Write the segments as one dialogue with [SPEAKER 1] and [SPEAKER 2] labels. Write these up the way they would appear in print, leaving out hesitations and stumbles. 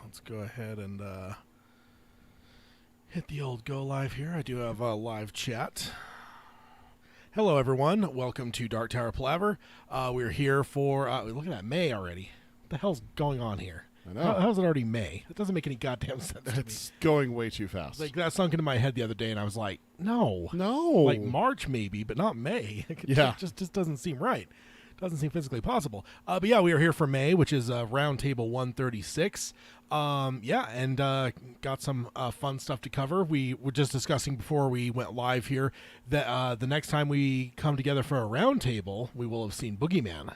[SPEAKER 1] Let's go ahead and hit the old go live here. I do have a live chat. Hello, everyone. Welcome to Dark Tower Palaver. We're here for, look at that, May already. What the hell's going on here?
[SPEAKER 2] I know.
[SPEAKER 1] How's it already May? It doesn't make any goddamn sense to me.
[SPEAKER 2] It's going way too fast.
[SPEAKER 1] Like, that sunk into my head the other day, and I was like, no. Like March maybe, but not May.
[SPEAKER 2] Yeah.
[SPEAKER 1] It just doesn't seem right. Doesn't seem physically possible. But yeah, we are here for May, which is Roundtable 136. And got some fun stuff to cover. We were just discussing before we went live here that the next time we come together for a roundtable, we will have seen Boogeyman.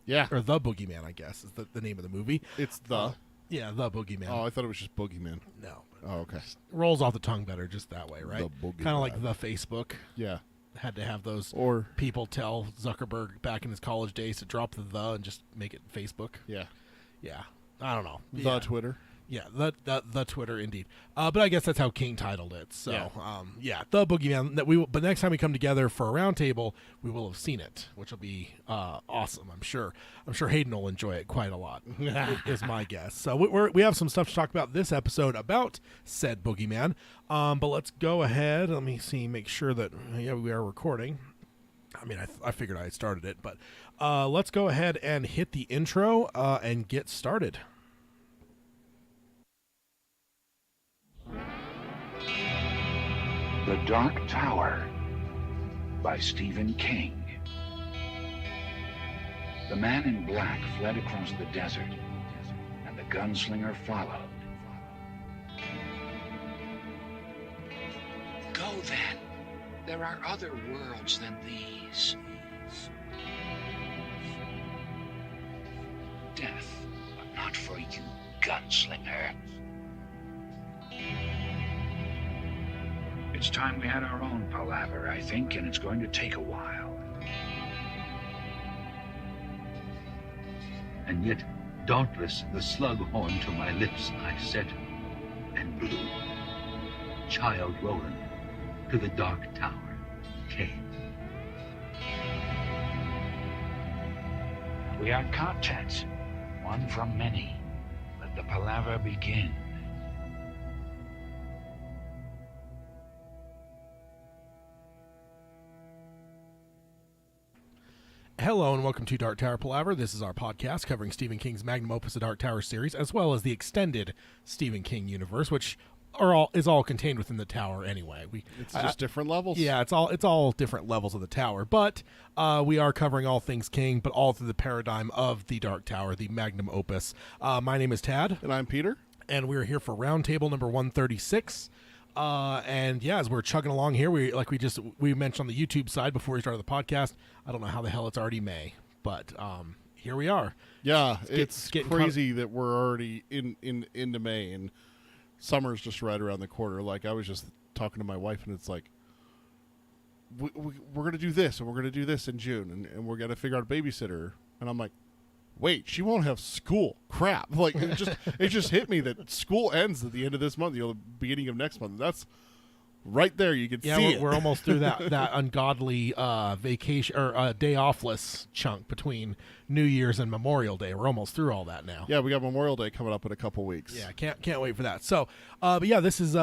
[SPEAKER 2] Yeah.
[SPEAKER 1] Or The Boogeyman, I guess, is the name of the movie.
[SPEAKER 2] It's The.
[SPEAKER 1] Yeah, The Boogeyman.
[SPEAKER 2] Oh, I thought it was just Boogeyman.
[SPEAKER 1] No.
[SPEAKER 2] Oh, okay.
[SPEAKER 1] Rolls off the tongue better just that way, right?
[SPEAKER 2] The Boogeyman.
[SPEAKER 1] Kind of like The Facebook.
[SPEAKER 2] Yeah.
[SPEAKER 1] Had to have those
[SPEAKER 2] Or,
[SPEAKER 1] people tell Zuckerberg back in his college days to drop the and just make it Facebook.
[SPEAKER 2] yeah.
[SPEAKER 1] Yeah. I don't know.
[SPEAKER 2] The
[SPEAKER 1] Yeah.
[SPEAKER 2] Twitter.
[SPEAKER 1] Yeah, the Twitter indeed. But I guess that's how King titled it. So The Boogeyman. But next time we come together for a roundtable, we will have seen it, which will be awesome. I'm sure Hayden will enjoy it quite a lot. Is my guess. So we have some stuff to talk about this episode about said Boogeyman. But let's go ahead. Let me see. Make sure that we are recording. I mean, I figured I had started it, but let's go ahead and hit the intro and get started.
[SPEAKER 3] The Dark Tower by Stephen King. The man in black fled across the desert, and the gunslinger followed. Go then. There are other worlds than these. Death, but not for you, gunslinger. It's time we had our own Palaver, I think, and it's going to take a while.
[SPEAKER 4] And yet, dauntless, the slug horn to my lips I set, and blew. Child Roland to the Dark Tower came.
[SPEAKER 3] We are content, one from many. Let the Palaver begin.
[SPEAKER 1] Hello and welcome to Dark Tower Palaver. This is our podcast covering Stephen King's magnum opus, the Dark Tower series, as well as the extended Stephen King universe, which is all contained within the tower anyway.
[SPEAKER 2] It's just different levels.
[SPEAKER 1] Yeah, it's all different levels of the tower, but we are covering all things King, but all through the paradigm of the Dark Tower, the magnum opus. My name is Tad,
[SPEAKER 2] And I'm Peter.
[SPEAKER 1] and we're here for Roundtable number 136. And yeah, as we're chugging along here, we mentioned on the YouTube side before we started the podcast. I don't know how the hell it's already May, but here we are.
[SPEAKER 2] Yeah,
[SPEAKER 1] It's getting
[SPEAKER 2] crazy that we're already into May, and summer's just right around the corner. Like, I was just talking to my wife, and it's like, we're going to do this, and we're going to do this in June, and we're going to figure out a babysitter. And I'm like, wait, she won't have school. Crap. Like, it just hit me that school ends at the end of this month, the beginning of next month. That's right there. You can see it.
[SPEAKER 1] We're almost through that ungodly vacation or day offless chunk between New Year's and Memorial Day. We're almost through all that now.
[SPEAKER 2] Yeah, we got Memorial Day coming up in a couple weeks.
[SPEAKER 1] Yeah, can't wait for that. So, but yeah, this is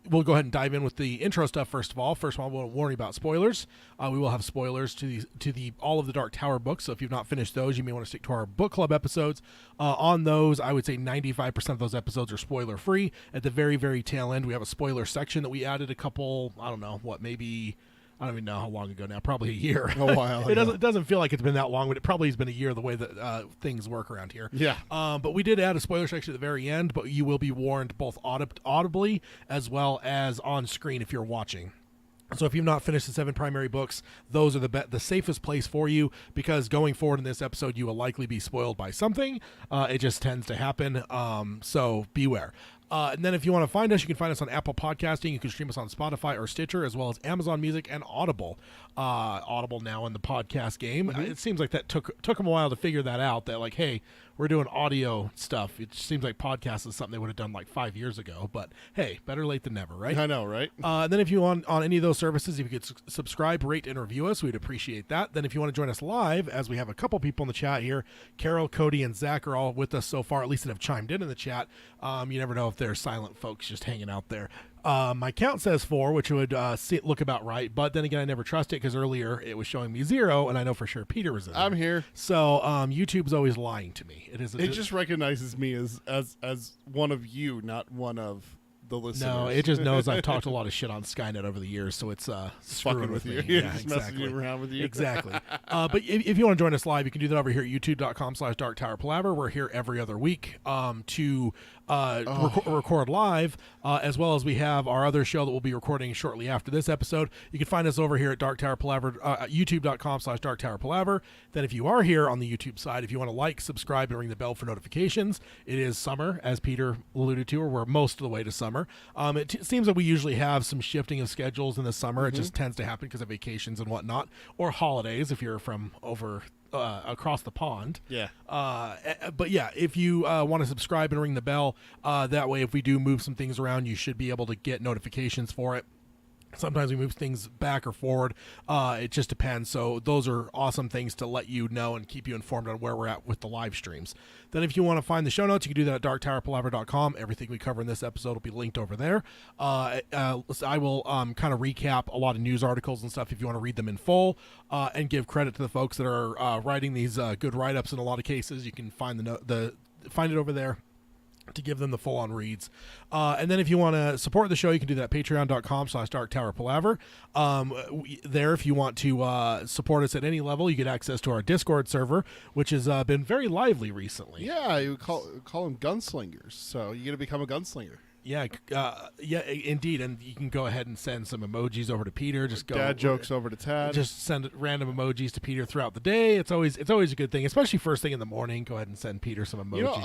[SPEAKER 1] we'll go ahead and dive in with the intro stuff first of all. First of all, we'll warn you about spoilers. We will have spoilers to the all of the Dark Tower books. So if you've not finished those, you may want to stick to our book club episodes. On those, I would say 95% of those episodes are spoiler free. At the very, very tail end, we have a spoiler section that we added a couple. I don't know what, maybe. I don't even know how long ago now. Probably a year.
[SPEAKER 2] A while.
[SPEAKER 1] It doesn't feel like it's been that long, but it probably has been a year the way that things work around here.
[SPEAKER 2] Yeah.
[SPEAKER 1] But we did add a spoiler section at the very end, but you will be warned both audibly as well as on screen if you're watching. So if you've not finished the 7 primary books, those are the safest place for you, because going forward in this episode, you will likely be spoiled by something. It just tends to happen. So beware. And then if you want to find us, you can find us on Apple Podcasting. You can stream us on Spotify or Stitcher, as well as Amazon Music and Audible. Audible now in the podcast game. It seems like that took them a while to figure that out, that like, hey, we're doing audio stuff. It seems like podcasts is something they would have done like 5 years ago, but hey, better late than never, right?
[SPEAKER 2] I know, right?
[SPEAKER 1] And then if you on any of those services, if you could subscribe, rate, and review us, we'd appreciate that. Then if you want to join us live, as we have a couple people in the chat here, Carol, Cody, and Zach are all with us so far, at least that have chimed in the chat. You never know if they're silent folks just hanging out there. My count says 4, which would look about right, but then again, I never trust it because earlier it was showing me 0, and I know for sure Peter was in there.
[SPEAKER 2] I'm here.
[SPEAKER 1] So YouTube's always lying to me.
[SPEAKER 2] It just recognizes me as one of you, not one of the listeners.
[SPEAKER 1] No, it just knows I've talked a lot of shit on Skynet over the years, so it's
[SPEAKER 2] fucking with you.
[SPEAKER 1] Me.
[SPEAKER 2] Yeah, just messing around with you.
[SPEAKER 1] Exactly. But if you want to join us live, you can do that over here at youtube.com/darktowerpalaver. We're here every other week to record live, as well as we have our other show that we'll be recording shortly after this episode. You can find us over here at Dark Tower Palaver, youtube.com/darktowerpalaver. Then if you are here on the YouTube side, if you want to like, subscribe, and ring the bell for notifications, it is summer, as Peter alluded to, or we're most of the way to summer. It seems that we usually have some shifting of schedules in the summer. It just tends to happen because of vacations and whatnot, or holidays if you're from over across the pond.
[SPEAKER 2] Yeah.
[SPEAKER 1] But yeah, if you want to subscribe and ring the bell, that way if we do move some things around, you should be able to get notifications for it. Sometimes we move things back or forward. It just depends. So those are awesome things to let you know and keep you informed on where we're at with the live streams. Then if you want to find the show notes, you can do that at darktowerpalaver.com. Everything we cover in this episode will be linked over there. I will kind of recap a lot of news articles and stuff if you want to read them in full, and give credit to the folks that are writing these good write-ups in a lot of cases. You can find find it over there to give them the full-on reads. And then if you want to support the show, you can do that at patreon.com/darktowerpalaver. There, if you want to support us at any level, you get access to our Discord server, which has been very lively recently.
[SPEAKER 2] Yeah, you call them gunslingers, so you get to become a gunslinger.
[SPEAKER 1] Yeah, indeed, and you can go ahead and send some emojis over to Peter. Just go
[SPEAKER 2] dad jokes over to Tad.
[SPEAKER 1] Just send random emojis to Peter throughout the day. It's always a good thing, especially first thing in the morning. Go ahead and send Peter some emojis.
[SPEAKER 2] You know,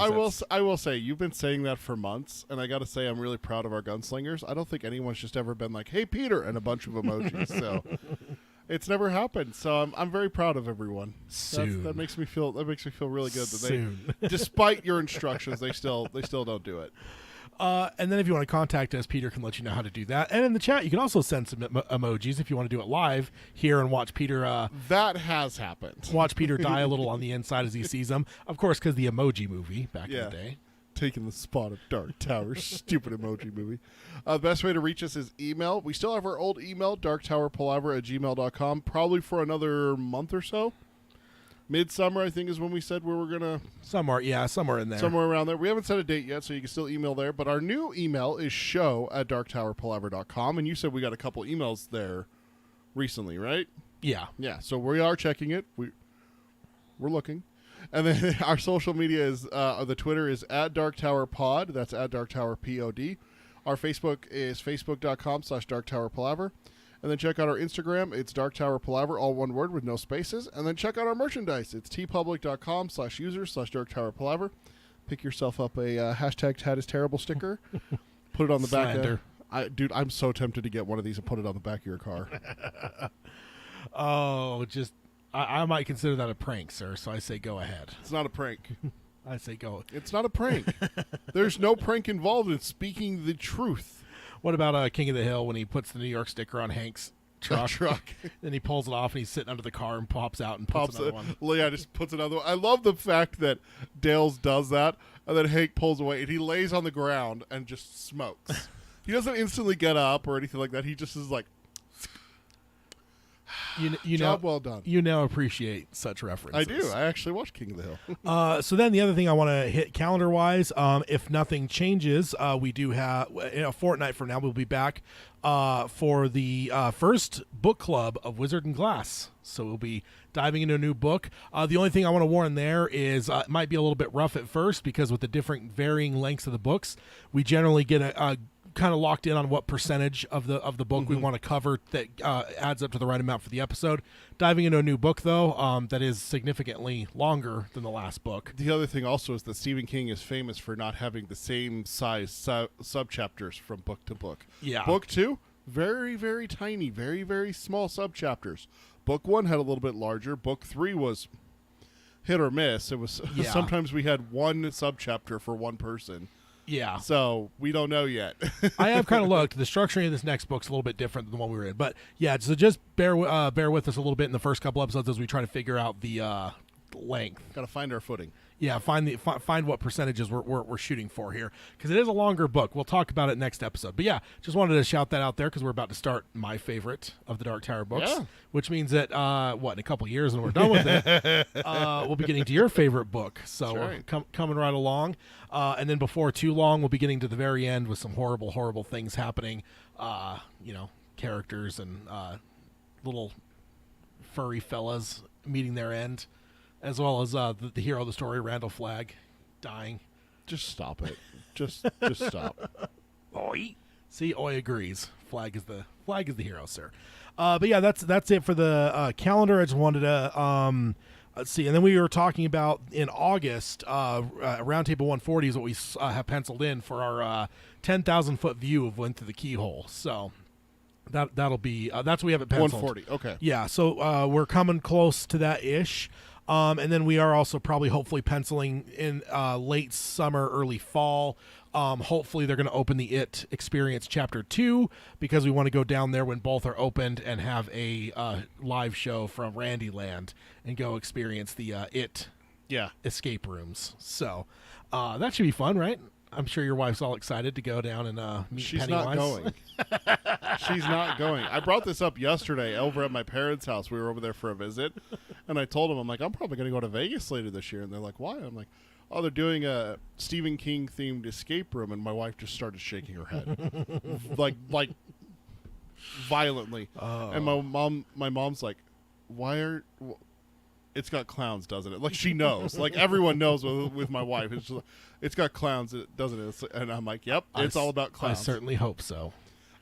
[SPEAKER 2] I will say you've been saying that for months, and I got to say I'm really proud of our gunslingers. I don't think anyone's just ever been like, "Hey, Peter," and a bunch of emojis. So it's never happened. So I'm very proud of everyone. That makes me feel really good that they, despite your instructions, they still don't do it.
[SPEAKER 1] And then if you want to contact us, Peter can let you know how to do that. And in the chat, you can also send some emojis if you want to do it live here and watch Peter.
[SPEAKER 2] That has happened.
[SPEAKER 1] Watch Peter die a little on the inside as he sees them. Of course, because the Emoji Movie back in the day.
[SPEAKER 2] Taking the spot of Dark Tower. Stupid Emoji Movie. Best way to reach us is email. We still have our old email, darktowerpalaver@gmail.com, probably for another month or so. Midsummer, I think, is when we said we were going to...
[SPEAKER 1] Somewhere in there.
[SPEAKER 2] Somewhere around there. We haven't set a date yet, so you can still email there. But our new email is show@darktowerpalaver.com. And you said we got a couple emails there recently, right?
[SPEAKER 1] Yeah.
[SPEAKER 2] Yeah, so we are checking it. We're looking. And then our social media is... the Twitter is @DarkTowerPod. That's @DarkTowerPod. Our Facebook is facebook.com/DarkTowerPalaver. And then check out our Instagram. It's Dark Tower Palaver, all one word with no spaces. And then check out our merchandise. It's tpublic.com/users/Dark Tower Palaver. Pick yourself up a hashtag Tad is Terrible sticker. Put it on the back. Dude, I'm so tempted to get one of these and put it on the back of your car.
[SPEAKER 1] I might consider that a prank, sir. So I say go ahead.
[SPEAKER 2] It's not a prank.
[SPEAKER 1] I say go.
[SPEAKER 2] It's not a prank. There's no prank involved in speaking the truth.
[SPEAKER 1] What about King of the Hill when he puts the New York sticker on Hank's truck? Then he pulls it off and he's sitting under the car and pops out and puts another one.
[SPEAKER 2] Yeah, just puts another one. I love the fact that Dales does that, and then Hank pulls away, and he lays on the ground and just smokes. He doesn't instantly get up or anything like that. He just is like, job well done.
[SPEAKER 1] You now appreciate such references.
[SPEAKER 2] I do. I actually watched King of the Hill.
[SPEAKER 1] So then the other thing I want to hit calendar-wise, if nothing changes, we do have, in a fortnight from now, we'll be back for the first book club of Wizard and Glass. So we'll be diving into a new book. The only thing I want to warn there is it might be a little bit rough at first because with the different varying lengths of the books, we generally get a kind of locked in on what percentage of the book we want to cover that adds up to the right amount for the episode. Diving into a new book, though, that is significantly longer than the last book.
[SPEAKER 2] The other thing also is that Stephen King is famous for not having the same size subchapters from book to book.
[SPEAKER 1] Yeah.
[SPEAKER 2] Book 2, very, very tiny, very, very small subchapters. Book 1 had a little bit larger. Book 3 was hit or miss. It was
[SPEAKER 1] Yeah.
[SPEAKER 2] sometimes we had one subchapter for one person.
[SPEAKER 1] Yeah.
[SPEAKER 2] So we don't know yet.
[SPEAKER 1] I have kind of looked. The structuring of this next book's a little bit different than the one we were in. But yeah, so just bear with us a little bit in the first couple episodes as we try to figure out the length.
[SPEAKER 2] Got to find our footing.
[SPEAKER 1] Yeah, find what percentages we're shooting for here, because it is a longer book. We'll talk about it next episode. But yeah, just wanted to shout that out there because we're about to start my favorite of the Dark Tower books,
[SPEAKER 2] Yeah.
[SPEAKER 1] which means that in a couple years when we're done with it, we'll be getting to your favorite book. So
[SPEAKER 2] That's
[SPEAKER 1] we're
[SPEAKER 2] right.
[SPEAKER 1] coming right along, and then before too long, we'll be getting to the very end with some horrible things happening. Characters and little furry fellas meeting their end, as well as the hero of the story, Randall Flagg, dying.
[SPEAKER 2] Just stop it. Just stop.
[SPEAKER 1] Oi. See, Oi agrees. Flag is the hero, sir. But yeah, that's it for the calendar. I just wanted to let's see, and then we were talking about in August, Roundtable 140 is what we have penciled in for our 10,000-foot view of Went Through the Keyhole. So that'll be that's what we have it penciled.
[SPEAKER 2] 140. Okay.
[SPEAKER 1] Yeah, so we're coming close to that ish. And then we are also probably hopefully penciling in late summer, early fall. Hopefully they're going to open the It Experience Chapter 2 because we want to go down there when both are opened and have a live show from Randyland and go experience the It
[SPEAKER 2] Yeah.
[SPEAKER 1] escape rooms. So that should be fun, right? I'm sure your wife's all excited to go down and meet
[SPEAKER 2] She's
[SPEAKER 1] Pennywise.
[SPEAKER 2] not going. She's not going. I brought this up yesterday over at my parents' house. We were over there for a visit, and I told them, I'm like, I'm probably going to go to Vegas later this year. And they're like, why? I'm like, oh, they're doing a Stephen King themed escape room, and my wife just started shaking her head, like violently.
[SPEAKER 1] Oh.
[SPEAKER 2] And my mom's like, why are? It's got clowns, doesn't it? Like, she knows. Like, everyone knows with my wife. It's just, it's got clowns, doesn't it? And I'm like, yep, it's all about
[SPEAKER 1] I
[SPEAKER 2] clowns.
[SPEAKER 1] certainly hope so.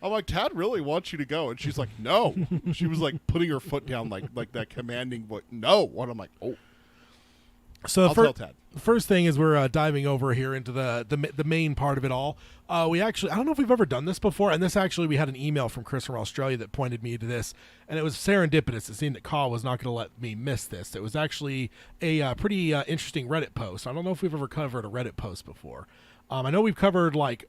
[SPEAKER 2] I'm like, Tad really wants you to go. And she's like, no. She was like putting her foot down like that commanding voice. No. And I'm like, oh.
[SPEAKER 1] So
[SPEAKER 2] I'll tell Tad.
[SPEAKER 1] the first thing is we're diving over here into the main part of it all. We actually, I don't know if we've ever done this before, and this actually, we had an email from Chris from Australia that pointed me to this, and it was serendipitous. It seemed that Kaw was not going to let me miss this. It was actually a pretty interesting Reddit post. I don't know if we've ever covered a Reddit post before. I know we've covered, like,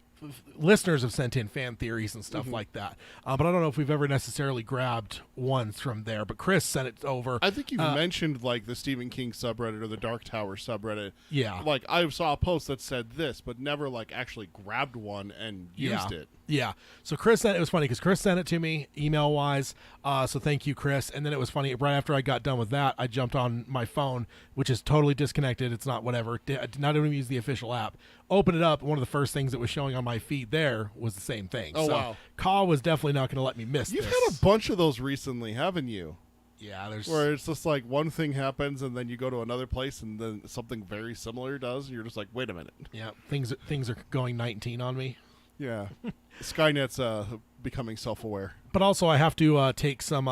[SPEAKER 1] listeners have sent in fan theories and stuff like that, but I don't know if we've ever necessarily grabbed ones from there. But Chris sent it over.
[SPEAKER 2] I think you've mentioned like the Stephen King subreddit or the Dark Tower subreddit.
[SPEAKER 1] Yeah.
[SPEAKER 2] Like, I saw a post that said this, but never like actually grabbed one and used it.
[SPEAKER 1] Yeah. So Chris sent it. Was funny because Chris sent it to me email wise. So thank you, Chris. And then it was funny. Right after I got done with that, I jumped on my phone, which is totally disconnected. It's not whatever. I did not even use the official app. Open it up. One of the first things that was showing on my feed there was the same thing.
[SPEAKER 2] Oh,
[SPEAKER 1] so
[SPEAKER 2] wow.
[SPEAKER 1] Kaw was definitely not going to let me miss
[SPEAKER 2] You've
[SPEAKER 1] this.
[SPEAKER 2] had a bunch of those recently, haven't you?
[SPEAKER 1] Yeah. There's.
[SPEAKER 2] Where it's just like one thing happens and then you go to another place and then something very similar does, and you're just like, wait a minute.
[SPEAKER 1] Yeah. Things are going 19 on me.
[SPEAKER 2] Yeah. Skynet's becoming self-aware.
[SPEAKER 1] But also, I have to take some.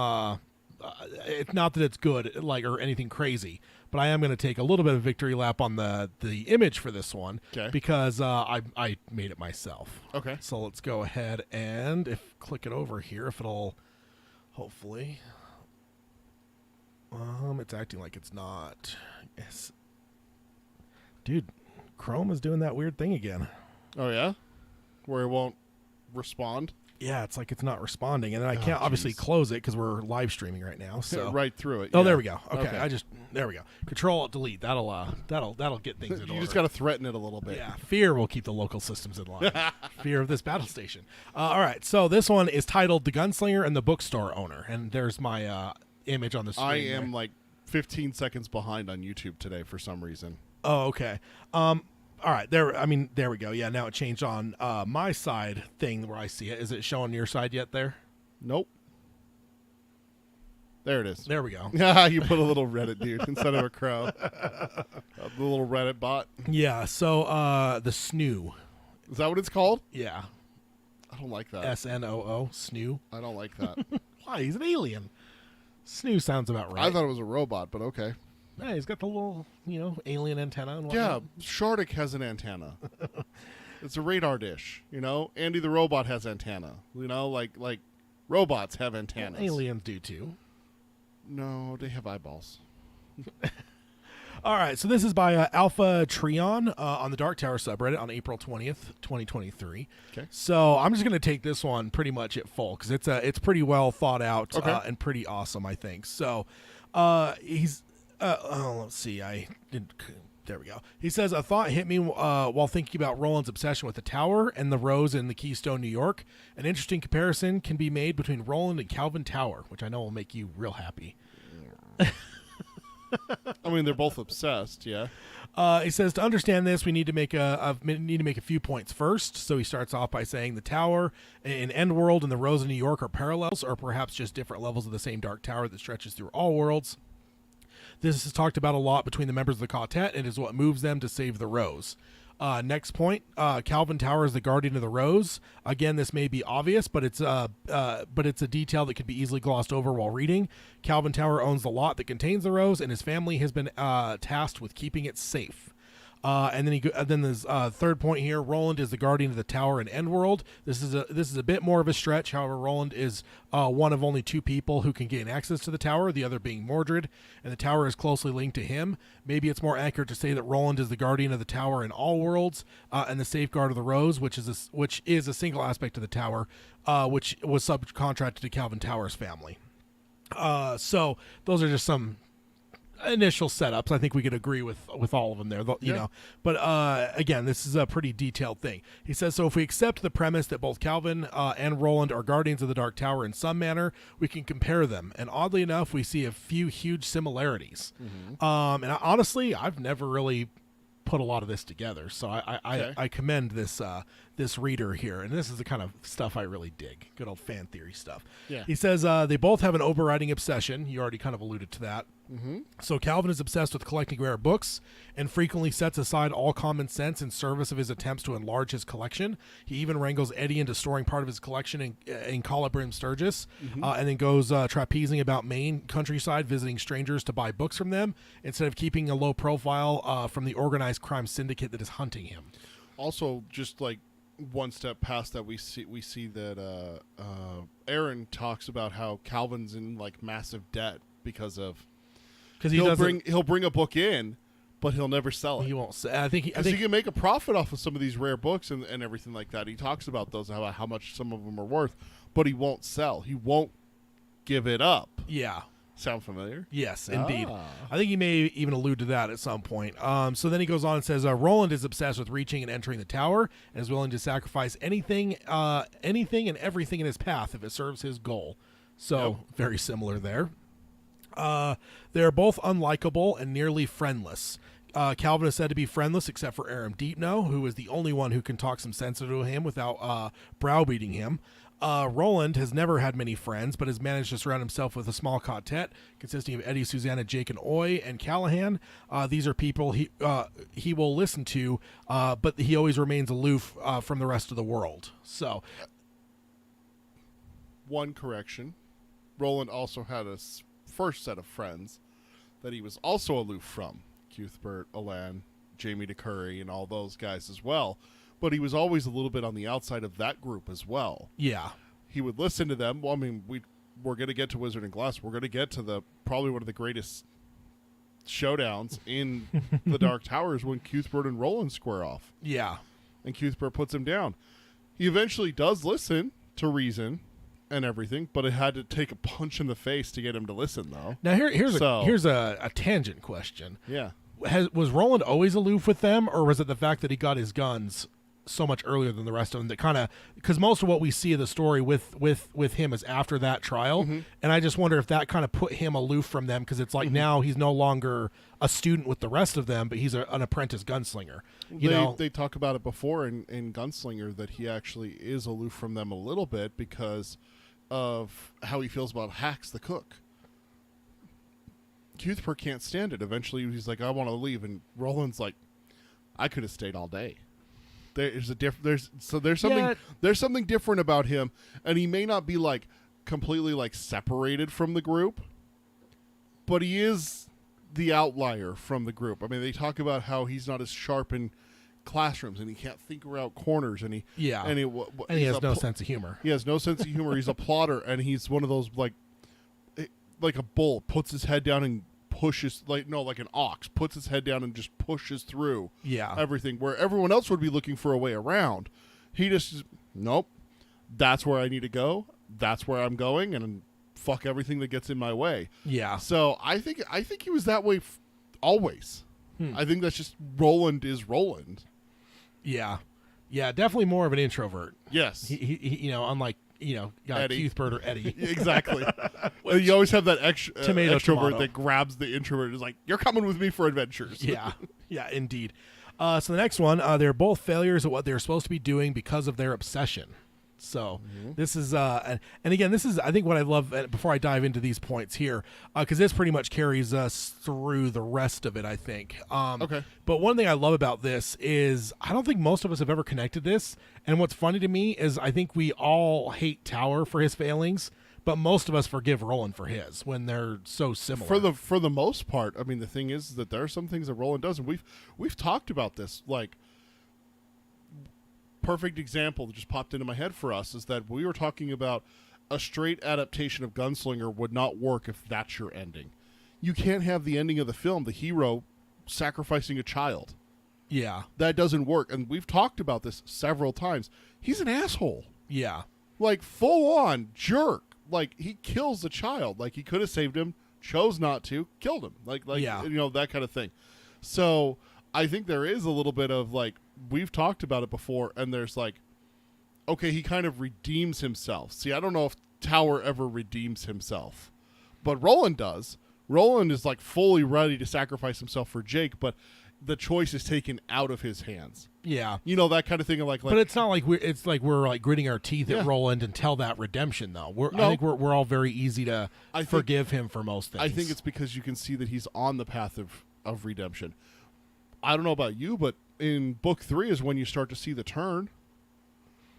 [SPEAKER 1] It's not that it's good, like, or anything crazy, but I am going to take a little bit of victory lap on the image for this one
[SPEAKER 2] 'Kay.
[SPEAKER 1] because I made it myself.
[SPEAKER 2] Okay.
[SPEAKER 1] So let's go ahead and click it over here. If it'll, hopefully, it's acting like it's not. Yes. Dude, Chrome is doing that weird thing again.
[SPEAKER 2] Oh, yeah? Where it won't respond?
[SPEAKER 1] Yeah, it's like it's not responding, and then I can't
[SPEAKER 2] Oh,
[SPEAKER 1] obviously
[SPEAKER 2] geez.
[SPEAKER 1] close it because we're live streaming right now. So
[SPEAKER 2] Right through it.
[SPEAKER 1] Oh,
[SPEAKER 2] yeah.
[SPEAKER 1] there we go. Okay, there we go. Control Alt Delete. That'll get things in
[SPEAKER 2] You
[SPEAKER 1] order.
[SPEAKER 2] just got to threaten it a little bit.
[SPEAKER 1] Yeah, fear will keep the local systems in line. Fear of this battle station. All right, so this one is titled "The Gunslinger and the Bookstore Owner," and there's my image on the screen.
[SPEAKER 2] I am
[SPEAKER 1] there.
[SPEAKER 2] like 15 seconds behind on YouTube today for some reason.
[SPEAKER 1] Oh, okay. All right, there. I mean, there we go. Yeah, now it changed on my side thing where I see it. Is it showing your side yet? There.
[SPEAKER 2] Nope. There it is.
[SPEAKER 1] There we go.
[SPEAKER 2] Yeah, you put a little Reddit dude instead of a crow. The little Reddit bot.
[SPEAKER 1] Yeah. So the snoo.
[SPEAKER 2] Is that what it's called?
[SPEAKER 1] Yeah.
[SPEAKER 2] I don't like that.
[SPEAKER 1] SNOO. Snoo.
[SPEAKER 2] I don't like that.
[SPEAKER 1] Why? He's an alien. Snoo sounds about right.
[SPEAKER 2] I thought it was a robot, but okay.
[SPEAKER 1] Yeah, he's got the little, alien antenna and
[SPEAKER 2] Yeah,
[SPEAKER 1] whatnot.
[SPEAKER 2] Shardik has an antenna. It's a radar dish, Andy the robot has antenna. Like robots have antennas.
[SPEAKER 1] Aliens do too.
[SPEAKER 2] No, they have eyeballs.
[SPEAKER 1] All right, so this is by Alpha Trion on the Dark Tower subreddit on April 20th, 2023.
[SPEAKER 2] Okay.
[SPEAKER 1] So I'm just going to take this one pretty much at full because it's pretty well thought out
[SPEAKER 2] Okay.
[SPEAKER 1] and pretty awesome, I think. So he's let's see, I didn't. There we go. He says, a thought hit me while thinking about Roland's obsession with the tower and the rose in the Keystone, New York. An interesting comparison can be made between Roland and Calvin Tower, which I know will make you real happy.
[SPEAKER 2] I mean, they're both obsessed. Yeah.
[SPEAKER 1] He says, to understand this, we need to make a few points first. So he starts off by saying the tower in Endworld and the rose in New York are parallels, or perhaps just different levels of the same dark tower that stretches through all worlds. This is talked about a lot between the members of the quartet and is what moves them to save the rose. Next point, Calvin Tower is the guardian of the rose. Again, this may be obvious, but it's a detail that could be easily glossed over while reading. Calvin Tower owns the lot that contains the rose, and his family has been tasked with keeping it safe. And then there's third point here. Roland is the guardian of the tower in Endworld. This is a bit more of a stretch. However, Roland is one of only two people who can gain access to the tower, the other being Mordred, and the tower is closely linked to him. Maybe it's more accurate to say that Roland is the guardian of the tower in all worlds, and the safeguard of the rose, which is a single aspect of the tower, which was subcontracted to Calvin Tower's family. So those are just some initial setups. I think we could agree with all of them there, you know. But again, this is a pretty detailed thing. He says, so if we accept the premise that both Calvin and Roland are guardians of the Dark Tower in some manner, we can compare them. And oddly enough, we see a few huge similarities. And honestly, I've never really put a lot of this together, so I commend this reader here, and this is the kind of stuff I really dig. Good old fan theory stuff.
[SPEAKER 2] Yeah.
[SPEAKER 1] He says they both have an overriding obsession. You already kind of alluded to that. So Calvin is obsessed with collecting rare books and frequently sets aside all common sense in service of his attempts to enlarge his collection. He even wrangles Eddie into storing part of his collection in Colibrim Sturgis, and then goes trapezing about Maine countryside, visiting strangers to buy books from them instead of keeping a low profile from the organized crime syndicate that is hunting him.
[SPEAKER 2] Also, just like one step past that, we see that Aaron talks about how Calvin's in like massive debt because he'll bring a book in, but he'll never sell it.
[SPEAKER 1] He won't. I think
[SPEAKER 2] he can make a profit off of some of these rare books and everything like that. He talks about those, how much some of them are worth, but he won't sell. He won't give it up.
[SPEAKER 1] Yeah.
[SPEAKER 2] Sound familiar?
[SPEAKER 1] Yes, indeed. I think he may even allude to that at some point. So then he goes on and says, Roland is obsessed with reaching and entering the tower and is willing to sacrifice anything and everything in his path if it serves his goal. So very similar there. They are both unlikable and nearly friendless. Calvin is said to be friendless except for Aram Deepno, who is the only one who can talk some sense into him without browbeating him. Roland has never had many friends, but has managed to surround himself with a small quartet consisting of Eddie, Susanna, Jake, and Oy, and Callahan. These are people he will listen to, but he always remains aloof from the rest of the world. So,
[SPEAKER 2] one correction. Roland also had a first set of friends that he was also aloof from. Cuthbert, Alan, Jamie DeCurry, and all those guys as well. But he was always a little bit on the outside of that group as well.
[SPEAKER 1] Yeah.
[SPEAKER 2] He would listen to them. Well, I mean, we're going to get to Wizard and Glass. We're going to get to probably one of the greatest showdowns in the Dark Towers when Cuthbert and Roland square off.
[SPEAKER 1] Yeah.
[SPEAKER 2] And Cuthbert puts him down. He eventually does listen to reason and everything, but it had to take a punch in the face to get him to listen, though.
[SPEAKER 1] Now here's a tangent question.
[SPEAKER 2] Yeah.
[SPEAKER 1] Was Roland always aloof with them, or was it the fact that he got his guns so much earlier than the rest of them that kind of, because most of what we see of the story with him is after that trial, and I just wonder if that kind of put him aloof from them, because it's like now he's no longer a student with the rest of them, but he's an apprentice gunslinger.
[SPEAKER 2] They talk about it before in Gunslinger that he actually is aloof from them a little bit because of how he feels about Hax the cook. Cuthbert can't stand it. Eventually he's like, I want to leave, and Roland's like, I could have stayed all day. There's something different about him, and he may not be like completely like separated from the group, but he is the outlier from the group. I mean, they talk about how he's not as sharp in classrooms, and he can't think around corners, and he has
[SPEAKER 1] no sense of humor.
[SPEAKER 2] He has no sense of humor. He's a plotter, and he's one of those like a bull, puts his head down and pushes like an ox puts its head down and just pushes through
[SPEAKER 1] Yeah.
[SPEAKER 2] everything where everyone else would be looking for a way around. He just nope. That's where I need to go. That's where I'm going, and fuck everything that gets in my way.
[SPEAKER 1] Yeah.
[SPEAKER 2] So I think he was that way always. I think that's just Roland is Roland.
[SPEAKER 1] Yeah. Yeah, definitely more of an introvert.
[SPEAKER 2] Yes.
[SPEAKER 1] He unlike,
[SPEAKER 2] Eddie.
[SPEAKER 1] Cuthbert or Eddie.
[SPEAKER 2] Exactly. You always have that
[SPEAKER 1] Tomato,
[SPEAKER 2] extrovert
[SPEAKER 1] tomato.
[SPEAKER 2] that grabs the introvert and is like, you're coming with me for adventures.
[SPEAKER 1] Yeah. Yeah, indeed. So the next one, they're both failures at what they're supposed to be doing because of their obsession. So this is, and again, this is, I think what I love, before I dive into these points here, because this pretty much carries us through the rest of it, I think.
[SPEAKER 2] Okay.
[SPEAKER 1] But one thing I love about this is I don't think most of us have ever connected this. And what's funny to me is I think we all hate Tower for his failings, but most of us forgive Roland for his when they're so similar.
[SPEAKER 2] For the most part, I mean, the thing is that there are some things that Roland does, and we've talked about this. Like, perfect example that just popped into my head for us is that we were talking about a straight adaptation of Gunslinger would not work if that's your ending. You can't have the ending of the film, the hero sacrificing a child.
[SPEAKER 1] Yeah.
[SPEAKER 2] That doesn't work, and we've talked about this several times. He's an asshole.
[SPEAKER 1] Yeah.
[SPEAKER 2] Like, full on jerk. Like, he kills the child. Like, he could have saved him, chose not to, killed him. Like
[SPEAKER 1] Yeah.
[SPEAKER 2] That kind of thing. So I think there is a little bit of, like, we've talked about it before, and there's like, okay, he kind of redeems himself. See, I don't know if Tower ever redeems himself, but Roland does. Roland is like fully ready to sacrifice himself for Jake, but the choice is taken out of his hands.
[SPEAKER 1] Yeah.
[SPEAKER 2] That kind of thing. Like,
[SPEAKER 1] but it's not like we're like gritting our teeth
[SPEAKER 2] Yeah.
[SPEAKER 1] at Roland until that redemption, though. I
[SPEAKER 2] No.
[SPEAKER 1] think we're all very easy to forgive him for most things.
[SPEAKER 2] I think it's because you can see that he's on the path of redemption. I don't know about you, but in book 3 is when you start to see the turn.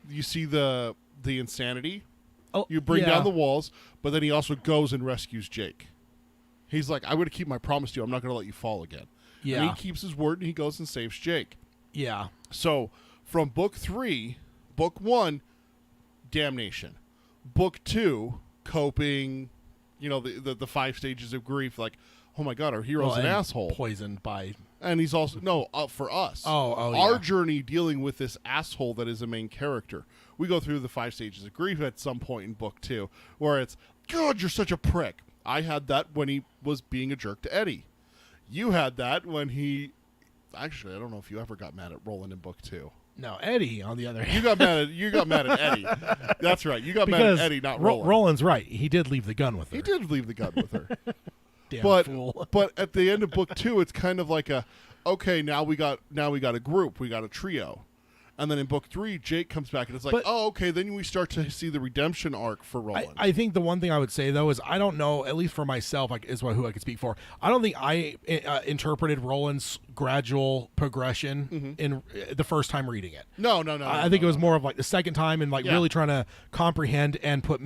[SPEAKER 2] You see the insanity.
[SPEAKER 1] Oh,
[SPEAKER 2] You bring
[SPEAKER 1] yeah.
[SPEAKER 2] down the walls, but then he also goes and rescues Jake. He's like, I'm going to keep my promise to you. I'm not going to let you fall again.
[SPEAKER 1] Yeah.
[SPEAKER 2] And he keeps his word, and he goes and saves Jake.
[SPEAKER 1] Yeah.
[SPEAKER 2] So from book 3, book 1, damnation. Book 2, coping, the 5 stages of grief, like, oh my God, our hero's an
[SPEAKER 1] and
[SPEAKER 2] asshole.
[SPEAKER 1] Poisoned by.
[SPEAKER 2] And he's also, for us.
[SPEAKER 1] Oh,
[SPEAKER 2] Our
[SPEAKER 1] yeah.
[SPEAKER 2] journey dealing with this asshole that is a main character. We go through the 5 stages of grief at some point in book 2, where it's, God, you're such a prick. I had that when he was being a jerk to Eddie. You had that when he, actually, I don't know if you ever got mad at Roland in book 2.
[SPEAKER 1] No, Eddie, on the other hand.
[SPEAKER 2] You got mad at Eddie. That's right. You got mad
[SPEAKER 1] Because
[SPEAKER 2] at Eddie, not Roland.
[SPEAKER 1] Roland's right. He did leave the gun with her.
[SPEAKER 2] He did leave the gun with her.
[SPEAKER 1] Damn fool.
[SPEAKER 2] But at the end of book 2, it's kind of like okay, now we got a group, we got a trio. And then in book 3, Jake comes back and it's like, okay, then we start to see the redemption arc for Roland.
[SPEAKER 1] I think the one thing I would say, though, is I don't know, at least for myself, who I could speak for. I don't think I interpreted Roland's gradual progression in the first time reading it.
[SPEAKER 2] No.
[SPEAKER 1] I think it was more of like the second time and really trying to comprehend and put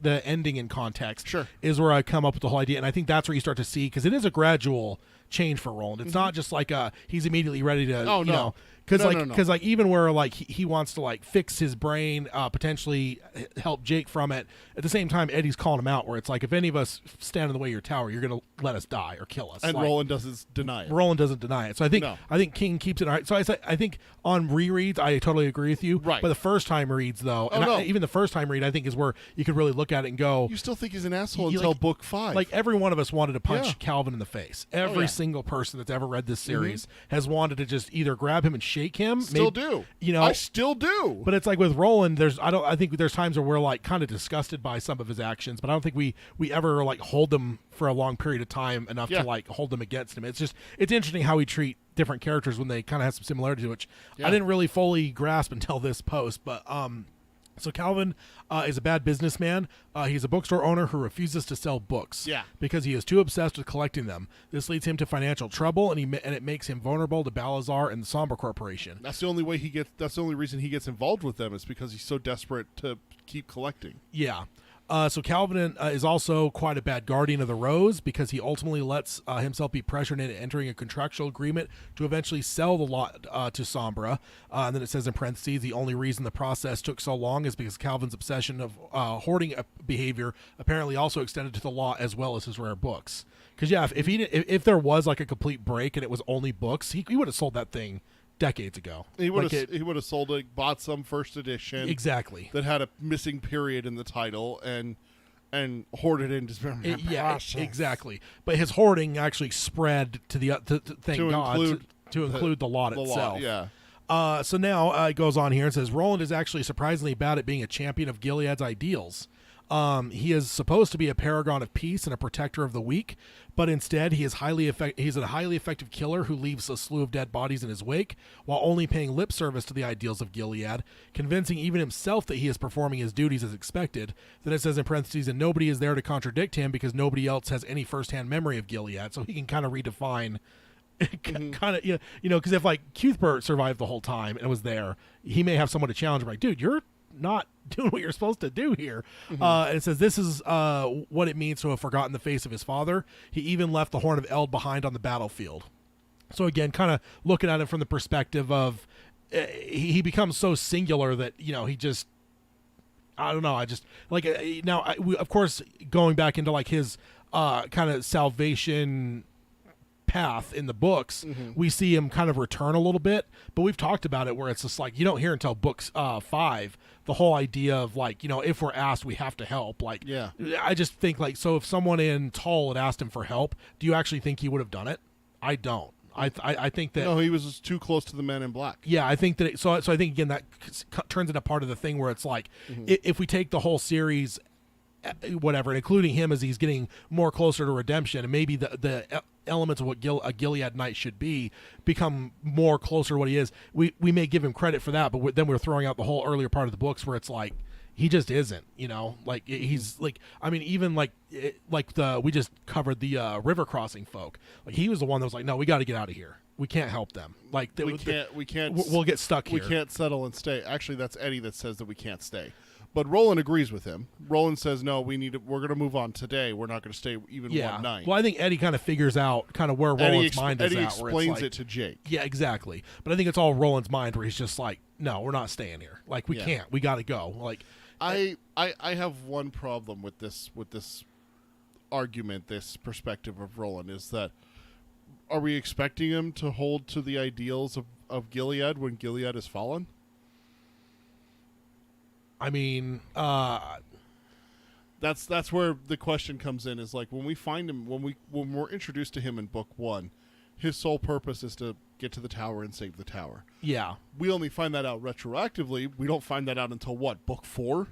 [SPEAKER 1] the ending in context.
[SPEAKER 2] Sure.
[SPEAKER 1] Is where I come up with the whole idea. And I think that's where you start to see, because it is a gradual change for Roland. It's not just like he's immediately ready to,
[SPEAKER 2] Oh, no.
[SPEAKER 1] Because even where like he wants to like fix his brain, potentially help Jake from it. At the same time, Eddie's calling him out, where it's like, if any of us stand in the way of your tower, you're gonna let us die or kill us.
[SPEAKER 2] And
[SPEAKER 1] like,
[SPEAKER 2] Roland doesn't deny it.
[SPEAKER 1] Roland doesn't deny it. So I think King keeps it all right. So I think on rereads, I totally agree with you.
[SPEAKER 2] Right.
[SPEAKER 1] But the first time reads, though, even the first time read, I think is where you could really look at it and go,
[SPEAKER 2] You still think he's an asshole
[SPEAKER 1] You,
[SPEAKER 2] until
[SPEAKER 1] like-
[SPEAKER 2] book 5.
[SPEAKER 1] like every one of us wanted to punch
[SPEAKER 2] Yeah.
[SPEAKER 1] Calvin in the face. Every
[SPEAKER 2] yeah.
[SPEAKER 1] single person that's ever read this series has wanted to just either grab him and shake him.
[SPEAKER 2] Still
[SPEAKER 1] maybe-
[SPEAKER 2] do.
[SPEAKER 1] I
[SPEAKER 2] still do.
[SPEAKER 1] But it's like with Roland, I think there's times where we're like kind of disgusted by some of his actions, but I don't think we ever like hold them for a long period of time enough to like hold them against him. It's interesting how we treat different characters when they kind of have some similarity, which I didn't really fully grasp until this post. But so Calvin is a bad businessman. He's a bookstore owner who refuses to sell books because he is too obsessed with collecting them. This leads him to financial trouble, and it makes him vulnerable to Balazar and the Somber Corporation.
[SPEAKER 2] That's the only reason he gets involved with them is because he's so desperate to keep collecting.
[SPEAKER 1] Yeah. So Calvin is also quite a bad guardian of the Rose because he ultimately lets himself be pressured into entering a contractual agreement to eventually sell the lot to Sombra. And then it says in parentheses, the only reason the process took so long is because Calvin's obsession of hoarding behavior apparently also extended to the lot as well as his rare books. Because yeah, if there was like a complete break and it was only books, he would have sold that thing decades ago.
[SPEAKER 2] He would have sold it, bought some first edition
[SPEAKER 1] exactly
[SPEAKER 2] that had a missing period in the title, and hoarded it into
[SPEAKER 1] exactly. But his hoarding actually spread to the to include the lot itself. So now it goes on here and says Roland is actually surprisingly bad at being a champion of Gilead's ideals. He is supposed to be a paragon of peace and a protector of the weak, but instead he's a highly effective killer who leaves a slew of dead bodies in his wake while only paying lip service to the ideals of Gilead, convincing even himself that he is performing his duties as expected. Then it says in parentheses, and nobody is there to contradict him because nobody else has any firsthand memory of Gilead, so he can kind of redefine kind of, because if like Cuthbert survived the whole time and was there, he may have someone to challenge him like, dude, you're not doing what you're supposed to do here. And it says this is what it means to have forgotten the face of his father. He even left the Horn of Eld behind on the battlefield. So again, kind of looking at it from the perspective of he becomes so singular that he just, I don't know, I just like of course going back into like his kind of salvation path in the books, we see him kind of return a little bit, but we've talked about it where it's just like you don't hear until books 5 the whole idea of like, if we're asked, we have to help. Like, I just think like, so if someone in Tull had asked him for help, do you actually think he would have done it? I don't. I think that
[SPEAKER 2] he was just too close to the Men in Black.
[SPEAKER 1] Yeah, I think that so I think again that turns into part of the thing where it's like if we take the whole series, whatever, including him as he's getting more closer to redemption, and maybe the elements of what a Gilead Knight should be become more closer to what he is. We may give him credit for that, but then we're throwing out the whole earlier part of the books where it's like he just isn't, like he's like, I mean, even like we just covered the river crossing folk. Like he was the one that was like, no, we got to get out of here. We can't help them. Like
[SPEAKER 2] we can't.
[SPEAKER 1] We'll get stuck here.
[SPEAKER 2] We can't settle and stay. Actually, that's Eddie that says that we can't stay. But Roland agrees with him. Roland says, no, we're going to move on today. We're not going to stay even one night.
[SPEAKER 1] Well, I think Eddie kind of figures out kind of where Roland's mind is
[SPEAKER 2] Eddie
[SPEAKER 1] at.
[SPEAKER 2] explains it to Jake.
[SPEAKER 1] Yeah, exactly. But I think it's all Roland's mind where he's just like, no, we're not staying here. Like, we can't. We got to go. Like,
[SPEAKER 2] I have one problem with this argument, this perspective of Roland, is that are we expecting him to hold to the ideals of Gilead when Gilead has fallen?
[SPEAKER 1] I mean,
[SPEAKER 2] that's where the question comes in. Is like when we find him, when we're introduced to him in book 1, his sole purpose is to get to the tower and save the tower.
[SPEAKER 1] Yeah,
[SPEAKER 2] we only find that out retroactively. We don't find that out until what, book 4?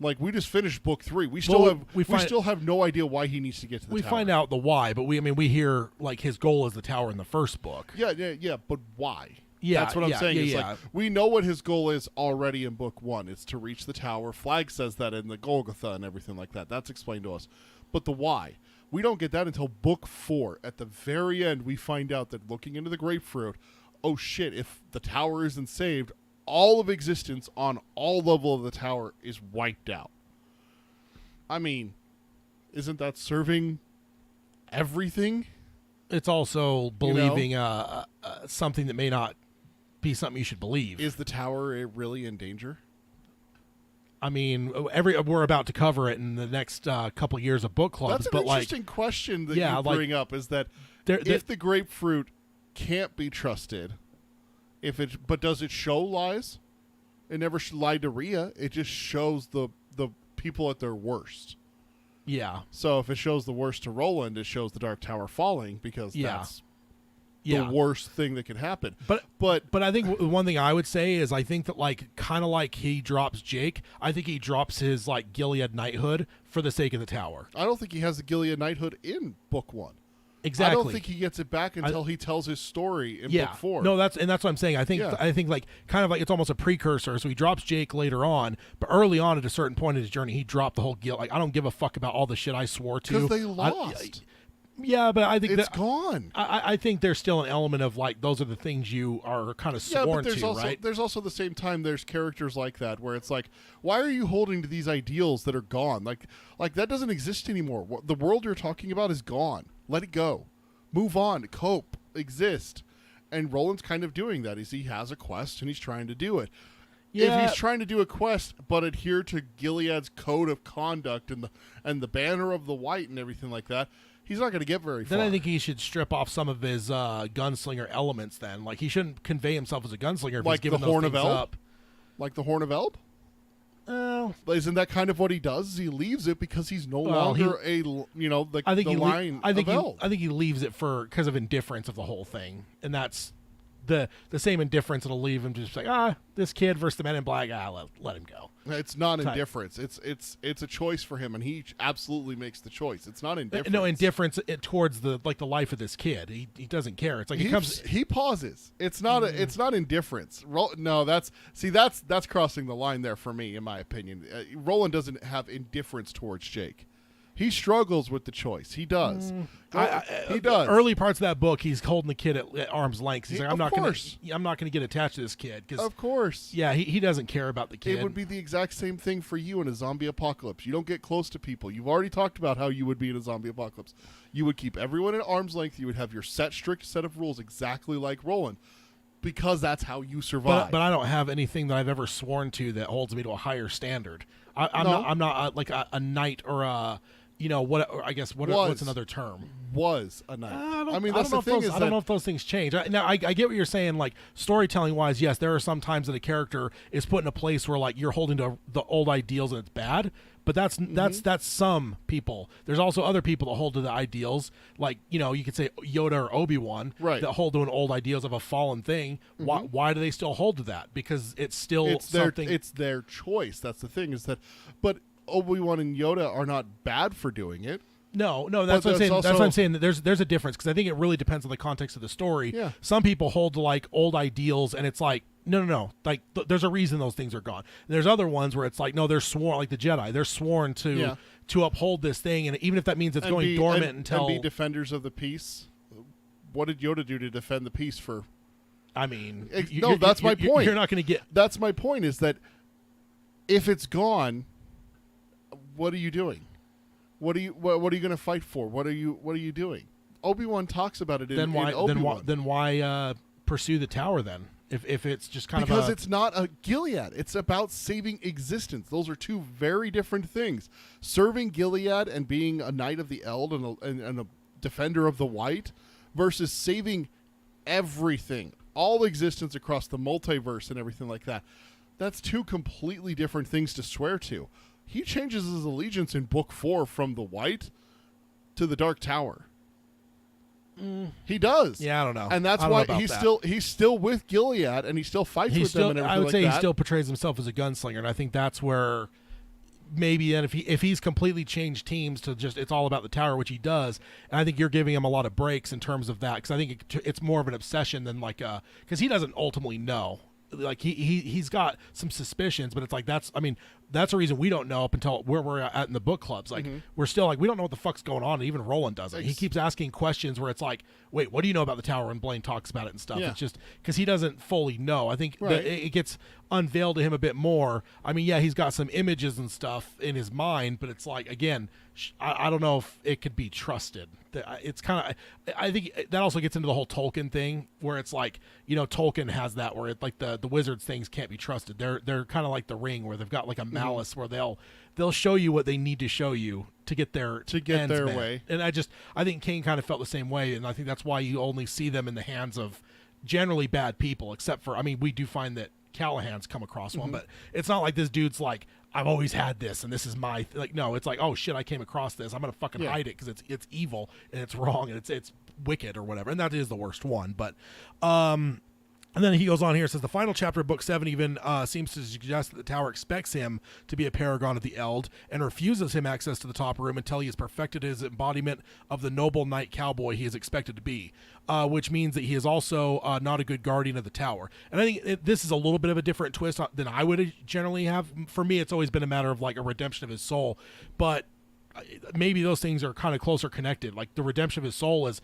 [SPEAKER 2] Like we just finished book 3. We still have no idea why he needs to get to the tower.
[SPEAKER 1] We find out the why, but we hear like his goal is the tower in the first book.
[SPEAKER 2] Yeah. But why?
[SPEAKER 1] Yeah,
[SPEAKER 2] that's what I'm saying.
[SPEAKER 1] Yeah,
[SPEAKER 2] like we know what his goal is already in book 1. It's to reach the tower. Flag says that in the Golgotha and everything like that. That's explained to us. But the why, we don't get that until book 4. At the very end, we find out that looking into the grapefruit, oh shit! If the tower isn't saved, all of existence on all level of the tower is wiped out. I mean, isn't that serving everything?
[SPEAKER 1] It's also believing something that may not be something you should believe.
[SPEAKER 2] Is the tower really in danger?
[SPEAKER 1] I mean, we're about to cover it in the next couple years of book clubs.
[SPEAKER 2] That's an interesting question that you bring up. Is that if the grapefruit can't be trusted, but does it show lies? It never lied to Rhea. It just shows the people at their worst.
[SPEAKER 1] Yeah.
[SPEAKER 2] So if it shows the worst to Roland, it shows the Dark Tower falling because that's the worst thing that could happen. But
[SPEAKER 1] I think one thing I would say is I think that like kind of like he drops Jake, I think he drops his like Gilead knighthood for the sake of the tower.
[SPEAKER 2] I don't think he has the Gilead knighthood in book 1.
[SPEAKER 1] Exactly.
[SPEAKER 2] I don't think he gets it back until he tells his story in book 4.
[SPEAKER 1] No, that's what I'm saying. I think like kind of like it's almost a precursor. So he drops Jake later on, but early on at a certain point in his journey, he dropped the whole guilt. Like I don't give a fuck about all the shit I swore to.
[SPEAKER 2] Because they lost.
[SPEAKER 1] Yeah, but I think
[SPEAKER 2] It's gone.
[SPEAKER 1] I think there's still an element of like those are the things you are kind of
[SPEAKER 2] Yeah,
[SPEAKER 1] sworn
[SPEAKER 2] but there's
[SPEAKER 1] to,
[SPEAKER 2] also
[SPEAKER 1] right?
[SPEAKER 2] there's also the same time there's characters like that where it's like, why are you holding to these ideals that are gone? Like that doesn't exist anymore. The world you're talking about is gone. Let it go. Move on. Cope. Exist. And Roland's kind of doing that. He has a quest and he's trying to do it.
[SPEAKER 1] Yeah.
[SPEAKER 2] If he's trying to do a quest but adhere to Gilead's code of conduct and the banner of the white and everything like that, he's not going to get very far.
[SPEAKER 1] Then I think he should strip off some of his gunslinger elements. Then, like he shouldn't convey himself as a gunslinger if
[SPEAKER 2] Like
[SPEAKER 1] he's giving
[SPEAKER 2] the
[SPEAKER 1] those
[SPEAKER 2] Horn of
[SPEAKER 1] things
[SPEAKER 2] Eld?
[SPEAKER 1] up.
[SPEAKER 2] Like the Horn of Eld?
[SPEAKER 1] Oh,
[SPEAKER 2] Isn't that kind of what he does? Is he leaves it because he's no
[SPEAKER 1] Well,
[SPEAKER 2] longer the
[SPEAKER 1] I think
[SPEAKER 2] the line
[SPEAKER 1] I think
[SPEAKER 2] of Eld.
[SPEAKER 1] I think he leaves it because of indifference of the whole thing, and that's the same indifference that'll leave him just like this kid versus the Men in Black. Let him go.
[SPEAKER 2] It's not
[SPEAKER 1] type.
[SPEAKER 2] indifference. It's a choice for him, and he absolutely makes the choice. It's not indifference.
[SPEAKER 1] No indifference towards the life of this kid. He doesn't care. It's like
[SPEAKER 2] He pauses. It's not it's not indifference. No, that's crossing the line there for me, in my opinion. Roland doesn't have indifference towards Jake. He struggles with the choice. He does. He does.
[SPEAKER 1] Early parts of that book, he's holding the kid at arm's length. He's like, I'm
[SPEAKER 2] Of
[SPEAKER 1] not going
[SPEAKER 2] course.
[SPEAKER 1] to get attached to this kid because
[SPEAKER 2] Of course.
[SPEAKER 1] yeah, he doesn't care about the kid.
[SPEAKER 2] It would be the exact same thing for you in a zombie apocalypse. You don't get close to people. You've already talked about how you would be in a zombie apocalypse. You would keep everyone at arm's length. You would have your strict set of rules exactly like Roland because that's how you survive.
[SPEAKER 1] But I don't have anything that I've ever sworn to that holds me to a higher standard. I'm
[SPEAKER 2] No.
[SPEAKER 1] not like a knight or a what's another term?
[SPEAKER 2] Was a knight.
[SPEAKER 1] I
[SPEAKER 2] mean, that's the thing is
[SPEAKER 1] I don't know if those things change. I get what you're saying. Like storytelling wise, yes, there are some times that a character is put in a place where like you're holding to the old ideals and it's bad. But that's some people. There's also other people that hold to the ideals, like you could say Yoda or Obi-Wan,
[SPEAKER 2] right,
[SPEAKER 1] that hold to an old ideals of a fallen thing. Why do they still hold to that? Because it's still something.
[SPEAKER 2] It's their choice. That's the thing is that, but Obi-Wan and Yoda are not bad for doing it.
[SPEAKER 1] No, that's what I'm saying.
[SPEAKER 2] Also,
[SPEAKER 1] that's what I'm saying. That there's a difference because I think it really depends on the context of the story.
[SPEAKER 2] Yeah.
[SPEAKER 1] Some people hold to like old ideals, and it's like no. Like there's a reason those things are gone. And there's other ones where it's like no, they're sworn like the Jedi. They're sworn to uphold this thing, and even if that means it's going dormant until
[SPEAKER 2] and be defenders of the peace. What did Yoda do to defend the peace for?
[SPEAKER 1] I mean,
[SPEAKER 2] that's my point.
[SPEAKER 1] You're not going to get.
[SPEAKER 2] That's my point. Is that if it's gone, what are you doing? What are you going to fight for? What are you doing? Obi-Wan talks about it in Obi-Wan.
[SPEAKER 1] Then why pursue the tower then? If it's just
[SPEAKER 2] because it's not a Gilead. It's about saving existence. Those are two very different things. Serving Gilead and being a knight of the Eld and a defender of the White versus saving everything, all existence across the multiverse and everything like that. That's two completely different things to swear to. He changes his allegiance in Book 4 from the White to the Dark Tower. He does.
[SPEAKER 1] Yeah, I don't know.
[SPEAKER 2] And that's why he's still with Gilead and he still fights with them and everything
[SPEAKER 1] I would
[SPEAKER 2] like
[SPEAKER 1] say
[SPEAKER 2] that.
[SPEAKER 1] he still portrays himself as a gunslinger, and I think that's where maybe then if he's completely changed teams to just it's all about the tower, which he does, and I think you're giving him a lot of breaks in terms of that because I think it's more of an obsession than like because he doesn't ultimately know. Like he's got some suspicions, but it's like that's a reason we don't know up until where we're at in the book clubs. Like we're still like we don't know what the fuck's going on. And even Roland doesn't. He keeps asking questions where it's like, wait, what do you know about the tower? And Blaine talks about it and stuff.
[SPEAKER 2] Yeah.
[SPEAKER 1] It's just because he doesn't fully know. I think that it gets unveiled to him a bit more. I mean, yeah, he's got some images and stuff in his mind, but it's like again, I don't know if it could be trusted. It's kind of I think that also gets into the whole Tolkien thing where it's like Tolkien has that where it's like the wizards things can't be trusted. They're kind of like the Ring where they've got like a malice where they'll show you what they need to show you to get their
[SPEAKER 2] way.
[SPEAKER 1] And I think King kind of felt the same way, and I think that's why you only see them in the hands of generally bad people, except for we do find that Callahan's come across one, but it's not like this dude's like I've always had this and this is my no, it's like oh shit, I came across this, I'm gonna fucking hide it because it's evil and it's wrong and it's wicked or whatever, and that is the worst one. But and then he goes on here, says the final chapter of Book 7 even seems to suggest that the tower expects him to be a paragon of the Eld and refuses him access to the top room until he has perfected his embodiment of the noble knight cowboy he is expected to be, which means that he is also not a good guardian of the tower. And I think this is a little bit of a different twist than I would generally have. For me, it's always been a matter of like a redemption of his soul. But maybe those things are kind of closer connected. Like the redemption of his soul is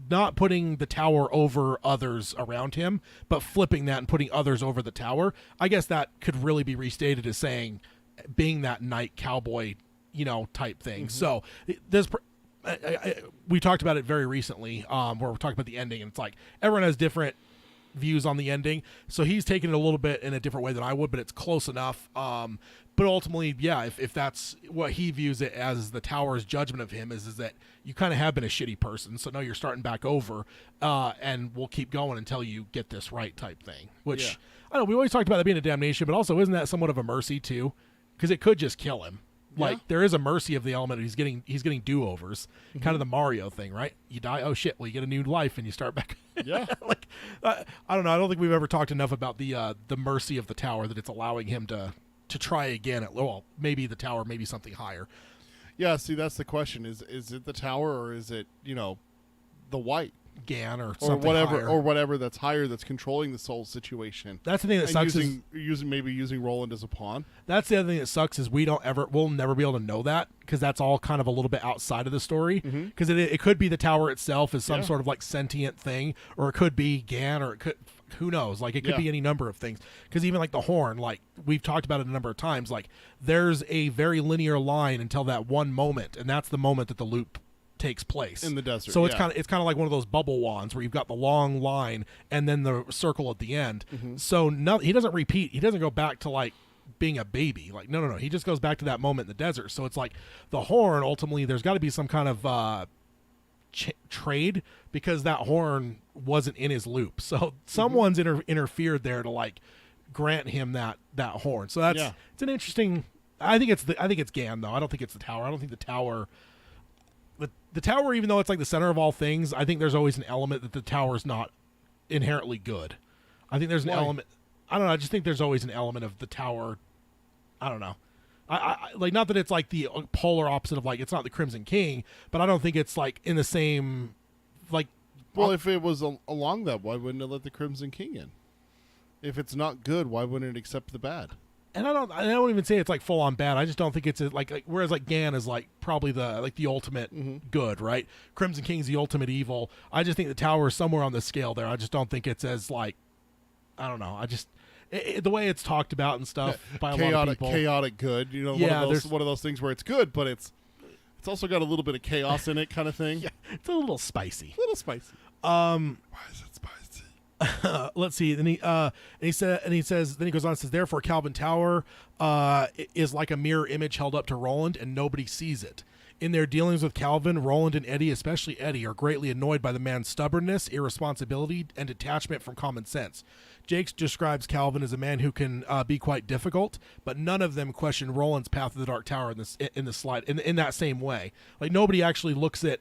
[SPEAKER 1] not putting the tower over others around him, but flipping that and putting others over the tower. I guess that could really be restated as saying being that knight cowboy, type thing. So there's we talked about it very recently, where we're talking about the ending, and it's like everyone has different views on the ending. So he's taken it a little bit in a different way than I would, but it's close enough. But ultimately, yeah, if that's what he views it as, the tower's judgment of him is that you kind of have been a shitty person, so now you're starting back over, and we'll keep going until you get this right type thing. Which, I don't know, we always talked about that being a damnation, but also isn't that somewhat of a mercy too? Because it could just kill him. Like there is a mercy of the element. He's getting do-overs, kind of the Mario thing, right? You die, oh shit, well you get a new life and you start back.
[SPEAKER 2] Yeah.
[SPEAKER 1] Like I don't know. I don't think we've ever talked enough about the mercy of the tower, that it's allowing him to try again at, well, maybe the tower, maybe something higher.
[SPEAKER 2] Yeah. See, that's the question: is it the tower, or is it the white
[SPEAKER 1] Gan or something
[SPEAKER 2] whatever
[SPEAKER 1] higher.
[SPEAKER 2] or whatever that's higher, that's controlling the soul situation?
[SPEAKER 1] That's the thing that
[SPEAKER 2] and
[SPEAKER 1] sucks.
[SPEAKER 2] using Roland as a pawn.
[SPEAKER 1] That's the other thing that sucks is we'll never be able to know that, because that's all kind of a little bit outside of the story. Because it could be the tower itself is some sort of like sentient thing, or it could be Gan, or it could, who knows? Like it could be any number of things. Because even like the horn, like we've talked about it a number of times, like there's a very linear line until that one moment, and that's the moment that the loop takes place
[SPEAKER 2] in the desert.
[SPEAKER 1] So it's kind of like one of those bubble wands where you've got the long line and then the circle at the end. So he doesn't repeat. He doesn't go back to like being a baby. Like no. He just goes back to that moment in the desert. So it's like the horn. Ultimately, there's got to be some kind of trade, because that horn wasn't in his loop. So someone's interfered there to like grant him that horn. So it's an interesting. I think it's Gan though. I don't think it's the tower. I don't think the tower. The tower, even though it's like the center of all things, I think there's always an element that the tower is not inherently good. I think there's an element. I don't know. I just think there's always an element of the tower. I don't know. I like, not that it's like the polar opposite of like it's not the Crimson King, but I don't think it's like in the same like.
[SPEAKER 2] Well, if it was along that, why wouldn't it let the Crimson King in? If it's not good, why wouldn't it accept the bad?
[SPEAKER 1] And I don't even say it's like full on bad. I just don't think it's like whereas like Gan is like probably the ultimate good, right? Crimson King's the ultimate evil. I just think the tower is somewhere on the scale there. I just don't think it's as like, I don't know. I just the way it's talked about and stuff by a lot of people.
[SPEAKER 2] Chaotic good. One of those things where it's good, but it's also got a little bit of chaos in it, kind of thing.
[SPEAKER 1] Yeah, it's a little spicy.
[SPEAKER 2] A little spicy.
[SPEAKER 1] Why
[SPEAKER 2] is it spicy?
[SPEAKER 1] Let's see. Then he goes on and says, therefore Calvin Tower is like a mirror image held up to Roland, and nobody sees it. In their dealings with Calvin, Roland and Eddie, especially Eddie, are greatly annoyed by the man's stubbornness, irresponsibility, and detachment from common sense. Jakes describes Calvin as a man who can be quite difficult, but none of them question Roland's path to the Dark Tower in the slide in that same way. Like nobody actually looks at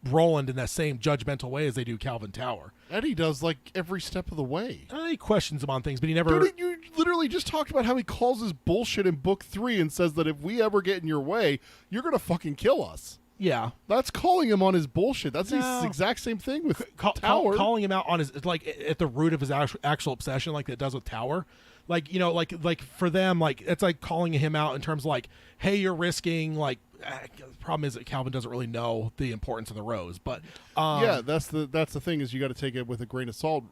[SPEAKER 1] Roland in that same judgmental way as they do Calvin Tower.
[SPEAKER 2] Eddie does, like, every step of the way.
[SPEAKER 1] He questions him on things, but he never...
[SPEAKER 2] Dude, you literally just talked about how he calls his bullshit in book 3 and says that if we ever get in your way, you're going to fucking kill us.
[SPEAKER 1] Yeah.
[SPEAKER 2] That's calling him on his bullshit. That's the exact same thing with Tower.
[SPEAKER 1] Calling him out on his, like, at the root of his actual obsession, like it does with Tower. Like, like for them, like, it's like calling him out in terms of, like, hey, you're risking, like, the problem is that Calvin doesn't really know the importance of the rose, but
[SPEAKER 2] that's the thing, is you got to take it with a grain of salt.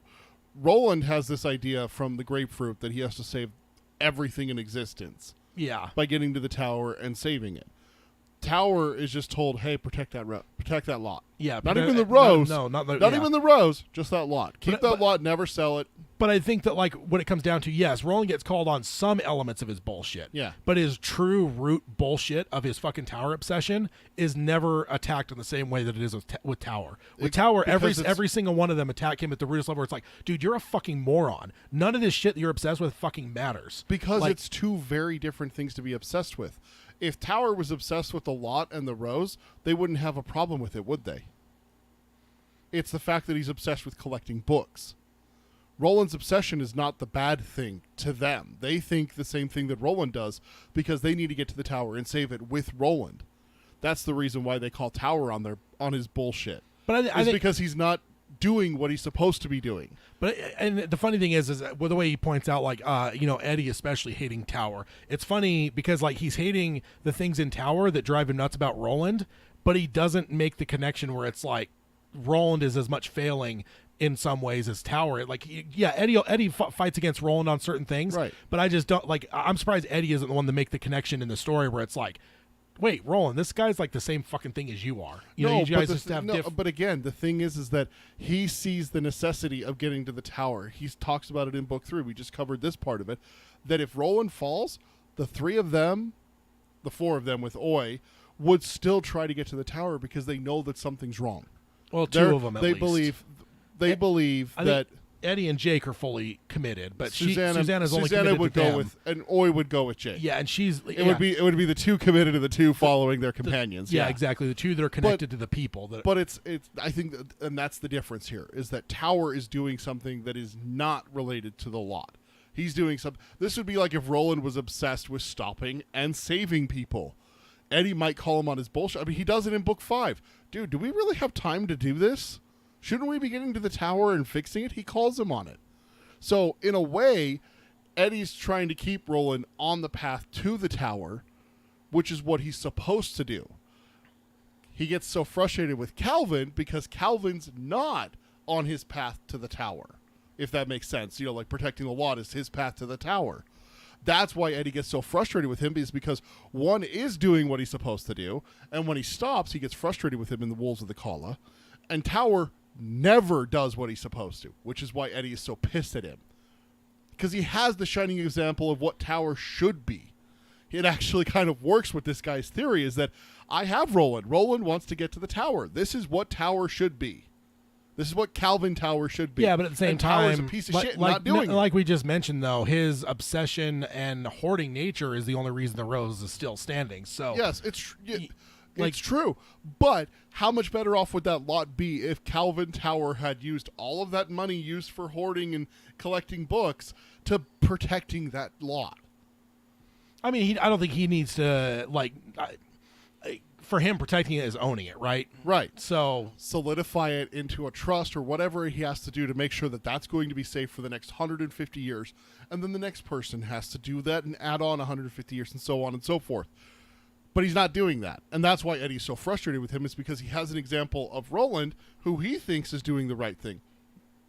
[SPEAKER 2] Roland has this idea from the grapefruit that he has to save everything in existence.
[SPEAKER 1] Yeah,
[SPEAKER 2] by getting to the tower and saving it. Tower is just told, hey, protect that lot.
[SPEAKER 1] Yeah,
[SPEAKER 2] not even the rose.
[SPEAKER 1] Not
[SPEAKER 2] even the rose. Just that lot. Keep that lot. Never sell it.
[SPEAKER 1] But I think that, like, when it comes down to, yes, Roland gets called on some elements of his bullshit.
[SPEAKER 2] Yeah.
[SPEAKER 1] But his true root bullshit of his fucking Tower obsession is never attacked in the same way that it is with Tower. With Tower, every single one of them attack him at the root level where it's like, dude, you're a fucking moron. None of this shit that you're obsessed with fucking matters.
[SPEAKER 2] Because it's two very different things to be obsessed with. If Tower was obsessed with the lot and the rose, they wouldn't have a problem with it, would they? It's the fact that he's obsessed with collecting books. Roland's obsession is not the bad thing to them. They think the same thing that Roland does because they need to get to the tower and save it with Roland. That's the reason why they call Tower on his bullshit.
[SPEAKER 1] But I think
[SPEAKER 2] because he's not doing what he's supposed to be doing.
[SPEAKER 1] But and the funny thing is that the way he points out, like, Eddie especially hating Tower. It's funny because like he's hating the things in Tower that drive him nuts about Roland, but he doesn't make the connection where it's like Roland is as much failing in some ways as Tower. Like, yeah, Eddie fights against Roland on certain things,
[SPEAKER 2] right?
[SPEAKER 1] But I just don't like. I'm surprised Eddie isn't the one to make the connection in the story where it's like, wait, Roland, this guy's like the same fucking thing as you are. You guys just have
[SPEAKER 2] but again, the thing is that he sees the necessity of getting to the tower. He talks about it in book 3. We just covered this part of it. That if Roland falls, the 3 of them, the 4 of them with Oi, would still try to get to the tower because they know that something's wrong.
[SPEAKER 1] Well, 2 of them at least.
[SPEAKER 2] They believe that
[SPEAKER 1] Eddie and Jake are fully committed, but
[SPEAKER 2] Susanna's
[SPEAKER 1] only
[SPEAKER 2] Susanna
[SPEAKER 1] committed
[SPEAKER 2] would
[SPEAKER 1] to
[SPEAKER 2] go
[SPEAKER 1] them.
[SPEAKER 2] with, and Oi would go with Jake.
[SPEAKER 1] Yeah, and
[SPEAKER 2] it would be the 2 committed to the 2 following their companions.
[SPEAKER 1] Yeah, exactly. The 2 that are connected to the people.
[SPEAKER 2] But it's I think and that's the difference here is that Tower is doing something that is not related to the lot. He's doing something. This would be like if Roland was obsessed with stopping and saving people. Eddie might call him on his bullshit. I mean, he does it in book 5. Dude, do we really have time to do this? Shouldn't we be getting to the tower and fixing it? He calls him on it. So, in a way, Eddie's trying to keep Roland on the path to the tower, which is what he's supposed to do. He gets so frustrated with Calvin because Calvin's not on his path to the tower, if that makes sense. Like protecting the lot is his path to the tower. That's why Eddie gets so frustrated with him, is because one is doing what he's supposed to do, and when he stops, he gets frustrated with him in the Wolves of the Kala, and Tower never does what he's supposed to, which is why Eddie is so pissed at him. Because he has the shining example of what Tower should be. It actually kind of works with this guy's theory, is that I have Roland. Roland wants to get to the tower. This is what Tower should be. This is what Calvin Tower should be.
[SPEAKER 1] Yeah, but at the same time,
[SPEAKER 2] Tower's a piece of shit not doing it.
[SPEAKER 1] Like we just mentioned, though, his obsession and hoarding nature is the only reason the rose is still standing. So
[SPEAKER 2] yes, it's true. But how much better off would that lot be if Calvin Tower had used all of that money used for hoarding and collecting books to protecting that lot?
[SPEAKER 1] I mean, I don't think he needs to, for him, protecting it is owning it, right?
[SPEAKER 2] Right.
[SPEAKER 1] So
[SPEAKER 2] solidify it into a trust or whatever he has to do to make sure that that's going to be safe for the next 150 years. And then the next person has to do that and add on 150 years and so on and so forth. But he's not doing that. And that's why Eddie's so frustrated with him, is because he has an example of Roland who he thinks is doing the right thing.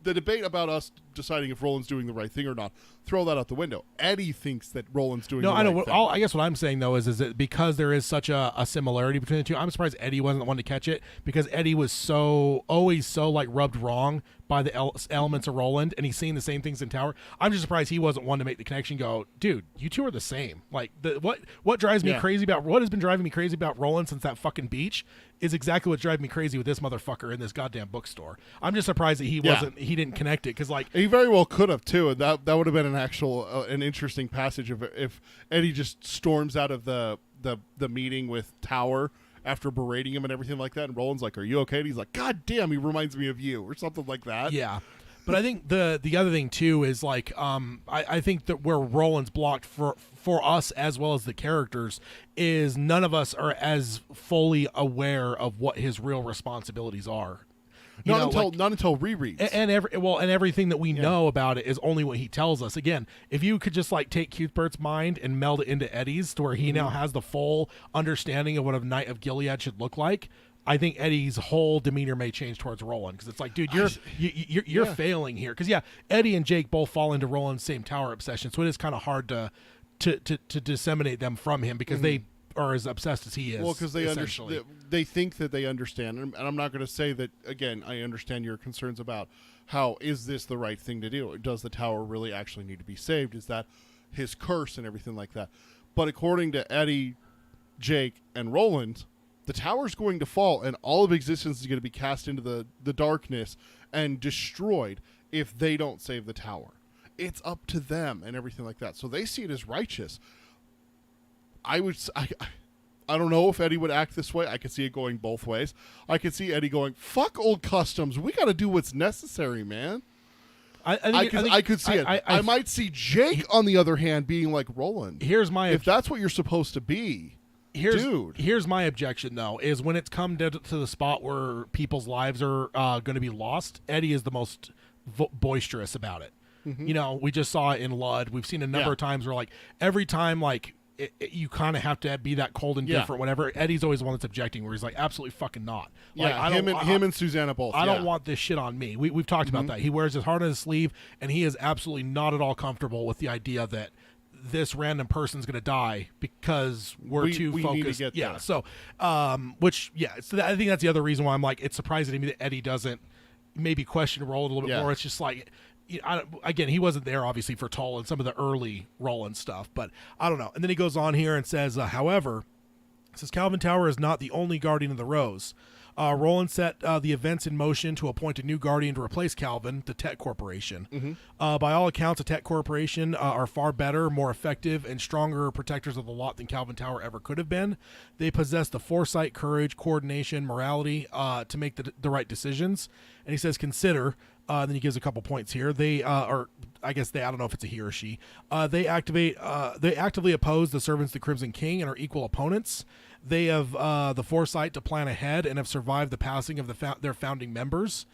[SPEAKER 2] The debate about us deciding if Roland's doing the right thing or not, throw that out the window. Eddie thinks that Roland's doing the right thing.
[SPEAKER 1] I guess what I'm saying, though, is that because there is such a similarity between the two, I'm surprised Eddie wasn't the one to catch it, because Eddie was always rubbed wrong by the elements of Roland, and he's seeing the same things in Tower. I'm just surprised he wasn't one to make the connection, go, dude, you two are the same. Like, what drives me crazy about, what has been driving me crazy about Roland since that fucking beach is exactly what's driving me crazy with this motherfucker in this goddamn bookstore. I'm just surprised that he didn't connect it, because he
[SPEAKER 2] very well could have too, and that would have been an interesting passage if Eddie just storms out of the meeting with Tower after berating him and everything like that, and Roland's like, "Are you okay?" And he's like, "God damn, he reminds me of you," or something like that.
[SPEAKER 1] Yeah. But I think the other thing too is I think that where Roland's blocked for us as well as the characters is none of us are as fully aware of what his real responsibilities are.
[SPEAKER 2] Not until rereads.
[SPEAKER 1] And everything that we know about it is only what he tells us. Again, if you could just take Cuthbert's mind and meld it into Eddie's to where he now has the full understanding of what a Knight of Gilead should look like, I think Eddie's whole demeanor may change towards Roland, because it's like, dude, you're failing here. Because Eddie and Jake both fall into Roland's same Tower obsession, so it is kind of hard to disseminate them from him, because they are as obsessed as he is.
[SPEAKER 2] Well, because they think that they understand, and I'm not going to say that again. I understand your concerns about how is this the right thing to do? Does the tower really actually need to be saved? Is that his curse and everything like that? But according to Eddie, Jake, and Roland, the tower's going to fall, and all of existence is going to be cast into the darkness and destroyed if they don't save the tower. It's up to them and everything like that. So they see it as righteous. I don't know if Eddie would act this way. I could see it going both ways. I could see Eddie going, "Fuck old customs. We got to do what's necessary, man." I could see it. I might see Jake, on the other hand, being like, "Roland,
[SPEAKER 1] if that's
[SPEAKER 2] what you're supposed to be,
[SPEAKER 1] Here's my objection, though, is when it's come to the spot where people's lives are going to be lost, Eddie is the most boisterous about it. Mm-hmm. We just saw it in Lud. We've seen a number of times where, like, every time, like, you kind of have to be that cold and different, whatever. Eddie's always the one that's objecting, where he's like, absolutely fucking not. Like,
[SPEAKER 2] him and Susanna both.
[SPEAKER 1] I don't want this shit on me. We've talked about that. He wears his heart on his sleeve, and he is absolutely not at all comfortable with the idea that this random person's going to die because we're too focused.
[SPEAKER 2] Need to get
[SPEAKER 1] yeah.
[SPEAKER 2] there.
[SPEAKER 1] So, I think that's the other reason why I'm like, it's surprising to me that Eddie doesn't maybe question Roland a little bit more. It's just like, again, he wasn't there obviously for Tull and some of the early Roland stuff, but I don't know. And then he goes on here and says, however, says Calvin Tower is not the only guardian of the Rose. Roland set the events in motion to appoint a new guardian to replace Calvin, the Tech Corporation. Mm-hmm. By all accounts, the Tech Corporation are far better, more effective, and stronger protectors of the lot than Calvin Tower ever could have been. They possess the foresight, courage, coordination, morality to make the right decisions. And he says, consider, then he gives a couple points here. They are, I guess I don't know if it's a he or she. They actively oppose the servants of the Crimson King and are equal opponents. They have the foresight to plan ahead and have survived the passing of their founding members,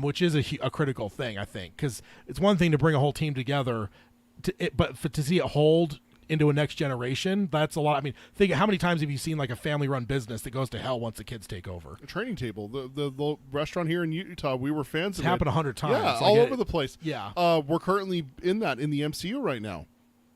[SPEAKER 1] which is a critical thing, I think, because it's one thing to bring a whole team together, but to see it hold into a next generation, that's a lot. I mean, think how many times have you seen like a family-run business that goes to hell once the kids take over?
[SPEAKER 2] A Training Table, the restaurant here in Utah, we were fans of it.
[SPEAKER 1] Happened 100 times.
[SPEAKER 2] Yeah, all over the place.
[SPEAKER 1] Yeah.
[SPEAKER 2] We're currently in the MCU right now.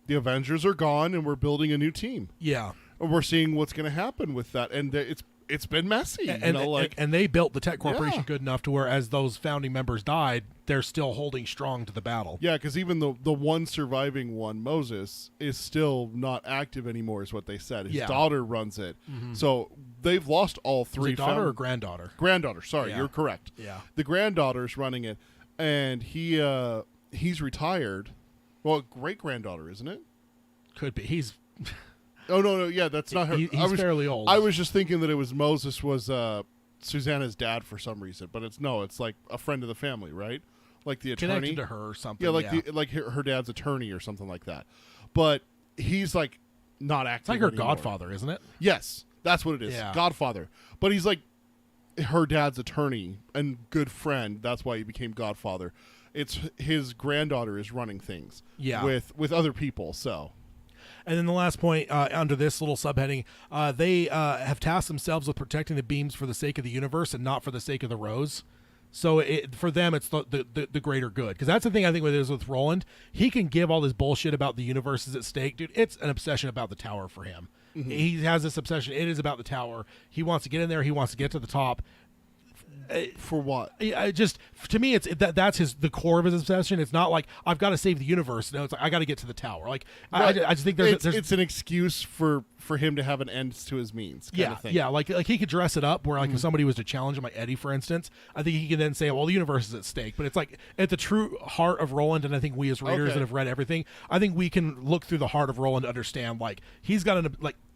[SPEAKER 2] The Avengers are gone, and we're building a new team.
[SPEAKER 1] Yeah.
[SPEAKER 2] And we're seeing what's going to happen with that, and it's been messy.
[SPEAKER 1] And they built the Tech Corporation good enough to where, as those founding members died, they're still holding strong to the battle.
[SPEAKER 2] Yeah, because even the one surviving one, Moses, is still not active anymore, is what they said. His daughter runs it. Mm-hmm. So they've lost all three.
[SPEAKER 1] Is it daughter or granddaughter?
[SPEAKER 2] Granddaughter, sorry, you're correct.
[SPEAKER 1] Yeah.
[SPEAKER 2] The granddaughter's running it, and he's retired. Well, great-granddaughter, isn't it?
[SPEAKER 1] Could be. He's...
[SPEAKER 2] Oh, no, yeah, that's not her.
[SPEAKER 1] He's fairly old.
[SPEAKER 2] I was just thinking that it was Moses was Susanna's dad for some reason, but it's like a friend of the family, right? Like the attorney.
[SPEAKER 1] Connected to her or something.
[SPEAKER 2] Yeah, like her dad's attorney or something like that. But he's like not active.
[SPEAKER 1] It's like her
[SPEAKER 2] anymore.
[SPEAKER 1] godfather, isn't it?
[SPEAKER 2] Yes, that's what it is.
[SPEAKER 1] Yeah.
[SPEAKER 2] Godfather. But he's like her dad's attorney and good friend. That's why he became godfather. It's his granddaughter is running things.
[SPEAKER 1] Yeah.
[SPEAKER 2] With other people, so...
[SPEAKER 1] And then the last point under this little subheading, they have tasked themselves with protecting the beams for the sake of the universe and not for the sake of the Rose. So for them, it's the greater good. Because that's the thing I think with Roland. He can give all this bullshit about the universe is at stake. Dude, it's an obsession about the tower for him. Mm-hmm. He has this obsession. It is about the tower. He wants to get in there. He wants to get to the top.
[SPEAKER 2] For what?
[SPEAKER 1] Just to me, that's the core of his obsession. It's not like I've got to save the universe. No, it's like I got to get to the tower. Like right. I just think
[SPEAKER 2] it's an excuse for him to have an end to his means. Kind of thing.
[SPEAKER 1] Yeah. Like he could dress it up where like if somebody was to challenge him, like Eddie, for instance, I think he could then say, "Well, the universe is at stake." But it's like at the true heart of Roland, and I think we as readers that have read everything, I think we can look through the heart of Roland to understand like he's got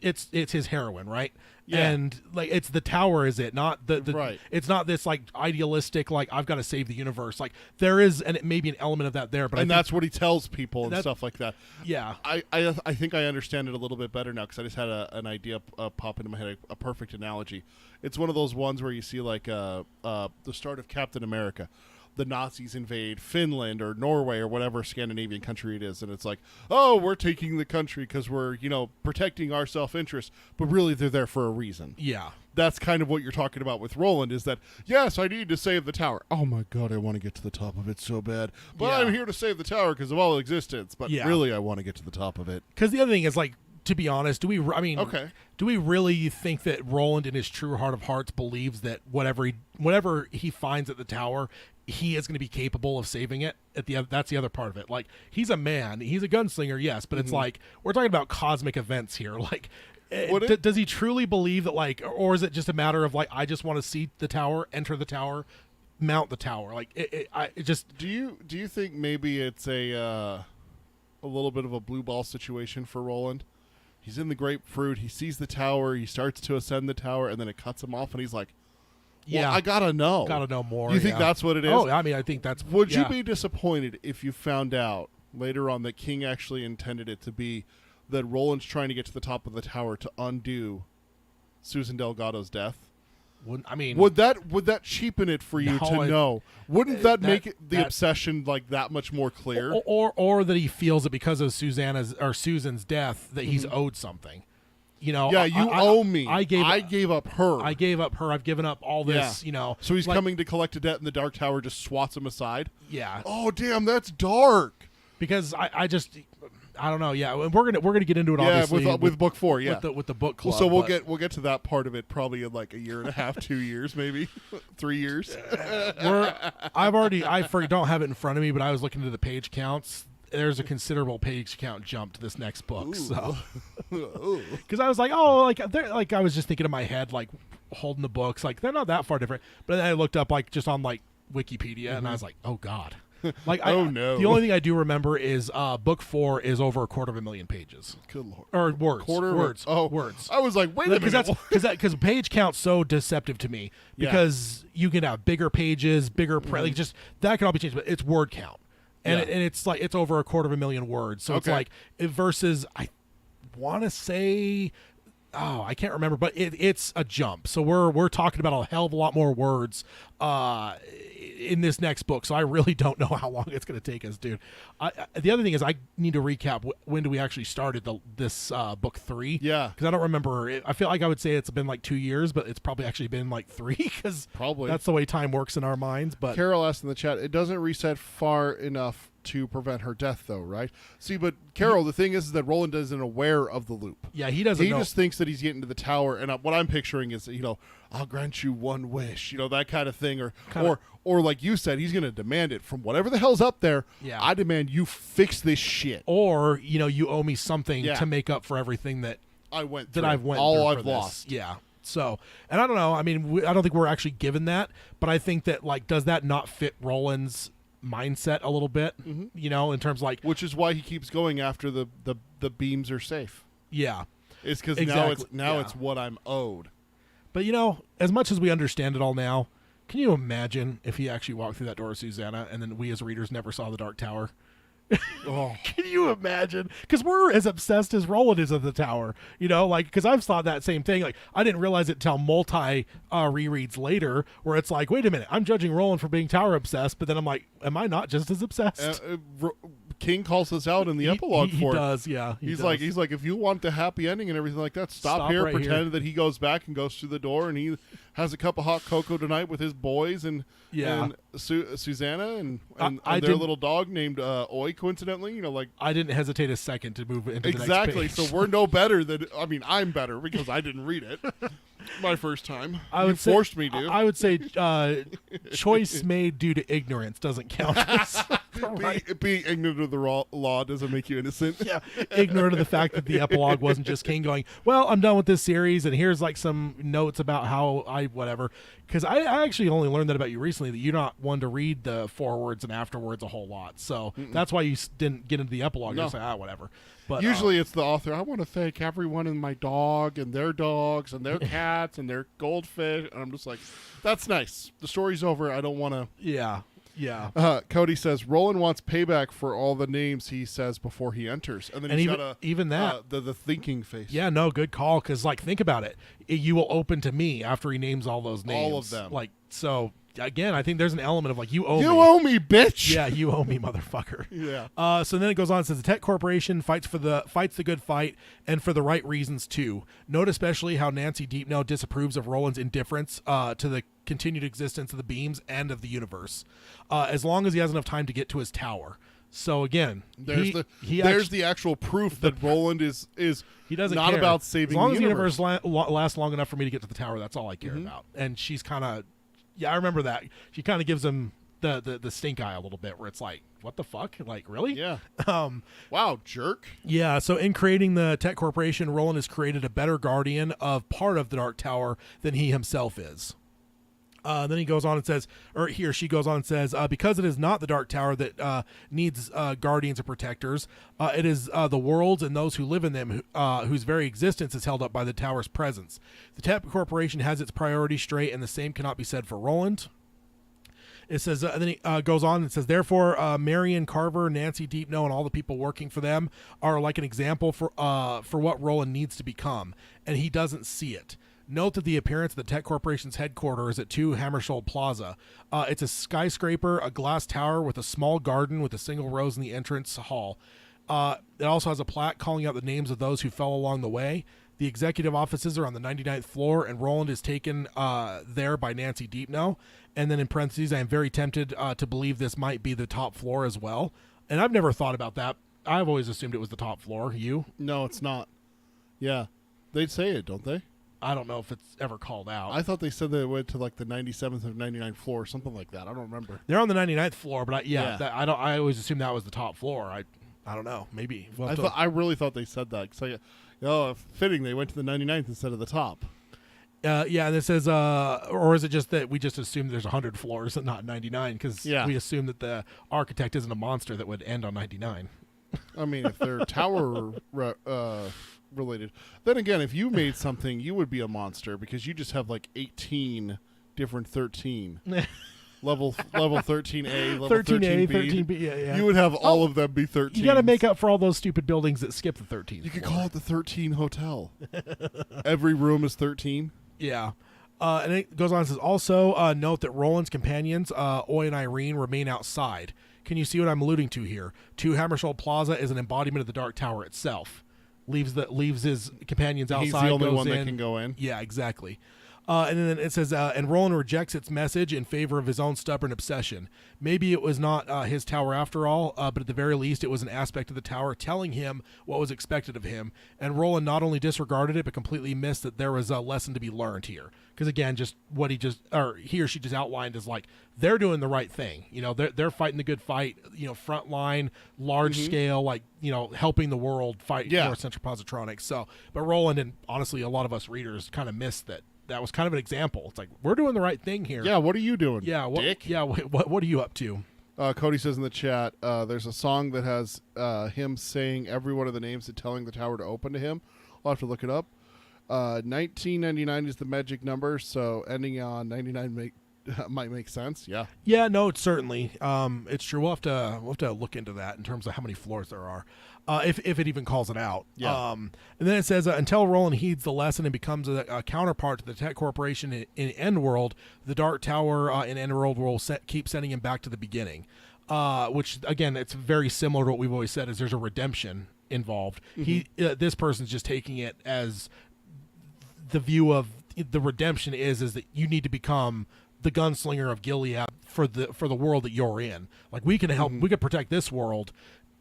[SPEAKER 1] it's his heroine, right? Yeah. And like it's the tower, is it not the
[SPEAKER 2] right?
[SPEAKER 1] It's not this like idealistic like I've got to save the universe. Like there is, and it may be an element of that there, but
[SPEAKER 2] that's what he tells people and stuff like that.
[SPEAKER 1] Yeah,
[SPEAKER 2] I think I understand it a little bit better now because I just had an idea pop into my head, a perfect analogy. It's one of those ones where you see like the start of Captain America. The Nazis invade Finland or Norway or whatever Scandinavian country it is, and it's like, oh, we're taking the country because we're protecting our self-interest, but really they're there for a reason.
[SPEAKER 1] Yeah,
[SPEAKER 2] that's kind of what you're talking about with Roland, is that yes, I need to save the tower. Oh my god, I want to get to the top of it so bad, but I'm here to save the tower because of all existence. But really, I want to get to the top of it.
[SPEAKER 1] Because the other thing is like, to be honest, do we really think that Roland in his true heart of hearts believes that whatever he finds at the tower, he is going to be capable of saving it? That's the other part of it. Like, he's a man, he's a gunslinger, yes, but it's like we're talking about cosmic events here. Like, does he truly believe that, like, or is it just a matter of like, I just want to see the tower, enter the tower, mount the tower? Like, it just.
[SPEAKER 2] Do you think maybe it's a little bit of a blue ball situation for Roland? He's in the grapefruit. He sees the tower. He starts to ascend the tower, and then it cuts him off, and he's like, well, I gotta know.
[SPEAKER 1] Gotta know more.
[SPEAKER 2] Do you think that's what it is?
[SPEAKER 1] Oh, I mean, I think that's...
[SPEAKER 2] Would you be disappointed if you found out later on that King actually intended it to be that Roland's trying to get to the top of the tower to undo Susan Delgado's death? Would that cheapen it for you to know? Wouldn't that make the obsession like that much more clear?
[SPEAKER 1] Or that he feels that because of Susan's death that he's owed something. You know,
[SPEAKER 2] yeah, you owe me. I gave up her.
[SPEAKER 1] I gave up her. I've given up all this. Yeah. You know,
[SPEAKER 2] so he's coming to collect a debt, and the Dark Tower just swats him aside.
[SPEAKER 1] Yeah.
[SPEAKER 2] Oh, damn, that's dark.
[SPEAKER 1] Because I don't know. Yeah, we're gonna get into it. Obviously,
[SPEAKER 2] with book 4. Yeah,
[SPEAKER 1] with the book club.
[SPEAKER 2] Well, so we'll get to that part of it probably in like a year and a half, 2 years, maybe 3 years.
[SPEAKER 1] I don't have it in front of me, but I was looking to the page counts. There's a considerable page count jump to this next book. Ooh. So, because I was like, I was just thinking in my head, like holding the books, like they're not that far different. But then I looked up like just on like Wikipedia, and I was like, oh god. Like,
[SPEAKER 2] no.
[SPEAKER 1] The only thing I do remember is book 4 is over 250,000 pages.
[SPEAKER 2] Good lord.
[SPEAKER 1] Or words.
[SPEAKER 2] Words.
[SPEAKER 1] Words.
[SPEAKER 2] I was like, wait a minute.
[SPEAKER 1] Because page count's so deceptive to me. Because you can have bigger pages, like just that can all be changed, but it's word count. And, and it's like it's over 250,000 words. So it's like versus I want to say I can't remember, but it's a jump. So we're talking about a hell of a lot more words in this next book. So I really don't know how long it's going to take us, dude. The other thing is I need to recap when do we actually started this book 3?
[SPEAKER 2] Yeah,
[SPEAKER 1] because I don't remember. I feel like I would say it's been like 2 years, but it's probably actually been like 3 because that's the way time works in our minds. But
[SPEAKER 2] Carol asked in the chat, it doesn't reset far enough to prevent her death, though, right? See, but Carol, the thing is that Roland isn't aware of the loop.
[SPEAKER 1] Yeah, he doesn't. He
[SPEAKER 2] just thinks that he's getting to the tower, and what I'm picturing is, I'll grant you one wish, that kind of thing, or like you said, he's going to demand it from whatever the hell's up there.
[SPEAKER 1] Yeah,
[SPEAKER 2] I demand you fix this shit,
[SPEAKER 1] or you owe me something to make up for everything that
[SPEAKER 2] I went
[SPEAKER 1] through.
[SPEAKER 2] I've lost.
[SPEAKER 1] Yeah. So, and I don't know. I mean, I don't think we're actually given that, but I think that does that not fit Roland's mindset a little bit, in terms of
[SPEAKER 2] which is why he keeps going after the beams are safe.
[SPEAKER 1] Yeah,
[SPEAKER 2] it's because now it's what I'm owed.
[SPEAKER 1] But as much as we understand it all now, can you imagine if he actually walked through that door of Susanna and then we as readers never saw the Dark Tower?
[SPEAKER 2] Oh,
[SPEAKER 1] can you imagine? Because we're as obsessed as Roland is of the tower, because I've thought that same thing. Like, I didn't realize it till multi rereads later, where it's like, wait a minute, I'm judging Roland for being tower obsessed, but then I'm like, am I not just as obsessed?
[SPEAKER 2] King calls us out in the epilogue for it.
[SPEAKER 1] He does, yeah.
[SPEAKER 2] He's like, if you want the happy ending and everything like that, stop here, pretend that he goes back and goes through the door and he has a cup of hot cocoa tonight with his boys and Susanna and their little dog named Oi, coincidentally.
[SPEAKER 1] I didn't hesitate a second to move into the next page.
[SPEAKER 2] Exactly. So we're no better than. I mean, I'm better because I didn't read it. My first time. You forced me to.
[SPEAKER 1] I would say choice made due to ignorance doesn't count.
[SPEAKER 2] Being ignorant of the law doesn't make you innocent.
[SPEAKER 1] Yeah, ignorant of the fact that the epilogue wasn't just King going, well, I'm done with this series, and here's some notes about how whatever. Because I actually only learned that about you recently, that you're not one to read the forwards and afterwards a whole lot. So that's why you didn't get into the epilogue.
[SPEAKER 2] No.
[SPEAKER 1] You're just like, whatever. But
[SPEAKER 2] usually it's the author. I want to thank everyone in my dog and their dogs and their cats and their goldfish. And I'm just like, that's nice. The story's over. I don't want to.
[SPEAKER 1] Yeah.
[SPEAKER 2] Cody says Roland wants payback for all the names he says before he enters, and then he's got
[SPEAKER 1] even that
[SPEAKER 2] the thinking face.
[SPEAKER 1] Yeah, no, good call. Because think about it, you will open to me after he names all those names,
[SPEAKER 2] all of them.
[SPEAKER 1] So again, I think there's an element of you owe me.
[SPEAKER 2] You owe me, bitch.
[SPEAKER 1] Yeah, you owe me, motherfucker.
[SPEAKER 2] Yeah.
[SPEAKER 1] So then it goes on and says the Tech Corporation fights the good fight and for the right reasons too. Note especially how Nancy Deepnote disapproves of Roland's indifference to the continued existence of the beams and of the universe, as long as he has enough time to get to his tower. So again,
[SPEAKER 2] there's the actual proof that Roland is
[SPEAKER 1] he doesn't
[SPEAKER 2] not
[SPEAKER 1] care.
[SPEAKER 2] about saving
[SPEAKER 1] as long
[SPEAKER 2] the
[SPEAKER 1] as the
[SPEAKER 2] universe.
[SPEAKER 1] lasts long enough for me to get to the tower. That's all I care about. And she's kind of, I remember that she kind of gives him the stink eye a little bit, where it's like, what the fuck, really?
[SPEAKER 2] Yeah. Wow, jerk.
[SPEAKER 1] Yeah. So in creating the Tech Corporation, Roland has created a better guardian of part of the Dark Tower than he himself is. Then he goes on and says, or he or she goes on and says, because it is not the Dark Tower that needs guardians or protectors, it is the worlds and those who live in them whose very existence is held up by the tower's presence. The Tech Corporation has its priorities straight, and the same cannot be said for Roland. It says, and then he goes on and says, therefore, Marion Carver, Nancy Deepno, and all the people working for them are like an example for what Roland needs to become, and he doesn't see it. Note that the appearance of the Tech Corporation's headquarters at 2 Hammersholt Plaza. It's a skyscraper, a glass tower with a small garden with a single rose in the entrance hall. It also has a plaque calling out the names of those who fell along the way. The executive offices are on the 99th floor, and Roland is taken there by Nancy Deepno. And then in parentheses, I am very tempted to believe this might be the top floor as well. And I've never thought about that. I've always assumed it was the top floor. You?
[SPEAKER 2] No, it's not. Yeah. They say it, don't they?
[SPEAKER 1] I don't know if it's ever called out.
[SPEAKER 2] I thought they said that it went to like the 97th or 99th floor or something like that. I don't remember.
[SPEAKER 1] They're on the 99th floor, but
[SPEAKER 2] Yeah.
[SPEAKER 1] I always assumed that was the top floor. I don't know. Maybe.
[SPEAKER 2] I really thought they said that. Cause fitting, they went to the 99th instead of the top.
[SPEAKER 1] Yeah, and it says, or is it just that we just assume there's 100 floors and not 99? Because we assume that the architect isn't a monster that would end on 99.
[SPEAKER 2] I mean, if they're tower related. Then again, if you made something, you would be a monster because you just have like 18 different 13. Level 13A, level
[SPEAKER 1] 13A,
[SPEAKER 2] 13B.
[SPEAKER 1] 13B, yeah.
[SPEAKER 2] You would have all of them be 13.
[SPEAKER 1] You got to make up for all those stupid buildings that skip the 13th.
[SPEAKER 2] You could call it the 13 Hotel. Every room is 13.
[SPEAKER 1] Yeah. And it goes on and says, also note that Roland's companions, Oy and Irene, remain outside. Can you see what I'm alluding to here? 2 Hammersholt Plaza is an embodiment of the Dark Tower itself. Leaves his companions outside.
[SPEAKER 2] He's the only
[SPEAKER 1] goes
[SPEAKER 2] one
[SPEAKER 1] in.
[SPEAKER 2] that can go in.
[SPEAKER 1] Yeah, exactly. And then it says, and Roland rejects its message in favor of his own stubborn obsession. Maybe it was not his tower after all, but at the very least it was an aspect of the tower telling him what was expected of him. And Roland not only disregarded it, but completely missed that there was a lesson to be learned here. Because again, just what he or she just outlined is like, they're doing the right thing. You know, they're fighting the good fight, you know, front line, large scale, like, you know, helping the world fight more Central Positronics. So, but Roland and honestly, a lot of us readers kind of missed that. That was kind of an example. It's like, we're doing the right thing here.
[SPEAKER 2] Yeah, what are you doing, Dick?
[SPEAKER 1] Yeah, what are you up to?
[SPEAKER 2] Cody says in the chat, there's a song that has him saying every one of the names and telling the tower to open to him. I'll have to look it up. 1999 is the magic number, so ending on 99 might make sense. Yeah.
[SPEAKER 1] Yeah, no, certainly. It's true. We'll have to look into that in terms of how many floors there are. If it even calls it out.
[SPEAKER 2] Yeah.
[SPEAKER 1] And then it says, until Roland heeds the lesson and becomes a counterpart to the Tech Corporation in Endworld, the Dark Tower in Endworld will keep sending him back to the beginning. Which, again, it's very similar to what we've always said, is there's a redemption involved. This person's just taking it as the view of the redemption is that you need to become the gunslinger of Gilead for the world that you're in. Like, we can help, we can protect this world.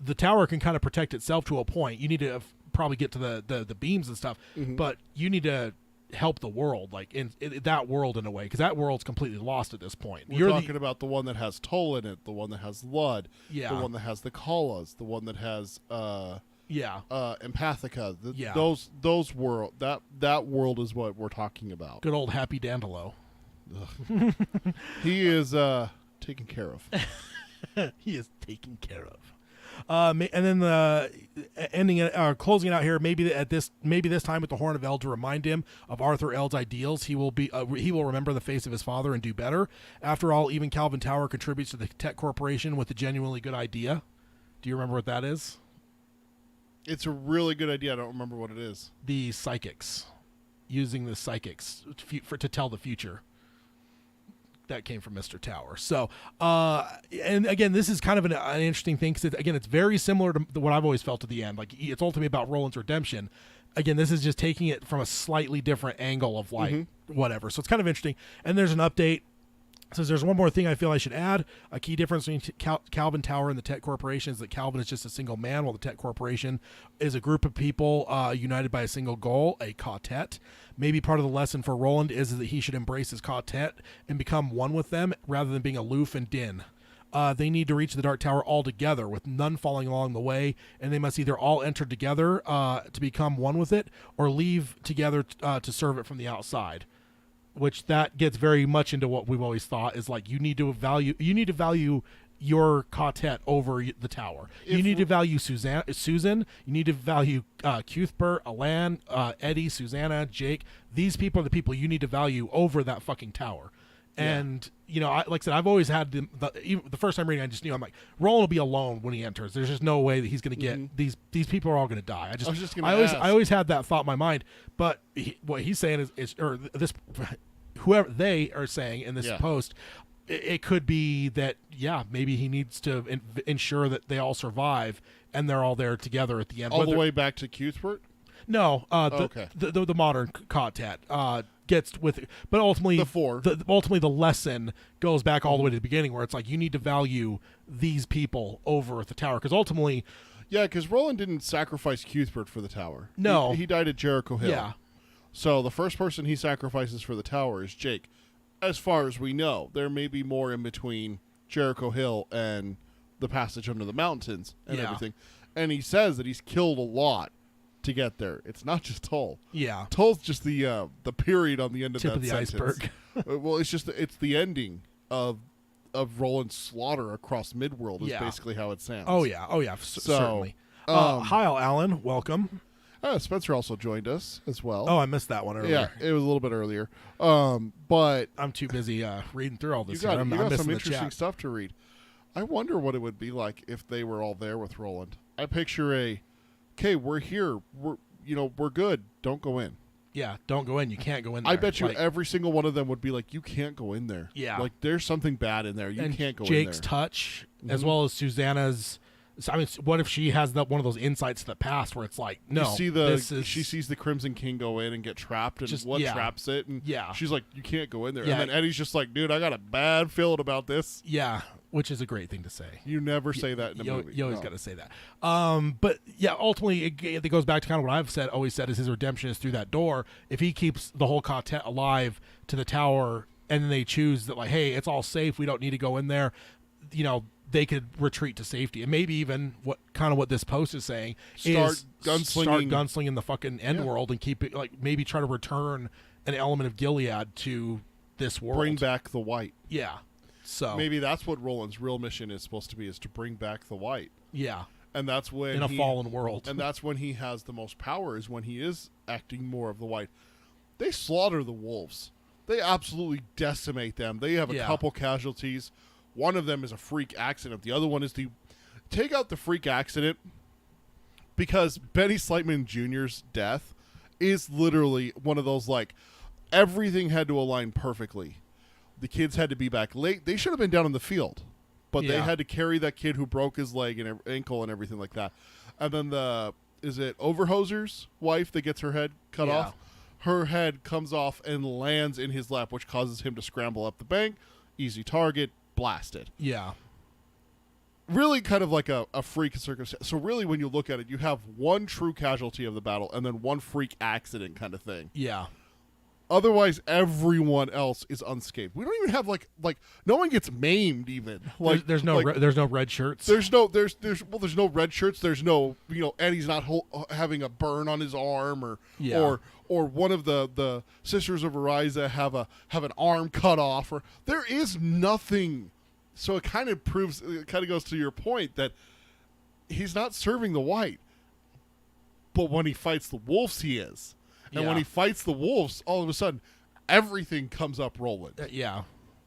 [SPEAKER 1] The tower can kind of protect itself to a point. You need to probably get to the beams and stuff, but you need to help the world, like in that world in a way, because that world's completely lost at this point.
[SPEAKER 2] We're talking about the one that has Toll in it, the one that has Lud, the
[SPEAKER 1] Yeah.
[SPEAKER 2] one that has the Kalas, the one that has
[SPEAKER 1] Yeah.
[SPEAKER 2] Empathica.
[SPEAKER 1] Yeah.
[SPEAKER 2] Those world that world is what we're talking about.
[SPEAKER 1] Good old Happy Dandelo.
[SPEAKER 2] He is taken care of.
[SPEAKER 1] He is taken care of. And then closing it out here, maybe this time with the Horn of Eld to remind him of Arthur Eld's ideals, he will remember the face of his father and do better. After all, even Calvin Tower contributes to the Tech Corporation with a genuinely good idea. Do you remember what that is?
[SPEAKER 2] It's a really good idea. I don't remember what it is.
[SPEAKER 1] The psychics, using the psychics to tell the future. That came from Mr. Tower. So, and again, this is kind of an interesting thing because, again, it's very similar to what I've always felt at the end. Like, it's ultimately about Roland's redemption. Again, this is just taking it from a slightly different angle of, like, whatever. So it's kind of interesting. And there's an update. It says there's one more thing I feel I should add. A key difference between Calvin Tower and the Tech Corporation is that Calvin is just a single man, while the Tech Corporation is a group of people united by a single goal, a quartet. Maybe part of the lesson for Roland is that he should embrace his quartet and become one with them rather than being aloof and din. They need to reach the Dark Tower all together, with none falling along the way, and they must either all enter together to become one with it, or leave together to serve it from the outside. Which that gets very much into what we've always thought is, like, you need to value your quartet over the tower. You need to value Susan. You need to value Cuthbert, Alan, Eddie, Susanna, Jake. These people are the people you need to value over that fucking tower. And like I said, I've always had even the first time reading, I just knew I'm like, Roland will be alone when he enters. There's just no way that he's going to get these people are all going to die. I always had that thought in my mind. But what he's saying is or this whoever they are saying in this post, it could be that maybe he needs to ensure that they all survive and they're all there together at the end.
[SPEAKER 2] All the way back to Cuthbert?
[SPEAKER 1] No, the modern Kotet gets with it, but ultimately ultimately the lesson goes back all the way to the beginning, where it's like you need to value these people over at the tower, because ultimately,
[SPEAKER 2] because Roland didn't sacrifice Cuthbert for the tower.
[SPEAKER 1] No,
[SPEAKER 2] he died at Jericho Hill.
[SPEAKER 1] Yeah,
[SPEAKER 2] so the first person he sacrifices for the tower is Jake. As far as we know, there may be more in between Jericho Hill and the passage under the mountains and everything. And he says that he's killed a lot to get there. It's not just Tull.
[SPEAKER 1] Yeah,
[SPEAKER 2] Tull's just the period on the end of
[SPEAKER 1] tip
[SPEAKER 2] that
[SPEAKER 1] of the
[SPEAKER 2] sentence.
[SPEAKER 1] iceberg.
[SPEAKER 2] Well, it's the ending of Roland's slaughter across Midworld is basically how it sounds.
[SPEAKER 1] Oh yeah, certainly. Hi, Alan. Welcome.
[SPEAKER 2] Spencer also joined us as well.
[SPEAKER 1] Oh, I missed that one earlier.
[SPEAKER 2] Yeah, it was a little bit earlier. But
[SPEAKER 1] I'm too busy reading through all this.
[SPEAKER 2] You got
[SPEAKER 1] I'm
[SPEAKER 2] some interesting stuff to read. I wonder what it would be like if they were all there with Roland. I picture okay, we're here. We're good. Don't go in.
[SPEAKER 1] Yeah, don't go in. You can't go in there.
[SPEAKER 2] I bet you every single one of them would be like, you can't go in there.
[SPEAKER 1] Yeah.
[SPEAKER 2] Like, there's something bad in there. You can't go in there.
[SPEAKER 1] Jake's touch, as well as Susanna's. I mean, what if she has one of those insights to the past where it's like, no,
[SPEAKER 2] she sees the Crimson King go in and get trapped, and traps it, and she's like, you can't go in there.
[SPEAKER 1] Yeah.
[SPEAKER 2] And then Eddie's just like, dude, I got a bad feeling about this.
[SPEAKER 1] Yeah, which is a great thing to say.
[SPEAKER 2] You never say that in a movie.
[SPEAKER 1] You always got to say that. But yeah, ultimately, it goes back to kind of what I've always said is his redemption is through that door. If he keeps the whole Kotet alive to the tower, and then they choose that, like, hey, it's all safe, we don't need to go in there, they could retreat to safety. And maybe even what this post is saying is start gunslinging the fucking end world and keep it, like, maybe try to return an element of Gilead to this world.
[SPEAKER 2] Bring back the white.
[SPEAKER 1] Yeah. So
[SPEAKER 2] maybe that's what Roland's real mission is supposed to be, is to bring back the white.
[SPEAKER 1] Yeah.
[SPEAKER 2] And that's when
[SPEAKER 1] in a fallen world.
[SPEAKER 2] And that's when he has the most power, is when he is acting more of the white. They slaughter the wolves. They absolutely decimate them. They have a couple casualties. One of them is a freak accident. The other one is take out the freak accident, because Benny Slightman Jr.'s death is literally one of those, like, everything had to align perfectly. The kids had to be back late. They should have been down in the field, but they had to carry that kid who broke his leg and ankle and everything like that. And then is it Overhoser's wife that gets her head cut off? Her head comes off and lands in his lap, which causes him to scramble up the bank. Easy target. Blasted.
[SPEAKER 1] Yeah.
[SPEAKER 2] Really kind of like a freak circumstance. So really, when you look at it, you have one true casualty of the battle and then one freak accident kind of thing.
[SPEAKER 1] Yeah.
[SPEAKER 2] Otherwise, everyone else is unscathed. We don't even have like no one gets maimed even. Like
[SPEAKER 1] there's no red shirts.
[SPEAKER 2] There's no red shirts. There's no Eddie's not having a burn on his arm or one of the sisters of Ariza have an arm cut off, or there is nothing. So it kind of goes to your point that he's not serving the white, but when he fights the wolves, he is. And when he fights the wolves, all of a sudden, everything comes up Roland.
[SPEAKER 1] Yeah.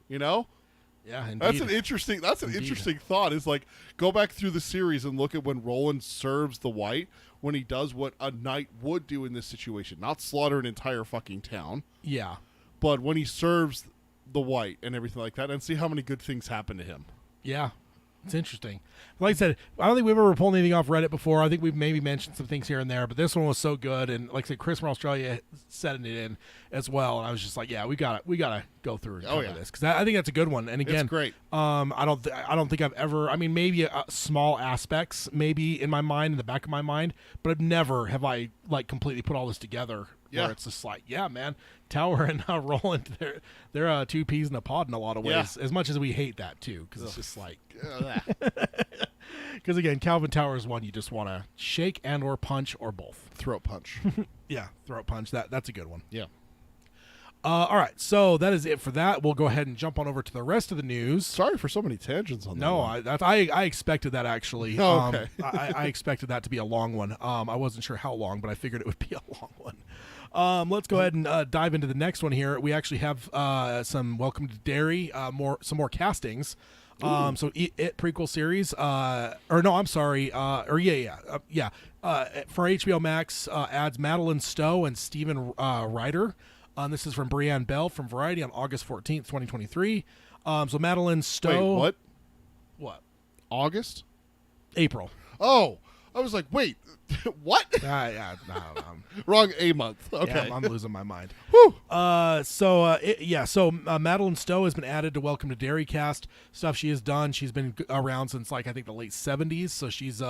[SPEAKER 2] Yeah,
[SPEAKER 1] indeed.
[SPEAKER 2] That's an interesting thought. Is like, go back through the series and look at when Roland serves the white, when he does what a knight would do in this situation, not slaughter an entire fucking town.
[SPEAKER 1] Yeah.
[SPEAKER 2] But when he serves the white and everything like that, and see how many good things happen to him.
[SPEAKER 1] Yeah. It's interesting. Like I said, I don't think we've ever pulled anything off Reddit before. I think we've maybe mentioned some things here and there, but this one was so good. And like I said, Chris from Australia setting it in as well. And I was just like, yeah, we gotta go through and cover this, because I think that's a good one. And again,
[SPEAKER 2] it's great.
[SPEAKER 1] I don't think I've ever. I mean, maybe small aspects, maybe in my mind, in the back of my mind, but never have I like completely put all this together.
[SPEAKER 2] Yeah.
[SPEAKER 1] Where it's just like, yeah, man, Tower and Roland, they're two peas in a pod in a lot of ways. As much as we hate that too, because it's just like, because again, Calvin Tower is one you just want to shake and or punch or both.
[SPEAKER 2] Throat punch.
[SPEAKER 1] Yeah, throat punch. That's a good one.
[SPEAKER 2] Yeah.
[SPEAKER 1] All right, so that is it for that. We'll go ahead and jump on over to the rest of the news.
[SPEAKER 2] Sorry for so many tangents on that.
[SPEAKER 1] No,
[SPEAKER 2] one.
[SPEAKER 1] I expected that actually.
[SPEAKER 2] Oh, okay.
[SPEAKER 1] I expected that to be a long one. I wasn't sure how long, but I figured it would be a long one. Let's go ahead and dive into the next one here. We actually have some Welcome to Derry, some more castings. So it prequel series, for HBO Max adds Madeline Stowe and Stephen Ryder. This is from Brianne Bell from Variety on August 14th, 2023. So Madeline Stowe.
[SPEAKER 2] Wait, what?
[SPEAKER 1] What?
[SPEAKER 2] August?
[SPEAKER 1] April.
[SPEAKER 2] Oh, I was like, wait, what?
[SPEAKER 1] Yeah, no.
[SPEAKER 2] Wrong a month. Okay.
[SPEAKER 1] Yeah, I'm losing my mind.
[SPEAKER 2] Whew.
[SPEAKER 1] So Madeline Stowe has been added to Welcome to Derry cast. Stuff she has done. She's been around since I think the late 70s, so she's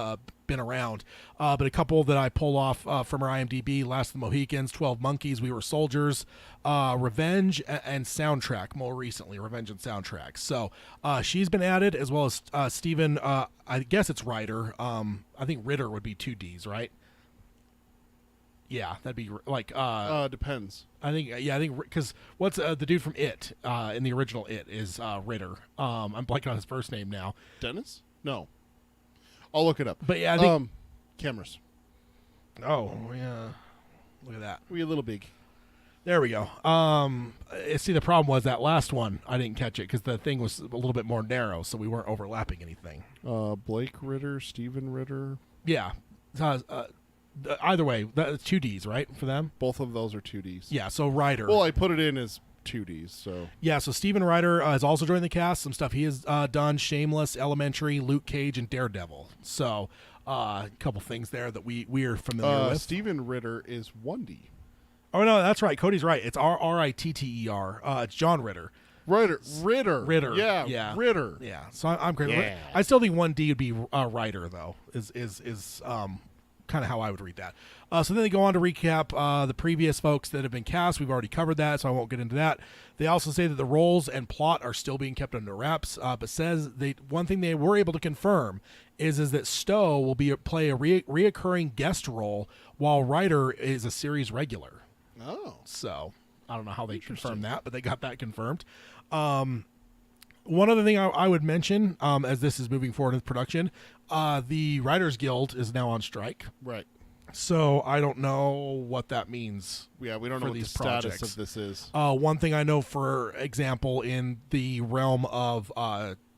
[SPEAKER 1] been around. But a couple that I pulled off from her IMDb: Last of the Mohicans, 12 Monkeys, We Were Soldiers, Revenge, and Soundtrack. More recently, Revenge and Soundtrack. So she's been added, as well as Stephen. I guess it's Ryder. I think Ritter would be 2 D's, right? Yeah, that'd be
[SPEAKER 2] Depends.
[SPEAKER 1] I think because what's the dude from It in the original It is Ritter. I'm blanking on his first name now.
[SPEAKER 2] Dennis? No. I'll look it up.
[SPEAKER 1] But yeah, I think
[SPEAKER 2] cameras.
[SPEAKER 1] Oh yeah, look at that.
[SPEAKER 2] We a little big.
[SPEAKER 1] There we go. See, the problem was that last one I didn't catch it because the thing was a little bit more narrow, so we weren't overlapping anything.
[SPEAKER 2] Blake Ritter, Stephen Ritter.
[SPEAKER 1] Yeah. Either way, that's 2 D's, right, for them?
[SPEAKER 2] Both of those are 2Ds.
[SPEAKER 1] Yeah, so Ryder.
[SPEAKER 2] Well, I put it in as 2Ds, so.
[SPEAKER 1] Yeah, so Stephen Ryder has also joined the cast. Some stuff he has done: Shameless, Elementary, Luke Cage, and Daredevil. So a couple things there that we are familiar with.
[SPEAKER 2] Stephen Ritter is 1D.
[SPEAKER 1] Oh, no, that's right. Cody's right. It's Ritter. It's John Ritter.
[SPEAKER 2] Ritter.
[SPEAKER 1] Yeah.
[SPEAKER 2] Ritter.
[SPEAKER 1] Yeah. So I'm great.
[SPEAKER 2] Yeah.
[SPEAKER 1] I still think 1D would be Ryder, though, is kind of how I would read that. So then they go on to recap the previous folks that have been cast. We've already covered that, so I won't get into that. They also say that the roles and plot are still being kept under wraps, but says one thing they were able to confirm is that Stowe will play a reoccurring guest role, while Ryder is a series regular.
[SPEAKER 2] Oh.
[SPEAKER 1] So I don't know how they confirmed that, but they got that confirmed. One other thing I would mention, as this is moving forward in production, the Writers Guild is now on strike.
[SPEAKER 2] Right.
[SPEAKER 1] So I don't know what that means.
[SPEAKER 2] Yeah, we don't know what the status of this is.
[SPEAKER 1] One thing I know, for example, in the realm of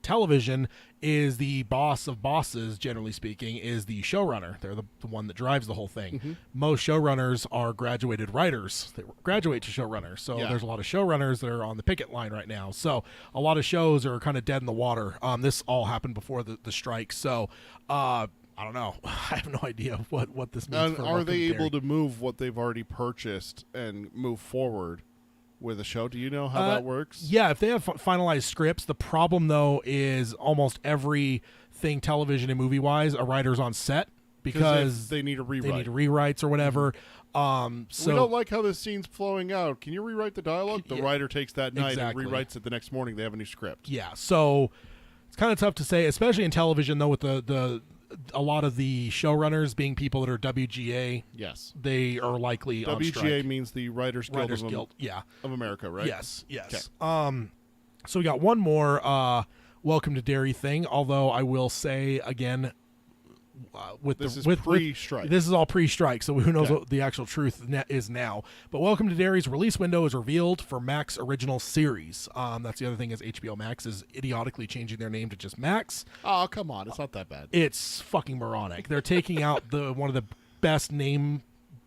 [SPEAKER 1] television, is the boss of bosses, generally speaking, is the showrunner. They're the one that drives the whole thing. Mm-hmm. Most showrunners are graduated writers that graduate to showrunners. So there's a lot of showrunners that are on the picket line right now. So a lot of shows are kind of dead in the water. This all happened before the strike. So I don't know. I have no idea what this means.
[SPEAKER 2] And are they able to move what they've already purchased and move forward with a show? Do you know how that works?
[SPEAKER 1] Yeah, if they have finalized scripts. The problem, though, is almost everything television and movie-wise, a writer's on set because
[SPEAKER 2] they need a rewrite.
[SPEAKER 1] They need rewrites or whatever. So
[SPEAKER 2] we don't like how this scene's flowing out. Can you rewrite the dialogue? The writer takes that night and rewrites it the next morning. They have a new script.
[SPEAKER 1] Yeah, so it's kind of tough to say, especially in television, though, with a lot of the showrunners being people that are WGA.
[SPEAKER 2] Yes.
[SPEAKER 1] They are likely on strike.
[SPEAKER 2] WGA means the Writers Guild, of America, right?
[SPEAKER 1] Yes.
[SPEAKER 2] Okay.
[SPEAKER 1] So we got one more Welcome to Derry thing, although I will say again,
[SPEAKER 2] this is pre-strike.
[SPEAKER 1] This is all pre-strike, so who knows what the actual truth is now. But Welcome to Derry's release window is revealed for Max original series. That's the other thing, is HBO Max is idiotically changing their name to just Max.
[SPEAKER 2] Oh, come on. It's not that bad.
[SPEAKER 1] It's fucking moronic. They're taking out one of the best name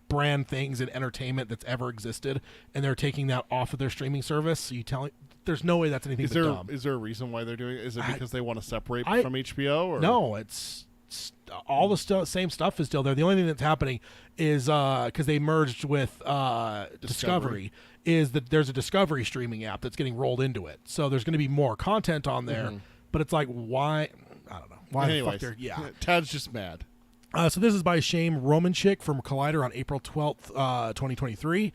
[SPEAKER 1] brand things in entertainment that's ever existed, and they're taking that off of their streaming service. So there's no way that's anything but dumb.
[SPEAKER 2] Is there a reason why they're doing it? Is it because they want to separate from HBO? Or?
[SPEAKER 1] No, it's all the same stuff is still there. The only thing that's happening is because they merged with Discovery, is that there's a Discovery streaming app that's getting rolled into it. So there's going to be more content on there, but it's like, why? I don't know. Why
[SPEAKER 2] Anyways,
[SPEAKER 1] the fuck
[SPEAKER 2] Tad's just mad.
[SPEAKER 1] So this is by Shane Romanchik from Collider on April 12th, 2023.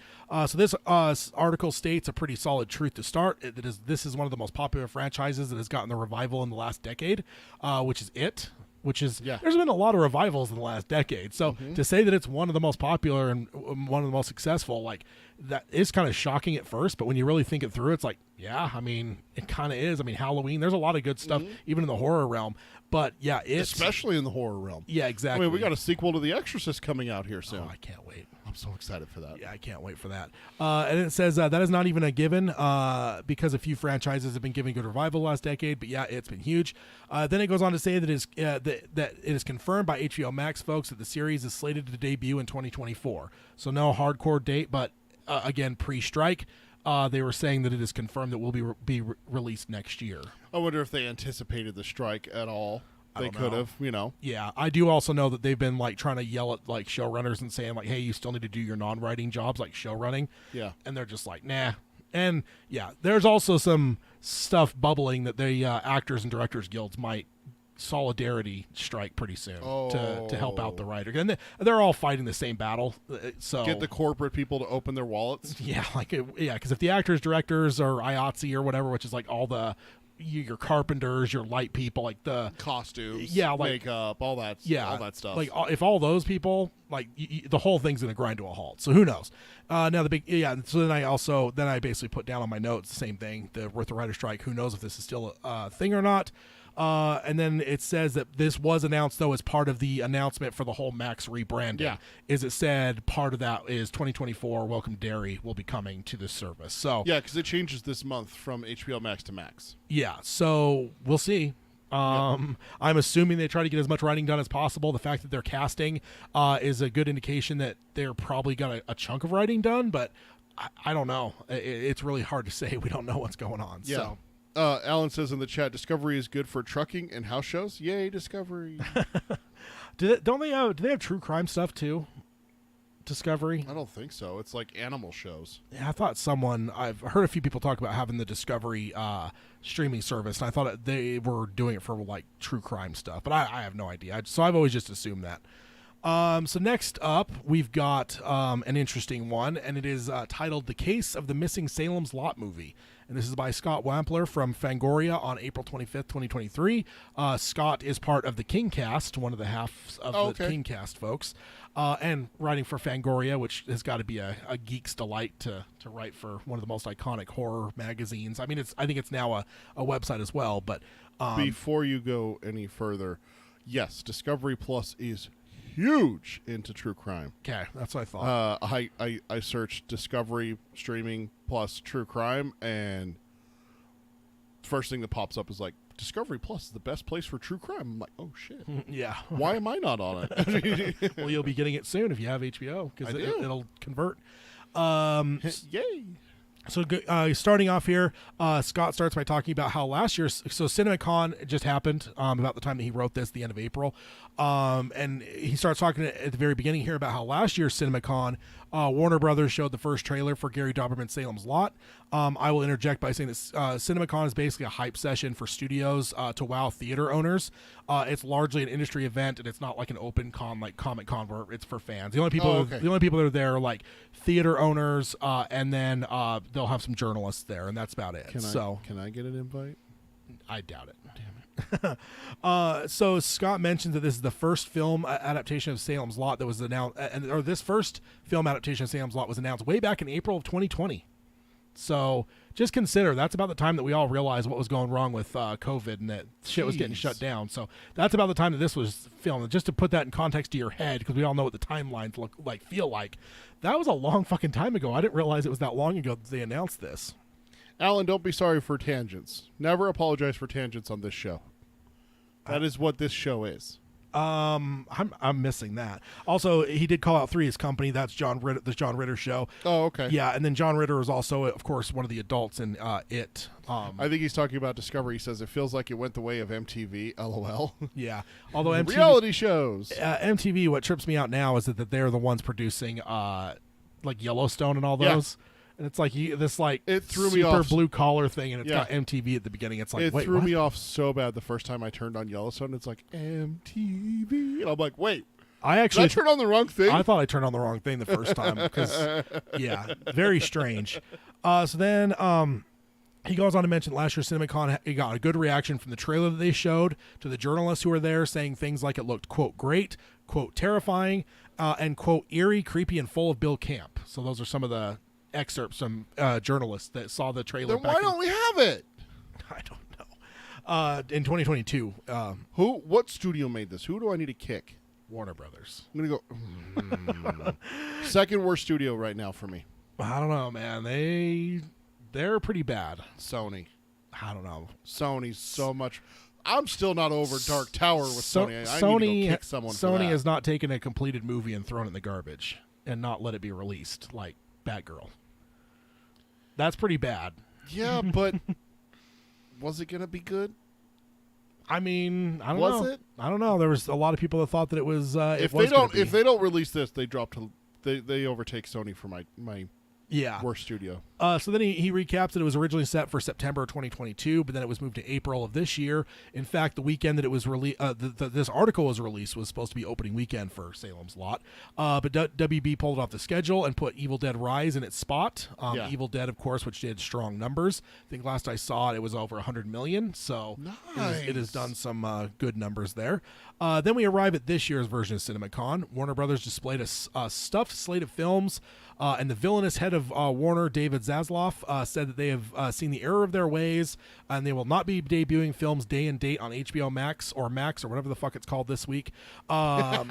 [SPEAKER 1] So this article states a pretty solid truth to start. This is one of the most popular franchises that has gotten the revival in the last decade, which is It. There's been a lot of revivals in the last decade. So to say that it's one of the most popular and one of the most successful, like, that is kind of shocking at first. But when you really think it through, it's like, yeah, I mean, it kind of is. I mean, Halloween, there's a lot of good stuff, even in the horror realm. But yeah,
[SPEAKER 2] especially in the horror realm.
[SPEAKER 1] Yeah, exactly.
[SPEAKER 2] I mean, we got a sequel to The Exorcist coming out here soon.
[SPEAKER 1] Oh, I can't wait.
[SPEAKER 2] I'm so excited for that.
[SPEAKER 1] Yeah, I can't wait for that. And it says that is not even a given because a few franchises have been giving good revival last decade. But yeah, it's been huge. Then it goes on to say that that it is confirmed by HBO Max folks that the series is slated to debut in 2024. So no hardcore date, but again, pre-strike. They were saying that it is confirmed that will be released next year.
[SPEAKER 2] I wonder if they anticipated the strike at all. They could have,
[SPEAKER 1] Yeah, I do also know that they've been like trying to yell at like showrunners and saying like, "Hey, you still need to do your non-writing jobs like showrunning."
[SPEAKER 2] Yeah.
[SPEAKER 1] And they're just like, "Nah." And yeah, there's also some stuff bubbling that the actors and directors guilds might solidarity strike pretty soon to help out the writer. And they're all fighting the same battle. So
[SPEAKER 2] get the corporate people to open their wallets.
[SPEAKER 1] Yeah, because if the actors, directors, or IATSE or whatever, which is like all the your carpenters, your light people, like the
[SPEAKER 2] costumes,
[SPEAKER 1] makeup,
[SPEAKER 2] all that stuff.
[SPEAKER 1] Like if all those people, like the whole thing's gonna grind to a halt. So who knows? Now So then I basically put down on my notes the same thing. With the writer strike, who knows if this is still a thing or not? And then it says that this was announced, though, as part of the announcement for the whole Max rebranding.
[SPEAKER 2] Yeah.
[SPEAKER 1] Is it said part of that is 2024 Welcome Dairy will be coming to this service. So
[SPEAKER 2] yeah, because it changes this month from HBO Max to Max.
[SPEAKER 1] Yeah, so we'll see. I'm assuming they try to get as much writing done as possible. The fact that they're casting is a good indication that they're probably got a chunk of writing done, but I don't know. It's really hard to say. We don't know what's going on.
[SPEAKER 2] Yeah.
[SPEAKER 1] So.
[SPEAKER 2] Alan says in the chat, Discovery is good for trucking and house shows. Yay, Discovery.
[SPEAKER 1] Do they have true crime stuff too? Discovery?
[SPEAKER 2] I don't think so. It's like animal shows.
[SPEAKER 1] Yeah, I thought I've heard a few people talk about having the Discovery streaming service, and I thought they were doing it for like true crime stuff, but I have no idea. So I've always just assumed that. So next up, we've got an interesting one, and it is titled "The Case of the Missing Salem's Lot Movie." And this is by Scott Wampler from Fangoria on April 25th, 2023. Scott is part of the KingCast, one of the halves of the KingCast folks, and writing for Fangoria, which has got to be a geek's delight to write for one of the most iconic horror magazines. I mean, I think it's now a website as well. But
[SPEAKER 2] before you go any further, yes, Discovery Plus is huge into true crime.
[SPEAKER 1] Okay, that's what I thought.
[SPEAKER 2] I searched Discovery streaming plus true crime, and first thing that pops up is like, Discovery Plus is the best place for true crime. I'm like, oh shit.
[SPEAKER 1] Yeah.
[SPEAKER 2] Why am I not on it?
[SPEAKER 1] Well, you'll be getting it soon if you have HBO, because it'll convert.
[SPEAKER 2] Yay.
[SPEAKER 1] So starting off here, Scott starts by talking about how last year, so CinemaCon just happened about the time that he wrote this, the end of April, and he starts talking at the very beginning here about how last year's CinemaCon, Warner Brothers showed the first trailer for Gary Dauberman's Salem's Lot. I will interject by saying that CinemaCon is basically a hype session for studios to wow theater owners. It's largely an industry event, and it's not like an open con like Comic Con where it's for fans. The only people that are there are like theater owners, and then they'll have some journalists there, and that's about it.
[SPEAKER 2] Can I get an invite?
[SPEAKER 1] I doubt it. Damn it. So Scott mentions that this is the first film adaptation of Salem's Lot that was announced, or this first film adaptation of Salem's Lot was announced way back in April of 2020. So just consider that's about the time that we all realized what was going wrong with COVID and that shit was getting shut down. So that's about the time that this was filmed. Just to put that in context to your head, because we all know what the timelines feel like. That was a long fucking time ago. I didn't realize it was that long ago that they announced this.
[SPEAKER 2] Alan, don't be sorry for tangents. Never apologize for tangents on this show. That is what this show is.
[SPEAKER 1] I'm missing that. Also, he did call out 3 his company. That's John Ritter, the John Ritter Show.
[SPEAKER 2] Oh, okay.
[SPEAKER 1] Yeah, and then John Ritter is also, of course, one of the adults in It.
[SPEAKER 2] I think he's talking about Discovery. He says it feels like it went the way of MTV. LOL.
[SPEAKER 1] Yeah, although MTV
[SPEAKER 2] reality shows.
[SPEAKER 1] MTV. What trips me out now is that they're the ones producing like Yellowstone and all those. Yeah. And it's like it threw me off. Super blue collar thing, and it's got MTV at the beginning. It's like,
[SPEAKER 2] it
[SPEAKER 1] wait,
[SPEAKER 2] threw
[SPEAKER 1] what?
[SPEAKER 2] me off so bad the first time I turned on Yellowstone. It's like MTV, and I'm like, wait,
[SPEAKER 1] I actually
[SPEAKER 2] turned on the wrong thing.
[SPEAKER 1] I thought I turned on the wrong thing the first time because, yeah, very strange. So then he goes on to mention last year's CinemaCon, he got a good reaction from the trailer that they showed to the journalists who were there, saying things like it looked, quote, great, quote, terrifying, and, quote, eerie, creepy, and full of Bill Camp. So those are some of the excerpts from journalists that saw the trailer.
[SPEAKER 2] Then why don't we have it?
[SPEAKER 1] I don't know. In 2022.
[SPEAKER 2] What studio made this? Who do I need to kick?
[SPEAKER 1] Warner Brothers.
[SPEAKER 2] I'm going to go second worst studio right now for me.
[SPEAKER 1] I don't know, man. They're pretty bad.
[SPEAKER 2] Sony.
[SPEAKER 1] I don't know.
[SPEAKER 2] Sony's so much. I'm still not over Dark Tower with Sony. I
[SPEAKER 1] Sony
[SPEAKER 2] need to go kick someone for
[SPEAKER 1] Sony
[SPEAKER 2] that.
[SPEAKER 1] has not taken a completed movie and thrown it in the garbage and not let it be released like Batgirl. That's pretty bad.
[SPEAKER 2] Yeah, but was it going to be good?
[SPEAKER 1] I mean, I don't know.
[SPEAKER 2] Was it?
[SPEAKER 1] I don't know. There was a lot of people that thought that it was.
[SPEAKER 2] If they don't release this, they drop to they overtake Sony for my worst studio.
[SPEAKER 1] So then he recaps that it was originally set for September 2022, but then it was moved to April of this year. In fact, the weekend that it was released, this article was released was supposed to be opening weekend for Salem's Lot. But WB pulled it off the schedule and put Evil Dead Rise in its spot. Evil Dead, of course, which did strong numbers. I think last I saw it was over 100 million. So
[SPEAKER 2] nice.
[SPEAKER 1] it has done some good numbers there. Then we arrive at this year's version of CinemaCon. Warner Brothers displayed a stuffed slate of films. And the villainous head of Warner, David Zaslav, said that they have seen the error of their ways, and they will not be debuting films day and date on HBO Max or whatever the fuck it's called this week. Because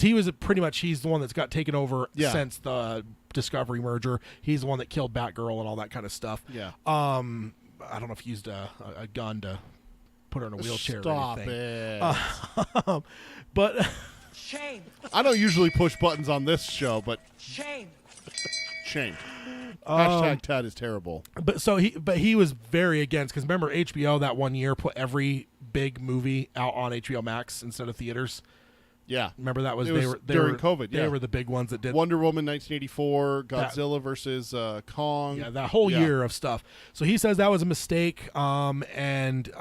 [SPEAKER 1] he's the one that's got taken over since the Discovery merger. He's the one that killed Batgirl and all that kind of stuff.
[SPEAKER 2] Yeah.
[SPEAKER 1] I don't know if he used a gun to put her in a wheelchair
[SPEAKER 2] Stop
[SPEAKER 1] or anything.
[SPEAKER 2] it.
[SPEAKER 1] But...
[SPEAKER 5] Shame.
[SPEAKER 2] I don't usually push buttons on this show, but
[SPEAKER 5] Shame.
[SPEAKER 2] shame. Hashtag Tad is terrible.
[SPEAKER 1] But he was very against, because remember HBO that one year put every big movie out on HBO Max instead of theaters.
[SPEAKER 2] Yeah.
[SPEAKER 1] Remember that was
[SPEAKER 2] during COVID.
[SPEAKER 1] They were the big ones that did
[SPEAKER 2] Wonder Woman 1984, Godzilla versus Kong.
[SPEAKER 1] Yeah, that whole year of stuff. So he says that was a mistake, and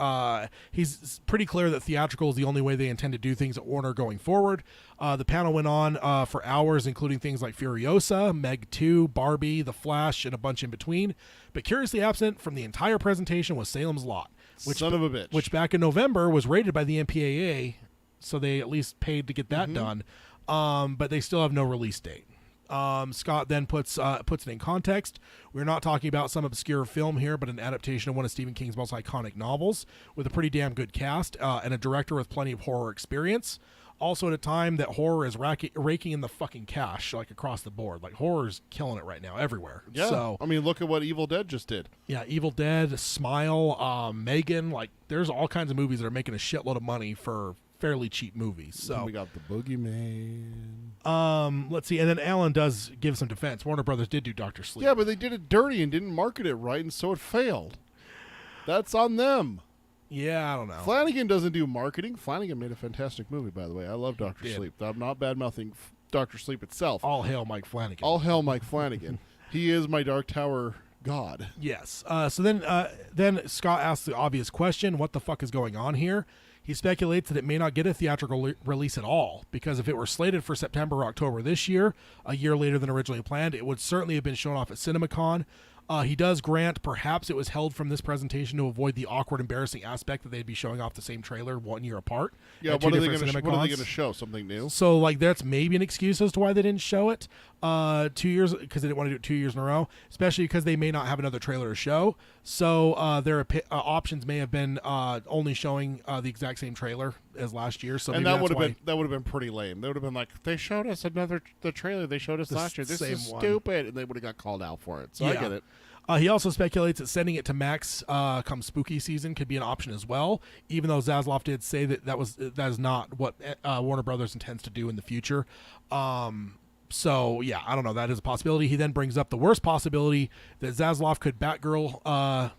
[SPEAKER 1] he's pretty clear that theatrical is the only way they intend to do things at Warner going forward. The panel went on for hours, including things like Furiosa, Meg 2, Barbie, The Flash, and a bunch in between. But curiously absent from the entire presentation was Salem's Lot,
[SPEAKER 2] Son of a bitch.
[SPEAKER 1] which back in November was rated by the MPAA, so they at least paid to get that done. But they still have no release date. Scott then puts it in context. We're not talking about some obscure film here, but an adaptation of one of Stephen King's most iconic novels with a pretty damn good cast and a director with plenty of horror experience. Also at a time that horror is raking in the fucking cash, like across the board. Like horror's killing it right now everywhere.
[SPEAKER 2] Yeah.
[SPEAKER 1] So,
[SPEAKER 2] I mean, look at what Evil Dead just did.
[SPEAKER 1] yeah, Evil Dead, Smile, Megan, like there's all kinds of movies that are making a shitload of money for fairly cheap movies. So
[SPEAKER 2] Then we got the Boogeyman.
[SPEAKER 1] let's see, and then Alan does give some defense. Warner Brothers did do Dr. Sleep.
[SPEAKER 2] Yeah, but they did it dirty and didn't market it right, and so it failed. That's on them.
[SPEAKER 1] Yeah, I don't know.
[SPEAKER 2] Flanagan doesn't do marketing. Flanagan made a fantastic movie, by the way. I love Dr.
[SPEAKER 1] did.
[SPEAKER 2] Sleep. I'm not bad-mouthing Dr. Sleep itself.
[SPEAKER 1] All hail Mike Flanagan.
[SPEAKER 2] All hell Mike Flanagan. He is my Dark Tower god.
[SPEAKER 1] Yes. So then Scott asks the obvious question, what the fuck is going on here? He speculates that it may not get a theatrical release at all, because if it were slated for September or October this year, a year later than originally planned, it would certainly have been shown off at CinemaCon. He does grant perhaps it was held from this presentation to avoid the awkward, embarrassing aspect that they'd be showing off the same trailer 1 year apart.
[SPEAKER 2] Yeah,
[SPEAKER 1] at
[SPEAKER 2] what
[SPEAKER 1] two
[SPEAKER 2] are they
[SPEAKER 1] different
[SPEAKER 2] going
[SPEAKER 1] CinemaCons.
[SPEAKER 2] to show? Something new?
[SPEAKER 1] So, like, that's maybe an excuse as to why they didn't show it 2 years, because they didn't want to do it 2 years in a row, especially because they may not have another trailer to show. So their options may have been only showing the exact same trailer as last year. So
[SPEAKER 2] And
[SPEAKER 1] maybe
[SPEAKER 2] that would
[SPEAKER 1] that's
[SPEAKER 2] have been pretty lame. They would have been like, they showed us the trailer they showed us
[SPEAKER 1] The
[SPEAKER 2] last year. This
[SPEAKER 1] same
[SPEAKER 2] is
[SPEAKER 1] one.
[SPEAKER 2] stupid, and they would have got called out for it. So I
[SPEAKER 1] Yeah.
[SPEAKER 2] get it.
[SPEAKER 1] He also speculates that sending it to Max come spooky season could be an option as well, even though Zaslav did say that is not what Warner Brothers intends to do in the future. So, yeah, I don't know. That is a possibility. He then brings up the worst possibility that Zaslav could Batgirl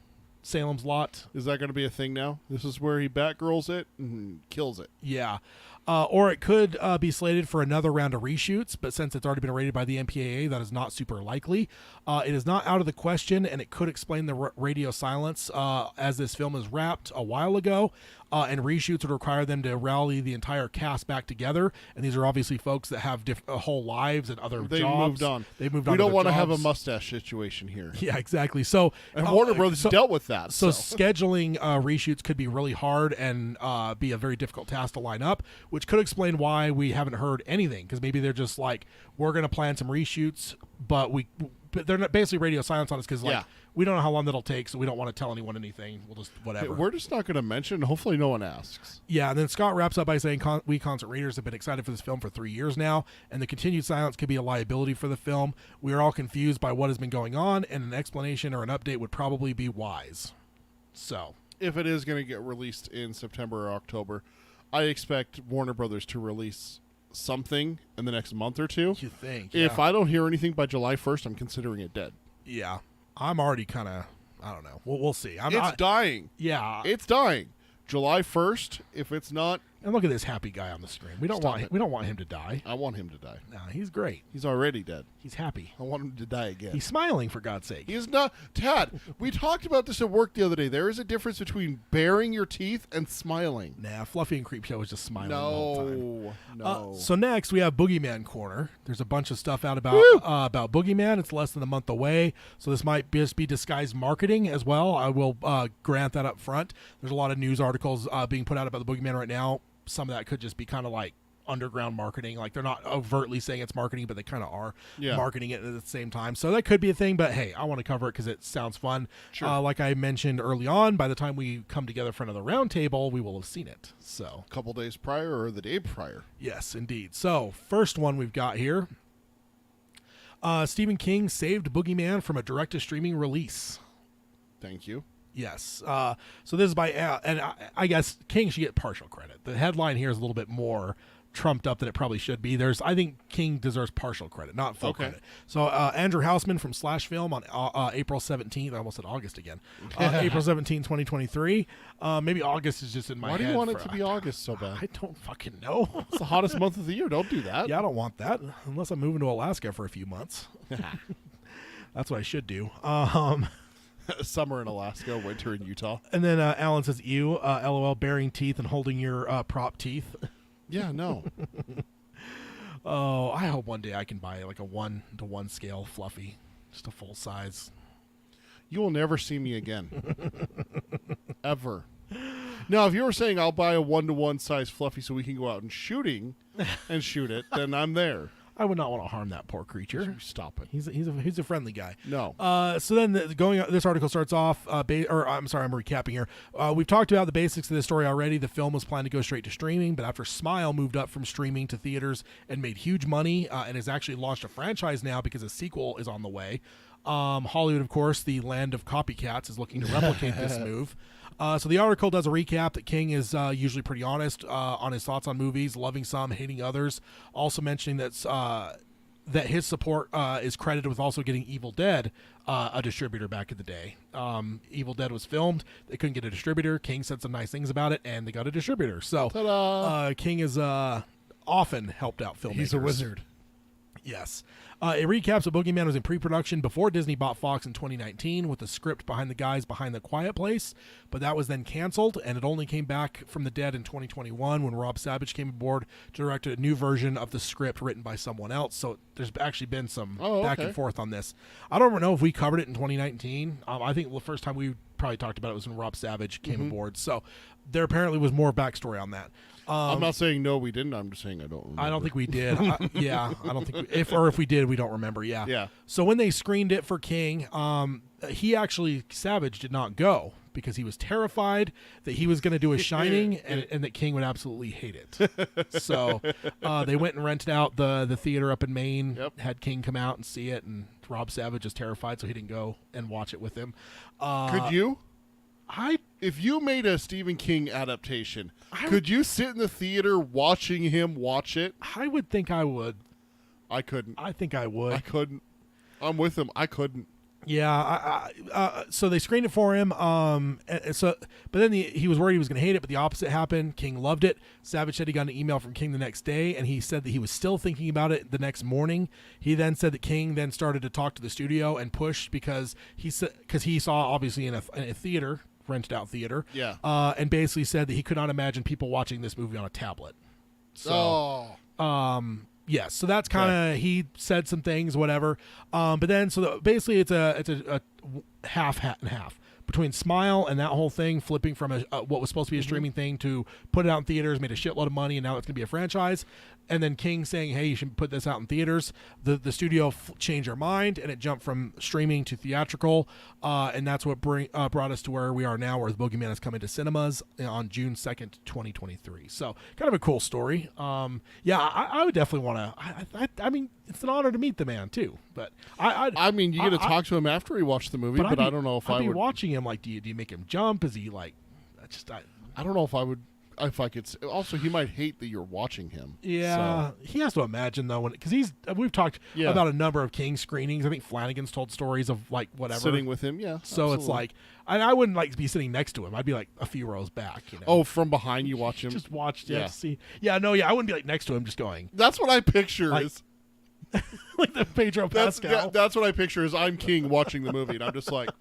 [SPEAKER 1] Salem's Lot.
[SPEAKER 2] Is that going to be a thing now? This is where he Batgirls it and kills it.
[SPEAKER 1] Yeah. Or it could be slated for another round of reshoots, but since it's already been rated by the MPAA, that is not super likely. It is not out of the question, and it could explain the radio silence as this film is wrapped a while ago, and reshoots would require them to rally the entire cast back together, and these are obviously folks that have whole lives and other
[SPEAKER 2] They've
[SPEAKER 1] jobs.
[SPEAKER 2] moved on.
[SPEAKER 1] They've moved on.
[SPEAKER 2] We don't
[SPEAKER 1] want to
[SPEAKER 2] have a mustache situation here.
[SPEAKER 1] Yeah, exactly. So
[SPEAKER 2] And Warner Brothers dealt with that.
[SPEAKER 1] So scheduling reshoots could be really hard and be a very difficult task to line up, which could explain why we haven't heard anything, because maybe they're just like, we're going to plan some reshoots, but we they're not basically radio silence on us because like
[SPEAKER 2] Yeah.
[SPEAKER 1] we don't know how long that'll take, so we don't want to tell anyone anything. We'll just whatever.
[SPEAKER 2] We're just not going to mention. Hopefully, no one asks.
[SPEAKER 1] Yeah, and then Scott wraps up by saying, we concert readers have been excited for this film for 3 years now, and the continued silence could be a liability for the film. We are all confused by what has been going on, and an explanation or an update would probably be wise. So,
[SPEAKER 2] If it is going to get released in September or October, I expect Warner Brothers to release something in the next month or two.
[SPEAKER 1] you think?
[SPEAKER 2] If
[SPEAKER 1] yeah.
[SPEAKER 2] I don't hear anything by July 1st, I'm considering it dead.
[SPEAKER 1] Yeah, I'm already kind of, I don't know. We'll see.
[SPEAKER 2] It's dying.
[SPEAKER 1] Yeah.
[SPEAKER 2] It's dying. July 1st, if it's not,
[SPEAKER 1] And look at this happy guy on the screen. We don't
[SPEAKER 2] Stop
[SPEAKER 1] want
[SPEAKER 2] it.
[SPEAKER 1] we don't want him to die.
[SPEAKER 2] I want him to die.
[SPEAKER 1] No, he's great.
[SPEAKER 2] He's already dead.
[SPEAKER 1] He's happy.
[SPEAKER 2] I want him to die again.
[SPEAKER 1] He's smiling, for God's sake.
[SPEAKER 2] He is not. Tad, we talked about this at work the other day. There is a difference between baring your teeth and smiling.
[SPEAKER 1] Nah, Fluffy and Creepshow was just smiling the whole time.
[SPEAKER 2] No.
[SPEAKER 1] So next we have Boogeyman Corner. There's a bunch of stuff out about Boogeyman. It's less than a month away, so this might just be disguised marketing as well. I will grant that up front. There's a lot of news articles being put out about the Boogeyman right now. Some of that could just be kind of like underground marketing. Like they're not overtly saying it's marketing, but they kind of are marketing it at the same time. So that could be a thing, but hey, I want to cover it because it sounds fun.
[SPEAKER 2] Sure.
[SPEAKER 1] Like I mentioned early on, by the time we come together for another roundtable, we will have seen it. So
[SPEAKER 2] a couple days prior or the day prior.
[SPEAKER 1] yes, indeed. So first one we've got here. Stephen King saved Boogeyman from a direct-to-streaming release.
[SPEAKER 2] Thank you.
[SPEAKER 1] Yes. So this is by, and I guess King should get partial credit. The headline here is a little bit more trumped up than it probably should be. I think King deserves partial credit, not full credit. So Andrew Houseman from Slash Film on April 17th. I almost said August again. April 17, 2023. Maybe August is just in my head.
[SPEAKER 2] Why do you want it to be August so bad?
[SPEAKER 1] I don't fucking know.
[SPEAKER 2] It's the hottest month of the year. Don't do that.
[SPEAKER 1] Yeah, I don't want that unless I'm moving to Alaska for a few months. That's what I should do.
[SPEAKER 2] Summer in Alaska, winter in Utah.
[SPEAKER 1] And then Alan says, "You, LOL, baring teeth and holding your prop teeth."
[SPEAKER 2] Yeah, no.
[SPEAKER 1] Oh, I hope one day I can buy like a 1-to-1 scale Fluffy, just a full size.
[SPEAKER 2] You will never see me again. Ever. Now, if you were saying I'll buy a 1-to-1 size Fluffy so we can go out and shoot it, then I'm there.
[SPEAKER 1] I would not want to harm that poor creature.
[SPEAKER 2] Stop it.
[SPEAKER 1] He's a friendly guy.
[SPEAKER 2] No.
[SPEAKER 1] So then this article starts off. I'm recapping here. We've talked about the basics of this story already. The film was planned to go straight to streaming, but after Smile moved up from streaming to theaters and made huge money, and has actually launched a franchise now because a sequel is on the way. Hollywood, of course, the land of copycats, is looking to replicate this move. So the article does a recap that King is usually pretty honest on his thoughts on movies, loving some, hating others. Also mentioning that his support is credited with also getting Evil Dead a distributor back in the day. Evil Dead was filmed. They couldn't get a distributor. King said some nice things about it, and they got a distributor. So King has often helped out filmmakers.
[SPEAKER 2] He's a wizard.
[SPEAKER 1] Yes. It recaps that Boogeyman was in pre-production before Disney bought Fox in 2019 with the script behind the guys behind The Quiet Place, but that was then canceled, and it only came back from the dead in 2021 when Rob Savage came aboard to direct a new version of the script written by someone else. So there's actually been some back and forth on this. I don't know if we covered it in 2019. I think the first time we probably talked about it was when Rob Savage came aboard. So there apparently was more backstory on that.
[SPEAKER 2] I'm not saying no, we didn't. I'm just saying I don't remember.
[SPEAKER 1] I don't think we did. I don't think if we did, we don't remember. Yeah.
[SPEAKER 2] Yeah.
[SPEAKER 1] So when they screened it for King, Savage did not go because he was terrified that he was going to do a Shining and that King would absolutely hate it. So they went and rented out the theater up in Maine.
[SPEAKER 2] Yep.
[SPEAKER 1] Had King come out and see it, and Rob Savage is terrified, so he didn't go and watch it with him.
[SPEAKER 2] Could you? If you made a Stephen King adaptation, could you sit in the theater watching him watch it?
[SPEAKER 1] I would think I would.
[SPEAKER 2] I couldn't.
[SPEAKER 1] I think I would.
[SPEAKER 2] I couldn't. I'm with him. I couldn't.
[SPEAKER 1] Yeah, so they screened it for him. But then he was worried he was going to hate it, but the opposite happened. King loved it. Savage said he got an email from King the next day, and he said that he was still thinking about it the next morning. He then said that King then started to talk to the studio and push because he saw obviously in a theater, rented out theater, and basically said that he could not imagine people watching this movie on a tablet. So, yes, so that's kind of he said some things, whatever. But then basically it's a half hat and half. between Smile and that whole thing, flipping from what was supposed to be a streaming thing to put it out in theaters, made a shitload of money, and now it's going to be a franchise. And then King saying, hey, you should put this out in theaters. The studio changed their mind, and it jumped from streaming to theatrical, and that's what brought us to where we are now, where The Boogeyman is coming to cinemas on June 2nd, 2023. So kind of a cool story. I would definitely want to. I mean, it's an honor to meet the man too. But
[SPEAKER 2] I mean, you get to talk to him after he watched the movie, but I don't know if I
[SPEAKER 1] I'd be
[SPEAKER 2] would.
[SPEAKER 1] watching him. Like, do you make him jump? Is he like?
[SPEAKER 2] I don't know if I would. If I could. Also, he might hate that you're watching him.
[SPEAKER 1] Yeah,
[SPEAKER 2] so.
[SPEAKER 1] he has to imagine though, because we've talked about a number of King screenings. I think Flanagan's told stories of like whatever
[SPEAKER 2] sitting with him. Yeah,
[SPEAKER 1] so
[SPEAKER 2] absolutely.
[SPEAKER 1] it's like, and I wouldn't like to be sitting next to him. I'd be like a few rows back. You know?
[SPEAKER 2] Oh, from behind you watch him.
[SPEAKER 1] Just watch,
[SPEAKER 2] Yeah.
[SPEAKER 1] see. Yeah, no, yeah, I wouldn't be like next to him, just going
[SPEAKER 2] That's what I picture.
[SPEAKER 1] Like,
[SPEAKER 2] is
[SPEAKER 1] like the Pedro Pascal.
[SPEAKER 2] that's what I picture. Is I'm King watching the movie, and I'm just like.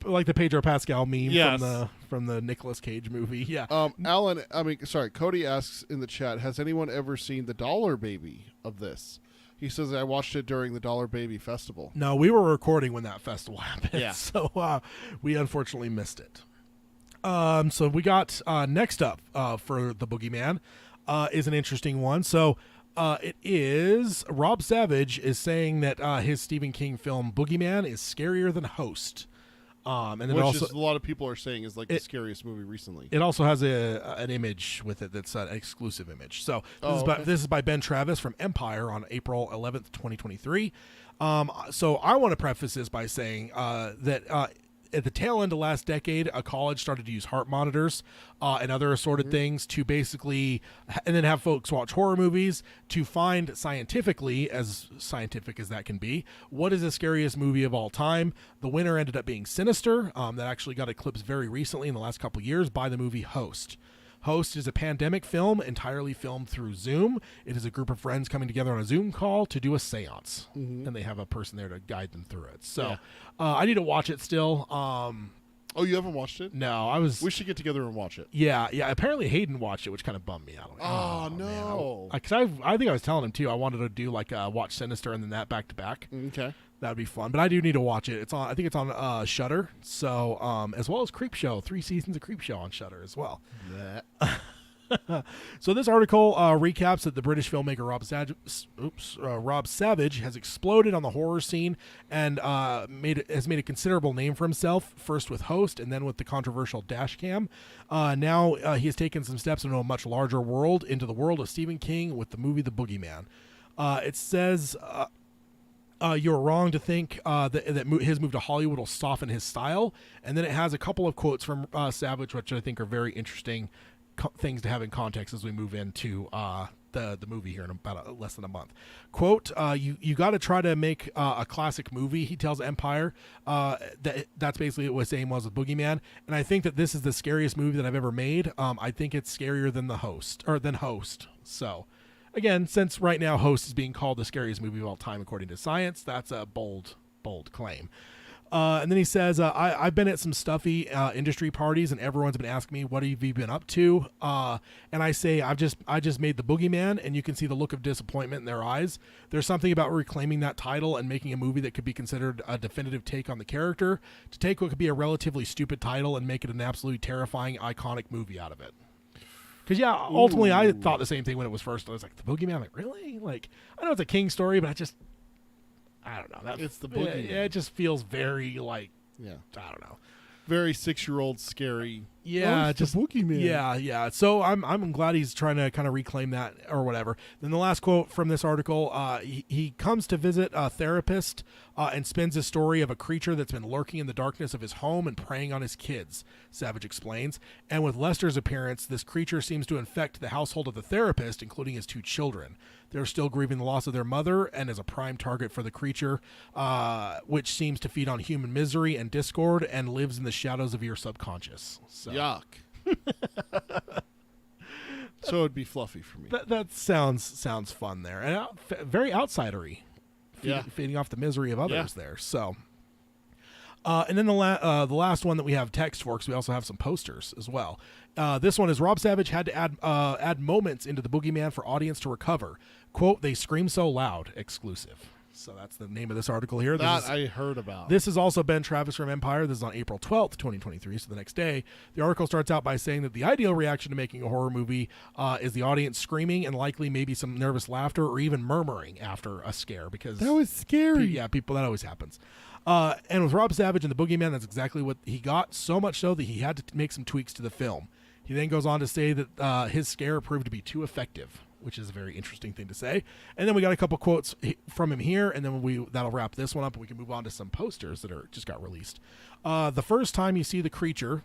[SPEAKER 1] Like the Pedro Pascal meme
[SPEAKER 2] Yes.
[SPEAKER 1] from the Nicolas Cage movie. Yeah.
[SPEAKER 2] Cody asks in the chat, has anyone ever seen the Dollar Baby of this? He says, I watched it during the Dollar Baby Festival.
[SPEAKER 1] No, we were recording when that festival happened.
[SPEAKER 2] Yeah.
[SPEAKER 1] So we unfortunately missed it. So we got next up for the Boogeyman is an interesting one. So it is Rob Savage is saying that his Stephen King film Boogeyman is scarier than Host. And then
[SPEAKER 2] Which
[SPEAKER 1] also,
[SPEAKER 2] is a lot of people are saying is like the scariest movie recently.
[SPEAKER 1] it also has an image with it that's an exclusive image. So this is by Ben Travis from Empire on April 11th, 2023. So I want to preface this by saying that at the tail end of last decade, a college started to use heart monitors and other assorted things to basically, and then have folks watch horror movies to find scientifically, as scientific as that can be, what is the scariest movie of all time. The winner ended up being Sinister, that actually got eclipsed very recently in the last couple years by the movie Host. Host is a pandemic film entirely filmed through Zoom. It is a group of friends coming together on a Zoom call to do a seance, and they have a person there to guide them through it. So I need to watch it still.
[SPEAKER 2] Oh, you haven't watched it?
[SPEAKER 1] No,
[SPEAKER 2] We should get together and watch it.
[SPEAKER 1] Yeah. Apparently Hayden watched it, which kind of bummed me out.
[SPEAKER 2] Oh, no.
[SPEAKER 1] Because I think I was telling him too. I wanted to do like watch Sinister and then that back to back.
[SPEAKER 2] Okay.
[SPEAKER 1] That would be fun. But I do need to watch it. It's on. I think it's on Shudder. So as well as Creepshow, 3 seasons of Creepshow on Shudder as well. So this article recaps that the British filmmaker Rob Savage has exploded on the horror scene and has made a considerable name for himself, first with Host and then with the controversial Dashcam. Now he has taken some steps into a much larger world, into the world of Stephen King with the movie The Boogeyman. It says... you're wrong to think that his move to Hollywood will soften his style. And then it has a couple of quotes from Savage, which I think are very interesting things to have in context as we move into the movie here in about less than a month. Quote, you got to try to make a classic movie, he tells Empire. That's basically what his aim was with Boogeyman. And I think that this is the scariest movie that I've ever made. I think it's scarier than Host. So... Again, since right now Host is being called the scariest movie of all time according to science, that's a bold claim. And then he says, I've been at some stuffy industry parties and everyone's been asking me, what have you been up to? And I say, I just made The Boogeyman, and you can see the look of disappointment in their eyes. There's something about reclaiming that title and making a movie that could be considered a definitive take on the character, to take what could be a relatively stupid title and make it an absolutely terrifying, iconic movie out of it. Because, ultimately, I thought the same thing when it was first. I was like, The Boogeyman? Like, really? Like, I know it's a King story, but I don't know.
[SPEAKER 2] It's The Boogeyman.
[SPEAKER 1] It just feels very, like,
[SPEAKER 2] Yeah.
[SPEAKER 1] I don't know.
[SPEAKER 2] Very 6-year-old scary.
[SPEAKER 1] Yeah,
[SPEAKER 2] just The Boogeyman.
[SPEAKER 1] Yeah. So I'm glad he's trying to kind of reclaim that or whatever. Then the last quote from this article, he comes to visit a therapist and spins a story of a creature that's been lurking in the darkness of his home and preying on his kids, Savage explains. And with Lester's appearance, this creature seems to infect the household of the therapist, including his 2 children. They're still grieving the loss of their mother and is a prime target for the creature, which seems to feed on human misery and discord and lives in the shadows of your subconscious. So.
[SPEAKER 2] Yuck. So it'd be fluffy for me.
[SPEAKER 1] That sounds fun there, and very outsidery. Feeding off the misery of others there. So, and then the last one that we have text for, because we also have some posters as well. This one is Rob Savage had to add moments into The Boogeyman for audience to recover. Quote, they scream so loud, exclusive. So that's the name of this article here.
[SPEAKER 2] That I heard about.
[SPEAKER 1] This is also Ben Travis from Empire. This is on April 12th, 2023, so the next day. The article starts out by saying that the ideal reaction to making a horror movie is the audience screaming and likely maybe some nervous laughter or even murmuring after a scare. Because
[SPEAKER 2] that was scary.
[SPEAKER 1] Yeah, people, that always happens. And with Rob Savage and the Boogeyman, that's exactly what he got, so much so that he had to make some tweaks to the film. He then goes on to say that his scare proved to be too effective, which is a very interesting thing to say. And then we got a couple quotes from him here, and then that'll wrap this one up, and we can move on to some posters that just got released. The first time you see the creature,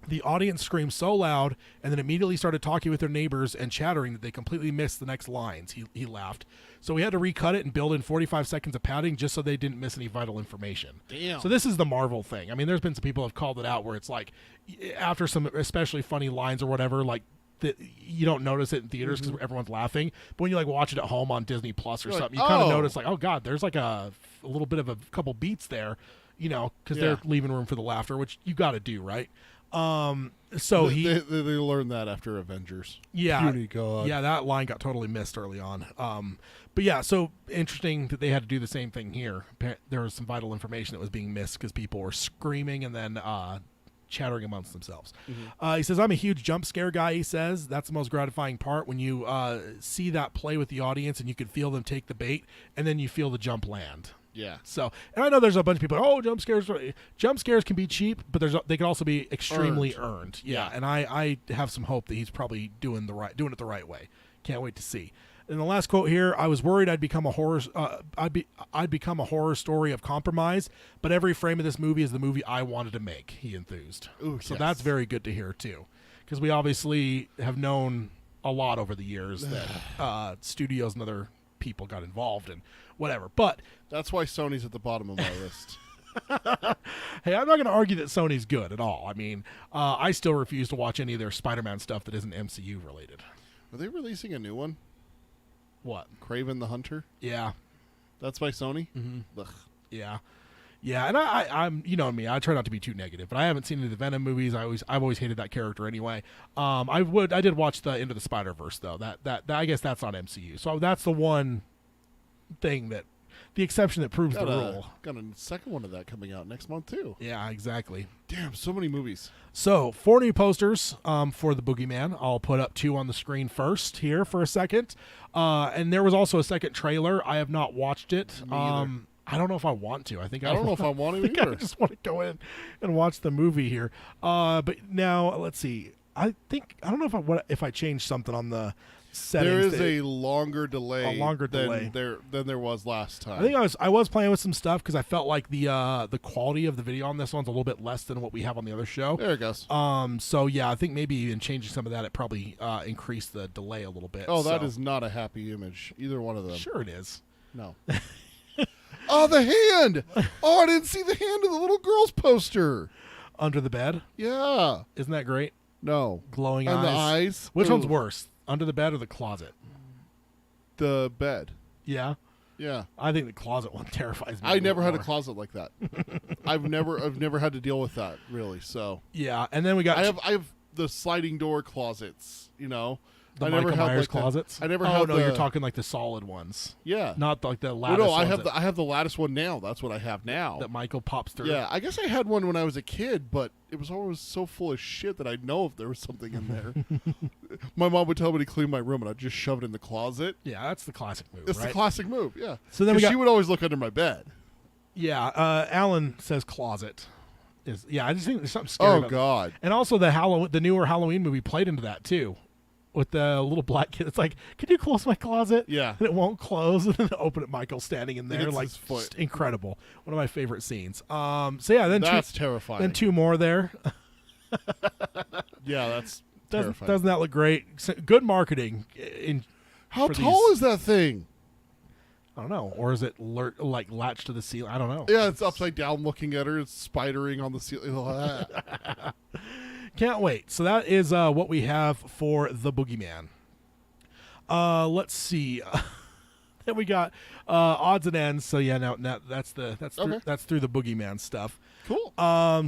[SPEAKER 1] the audience screamed so loud and then immediately started talking with their neighbors and chattering that they completely missed the next lines. He laughed. So we had to recut it and build in 45 seconds of padding just so they didn't miss any vital information.
[SPEAKER 2] Damn.
[SPEAKER 1] So this is the Marvel thing. I mean, there's been some people who have called it out where it's like, after some especially funny lines or whatever, like, that you don't notice it in theaters because everyone's laughing, but when you like watch it at home on Disney Plus or something, you kind of notice like, oh god, there's like a little bit of a couple beats there, because they're leaving room for the laughter, which you got to do, right? So
[SPEAKER 2] they learned that after Avengers.
[SPEAKER 1] Yeah,
[SPEAKER 2] Puny God.
[SPEAKER 1] Yeah, that line got totally missed early on. But yeah, so interesting that they had to do the same thing here. There was some vital information that was being missed because people were screaming and then chattering amongst themselves. He says, I'm a huge jump scare guy, he says. That's the most gratifying part, when you see that play with the audience and you can feel them take the bait and then you feel the jump land.
[SPEAKER 2] Yeah.
[SPEAKER 1] So, and I know there's a bunch of people, oh, jump scares can be cheap, but they can also be extremely earned. Yeah. And I have some hope that he's probably doing it the right way. Can't wait to see. And the last quote here, I was worried I'd become a horror story of compromise, but every frame of this movie is the movie I wanted to make, he enthused.
[SPEAKER 2] Ooh,
[SPEAKER 1] so
[SPEAKER 2] yes.
[SPEAKER 1] That's very good to hear too, because we obviously have known a lot over the years that studios and other people got involved and whatever. But
[SPEAKER 2] that's why Sony's at the bottom of my list.
[SPEAKER 1] Hey, I'm not going to argue that Sony's good at all. I mean, I still refuse to watch any of their Spider-Man stuff that isn't MCU related.
[SPEAKER 2] Are they releasing a new one?
[SPEAKER 1] What?
[SPEAKER 2] Craven the Hunter?
[SPEAKER 1] Yeah.
[SPEAKER 2] That's by Sony?
[SPEAKER 1] Mm-hmm. Yeah. Yeah, and I'm me, I try not to be too negative, but I haven't seen any of the Venom movies. I've always hated that character anyway. I did watch the Into the Spider-Verse though. That I guess that's not MCU. So that's the one thing the exception that proves the rule.
[SPEAKER 2] Got a second one of that coming out next month too.
[SPEAKER 1] Yeah, exactly.
[SPEAKER 2] Damn, so many movies.
[SPEAKER 1] So 4 new posters for the Boogeyman. I'll put up 2 on the screen first here for a second. And there was also a second trailer. I have not watched it.
[SPEAKER 2] Me either.
[SPEAKER 1] I don't know if I want to. I don't
[SPEAKER 2] know if I want to either.
[SPEAKER 1] I just want to go in and watch the movie here. But now let's see. I don't know if I changed something on the settings.
[SPEAKER 2] There is a longer delay. Than there was last time.
[SPEAKER 1] I think I was playing with some stuff because I felt like the quality of the video on this one's a little bit less than what we have on the other show.
[SPEAKER 2] There it goes.
[SPEAKER 1] So yeah, I think maybe in changing some of that, it probably increased the delay a little bit.
[SPEAKER 2] Oh, that is not a happy image. Either one of them.
[SPEAKER 1] Sure it is.
[SPEAKER 2] No. Oh, the hand! Oh, I didn't see the hand of the little girl's poster.
[SPEAKER 1] Under the bed?
[SPEAKER 2] Yeah.
[SPEAKER 1] Isn't that great?
[SPEAKER 2] No.
[SPEAKER 1] Glowing
[SPEAKER 2] and
[SPEAKER 1] eyes.
[SPEAKER 2] And the eyes.
[SPEAKER 1] Which one's worse? Under the bed or the closet?
[SPEAKER 2] The bed.
[SPEAKER 1] Yeah?
[SPEAKER 2] Yeah.
[SPEAKER 1] I think the closet one terrifies me.
[SPEAKER 2] I never had a closet like that. I've never had to deal with that, really, so.
[SPEAKER 1] Yeah, and then we got...
[SPEAKER 2] I have the sliding door closets,
[SPEAKER 1] The
[SPEAKER 2] I
[SPEAKER 1] Michael
[SPEAKER 2] never had
[SPEAKER 1] Myers
[SPEAKER 2] like
[SPEAKER 1] closets?
[SPEAKER 2] I never
[SPEAKER 1] had.
[SPEAKER 2] Oh no,
[SPEAKER 1] you're talking like the solid ones.
[SPEAKER 2] Yeah,
[SPEAKER 1] not like the lattice.
[SPEAKER 2] No,
[SPEAKER 1] ones
[SPEAKER 2] I have the lattice one now. That's what I have now.
[SPEAKER 1] That Michael pops through.
[SPEAKER 2] Yeah, I guess I had one when I was a kid, but it was always so full of shit that I'd know if there was something in there. My mom would tell me to clean my room, and I'd just shove it in the closet.
[SPEAKER 1] Yeah, that's the classic move.
[SPEAKER 2] It's
[SPEAKER 1] right?
[SPEAKER 2] the classic move. Yeah.
[SPEAKER 1] So then
[SPEAKER 2] she would always look under my bed.
[SPEAKER 1] Yeah, Alan says closet. I just think there's something scary.
[SPEAKER 2] Oh God!
[SPEAKER 1] And also the newer Halloween movie played into that too. With the little black kid, it's like, can you close my closet?
[SPEAKER 2] Yeah,
[SPEAKER 1] and it won't close, and then open it. Michael standing in there, like
[SPEAKER 2] just
[SPEAKER 1] incredible. One of my favorite scenes. So yeah, then
[SPEAKER 2] that's terrifying.
[SPEAKER 1] Then 2 more there.
[SPEAKER 2] Yeah, that's
[SPEAKER 1] terrifying. Doesn't that look great? Good marketing.
[SPEAKER 2] How tall is that thing?
[SPEAKER 1] I don't know. Or is it like latched to the ceiling? I don't know.
[SPEAKER 2] Yeah, it's upside down looking at her. It's spidering on the ceiling.
[SPEAKER 1] Can't wait. So that is what we have for the Boogeyman. Let's see. Then we got odds and ends. So yeah, now that's through the Boogeyman stuff.
[SPEAKER 2] Cool.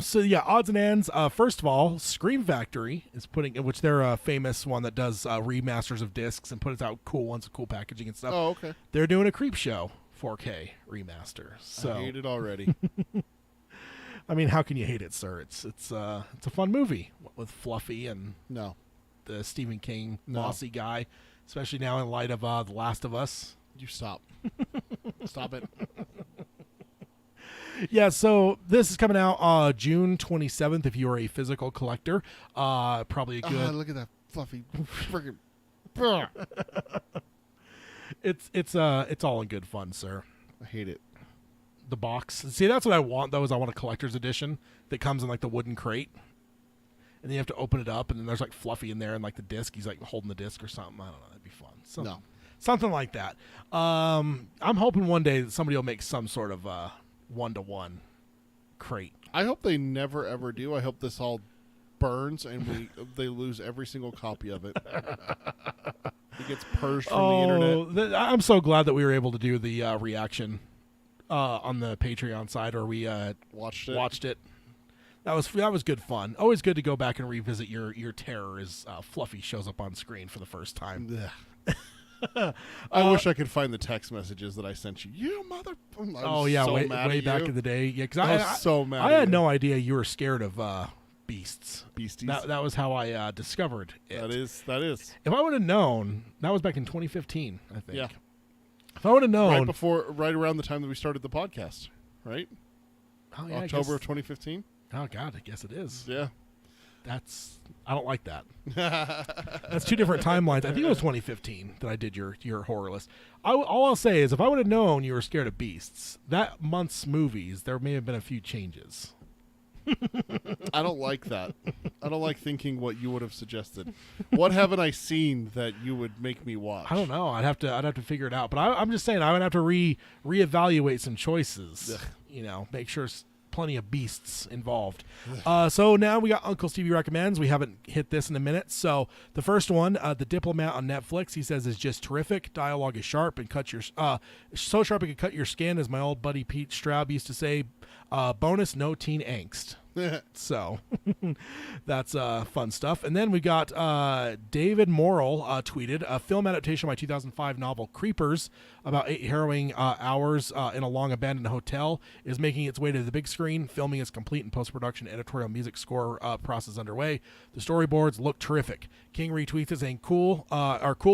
[SPEAKER 1] So yeah, odds and ends. First of all, Scream Factory is which they're a famous one that does remasters of discs and puts out cool ones with cool packaging and stuff.
[SPEAKER 2] Oh, okay.
[SPEAKER 1] They're doing a creep show 4K remaster. So
[SPEAKER 2] I hate it already.
[SPEAKER 1] I mean, how can you hate it, sir? It's a fun movie with Fluffy and
[SPEAKER 2] No.
[SPEAKER 1] the Stephen King
[SPEAKER 2] No.
[SPEAKER 1] mossy guy, especially now in light of The Last of Us.
[SPEAKER 2] You stop. Stop it.
[SPEAKER 1] Yeah, so this is coming out June 27th if you are a physical collector. Probably a good...
[SPEAKER 2] Look at that fluffy freaking...
[SPEAKER 1] It's all in good fun, sir.
[SPEAKER 2] I hate it.
[SPEAKER 1] The box. See, that's what I want, though, is I want a collector's edition that comes in, like, the wooden crate. And then you have to open it up, and then there's, like, Fluffy in there, and, like, the disc. He's, like, holding the disc or something. I don't know. That'd be fun.
[SPEAKER 2] No.
[SPEAKER 1] Something like that. I'm hoping one day that somebody will make some sort of one-to-one crate.
[SPEAKER 2] I hope they never, ever do. I hope this all burns and they lose every single copy of it. It gets purged from the internet.
[SPEAKER 1] I'm so glad that we were able to do the reaction on the Patreon side, or we watched it. That was good fun. Always good to go back and revisit your terror as Fluffy shows up on screen for the first time.
[SPEAKER 2] I wish I could find the text messages that I sent you. You mother!
[SPEAKER 1] Way back in the day. Yeah, because
[SPEAKER 2] I was so mad.
[SPEAKER 1] I had no idea you were scared of beasties.
[SPEAKER 2] Beasties.
[SPEAKER 1] That was how I discovered it.
[SPEAKER 2] That is.
[SPEAKER 1] If I would have known, that was back in 2015, I think.
[SPEAKER 2] Yeah.
[SPEAKER 1] If I would have known,
[SPEAKER 2] right around the time that we started the podcast, right?
[SPEAKER 1] Oh, yeah,
[SPEAKER 2] October of 2015.
[SPEAKER 1] Oh God, I guess it is.
[SPEAKER 2] Yeah.
[SPEAKER 1] I don't like that. That's two different timelines. I think it was 2015 that I did your horror list. All I'll say is, if I would have known you were scared of beasts, that month's movies, there may have been a few changes.
[SPEAKER 2] I don't like that. I don't like thinking what you would have suggested. What haven't I seen that you would make me watch?
[SPEAKER 1] I don't know. I'd have to figure it out. But I'm just saying I would have to reevaluate some choices.
[SPEAKER 2] Ugh.
[SPEAKER 1] Make sure plenty of beasts involved. So now we got Uncle Stevie Recommends. We haven't hit this in a minute. So the first one, The Diplomat on Netflix, he says is just terrific. Dialogue is sharp and so sharp it can cut your skin, as my old buddy Pete Straub used to say. Bonus, no teen angst. So that's fun stuff. And then we got David Morrill tweeted a film adaptation of my 2005 novel Creepers, about 8 harrowing hours in a long abandoned hotel, is making its way to the big screen. Filming is complete and post-production editorial music score process underway. The storyboards look terrific. King retweets it saying cool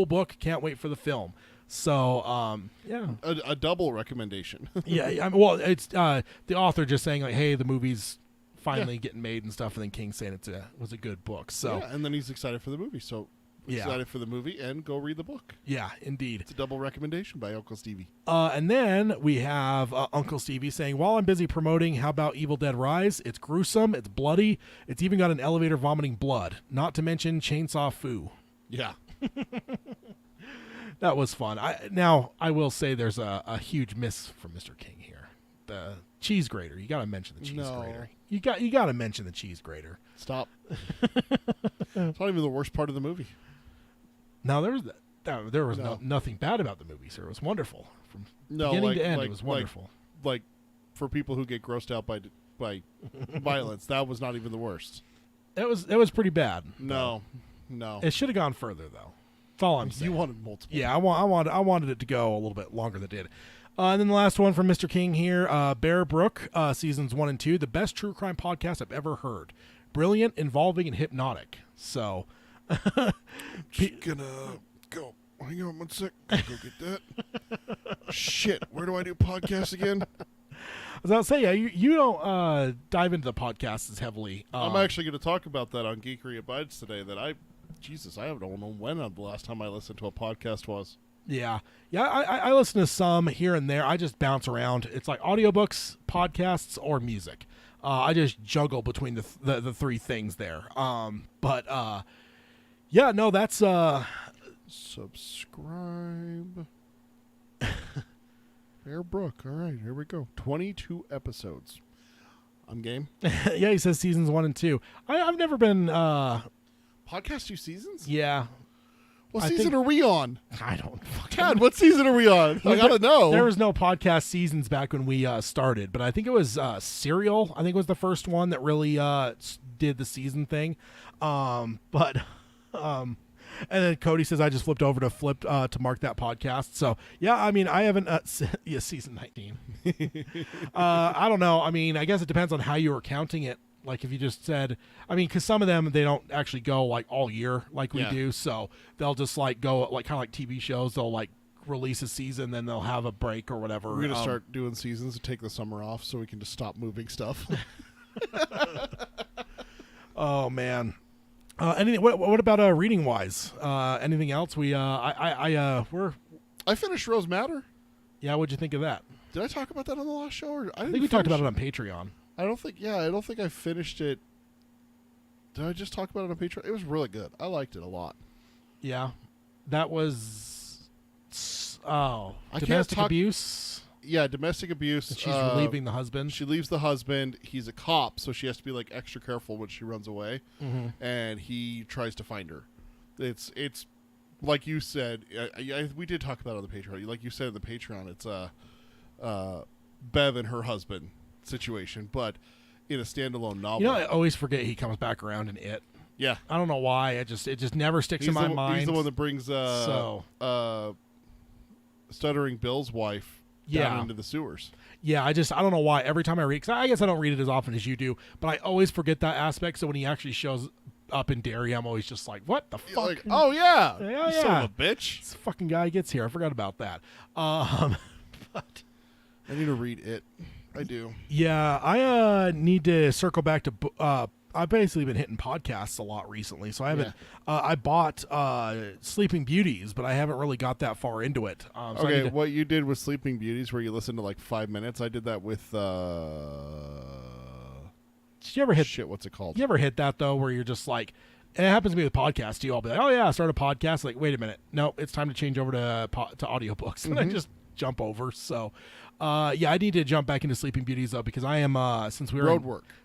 [SPEAKER 1] book, can't wait for the film. So, yeah.
[SPEAKER 2] A double recommendation.
[SPEAKER 1] Yeah, well, it's the author just saying, like, hey, the movie's finally getting made and stuff, and then King saying it was a good book. So,
[SPEAKER 2] yeah, and then he's excited for the movie. So, excited for the movie and go read the book.
[SPEAKER 1] Yeah, indeed.
[SPEAKER 2] It's a double recommendation by Uncle Stevie.
[SPEAKER 1] And then we have Uncle Stevie saying, while I'm busy promoting How About Evil Dead Rise, it's gruesome, it's bloody, it's even got an elevator vomiting blood, not to mention chainsaw foo.
[SPEAKER 2] Yeah.
[SPEAKER 1] That was fun. I will say there's a huge miss from Mr. King here. The cheese grater. You got to mention the cheese grater. You got to mention the cheese grater.
[SPEAKER 2] Stop. It's not even the worst part of the movie.
[SPEAKER 1] No, there was nothing bad about the movie, sir. It was wonderful from beginning to end. It was wonderful.
[SPEAKER 2] Like for people who get grossed out by violence, that was not even the worst.
[SPEAKER 1] It was pretty bad.
[SPEAKER 2] No.
[SPEAKER 1] It should have gone further though. That's all I'm saying.
[SPEAKER 2] You wanted multiple.
[SPEAKER 1] Yeah, I wanted it to go a little bit longer than it did. And then the last one from Mr. King here, Bear Brook, seasons 1 and 2, the best true crime podcast I've ever heard. Brilliant, involving, and hypnotic. So,
[SPEAKER 2] just gonna go. Hang on 1 sec. Go get that. Shit, where do I do podcasts again?
[SPEAKER 1] I was about to say, yeah, you don't dive into the podcasts as heavily.
[SPEAKER 2] I'm actually going to talk about that on Geekery Abides today. I don't know when the last time I listened to a podcast was.
[SPEAKER 1] Yeah. I listen to some here and there. I just bounce around. It's like audiobooks, podcasts, or music. I just juggle between the three things there. Yeah, no, that's
[SPEAKER 2] subscribe. Bear Brook. All right, here we go. 22 episodes. I'm game.
[SPEAKER 1] Yeah, he says seasons 1 and 2. I've never been
[SPEAKER 2] podcast 2 seasons?
[SPEAKER 1] Yeah.
[SPEAKER 2] What season are we on?
[SPEAKER 1] I don't fucking
[SPEAKER 2] God, what season are we on? I gotta know.
[SPEAKER 1] There was no podcast seasons back when we started, but I think it was Serial. I think it was the first one that really did the season thing. And then Cody says, I just flipped over to mark that podcast. So, yeah, I mean, I haven't, season 19. I don't know. I mean, I guess it depends on how you were counting it. Like if you just said, I mean, because some of them, they don't actually go like all year like we do. So they'll just like go like kind of like TV shows. They'll like release a season, then they'll have a break or whatever.
[SPEAKER 2] We're going to start doing seasons and take the summer off so we can just stop moving stuff.
[SPEAKER 1] Oh, man. Anything? What about reading wise? Anything else? I
[SPEAKER 2] finished Rose Matter.
[SPEAKER 1] Yeah, what'd you think of that?
[SPEAKER 2] Did I talk about that on the last show? Or
[SPEAKER 1] I think we talked about it on Patreon.
[SPEAKER 2] I don't think I finished it. Did I just talk about it on Patreon? It was really good. I liked it a lot.
[SPEAKER 1] Yeah. That was
[SPEAKER 2] I
[SPEAKER 1] domestic abuse.
[SPEAKER 2] Yeah, domestic abuse.
[SPEAKER 1] And she's relieving the husband.
[SPEAKER 2] She leaves the husband. He's a cop, so she has to be like extra careful when she runs away.
[SPEAKER 1] Mm-hmm.
[SPEAKER 2] And he tries to find her. It's like you said. We did talk about it on the Patreon. Like you said in the Patreon, it's Bev and her husband situation, but in a standalone novel.
[SPEAKER 1] You know, I always forget he comes back around in It.
[SPEAKER 2] Yeah,
[SPEAKER 1] I don't know why. It just never sticks in my mind.
[SPEAKER 2] He's the one that brings Stuttering Bill's wife down into the sewers.
[SPEAKER 1] Yeah, I don't know why. Every time I read, because I guess I don't read it as often as you do, but I always forget that aspect. So when he actually shows up in Derry, I'm always just like, what the fuck?
[SPEAKER 2] Like, oh yeah,
[SPEAKER 1] yeah,
[SPEAKER 2] son of a bitch.
[SPEAKER 1] This fucking guy gets here. I forgot about that. But
[SPEAKER 2] I need to read it. I do.
[SPEAKER 1] Yeah, I need to circle back to. I've basically been hitting podcasts a lot recently, so I haven't. I bought Sleeping Beauties, but I haven't really got that far into it.
[SPEAKER 2] So what you did with Sleeping Beauties, where you listened to like 5 minutes, I did that with.
[SPEAKER 1] Did you ever hit?
[SPEAKER 2] Shit, what's it called?
[SPEAKER 1] You ever hit that though, where you're just like, and it happens to me with podcasts too. I'll be like, oh yeah, I start a podcast. Like, wait a minute, no, it's time to change over to audiobooks, and I just jump over. So. Yeah, I need to jump back into Sleeping Beauties though, because I am since we're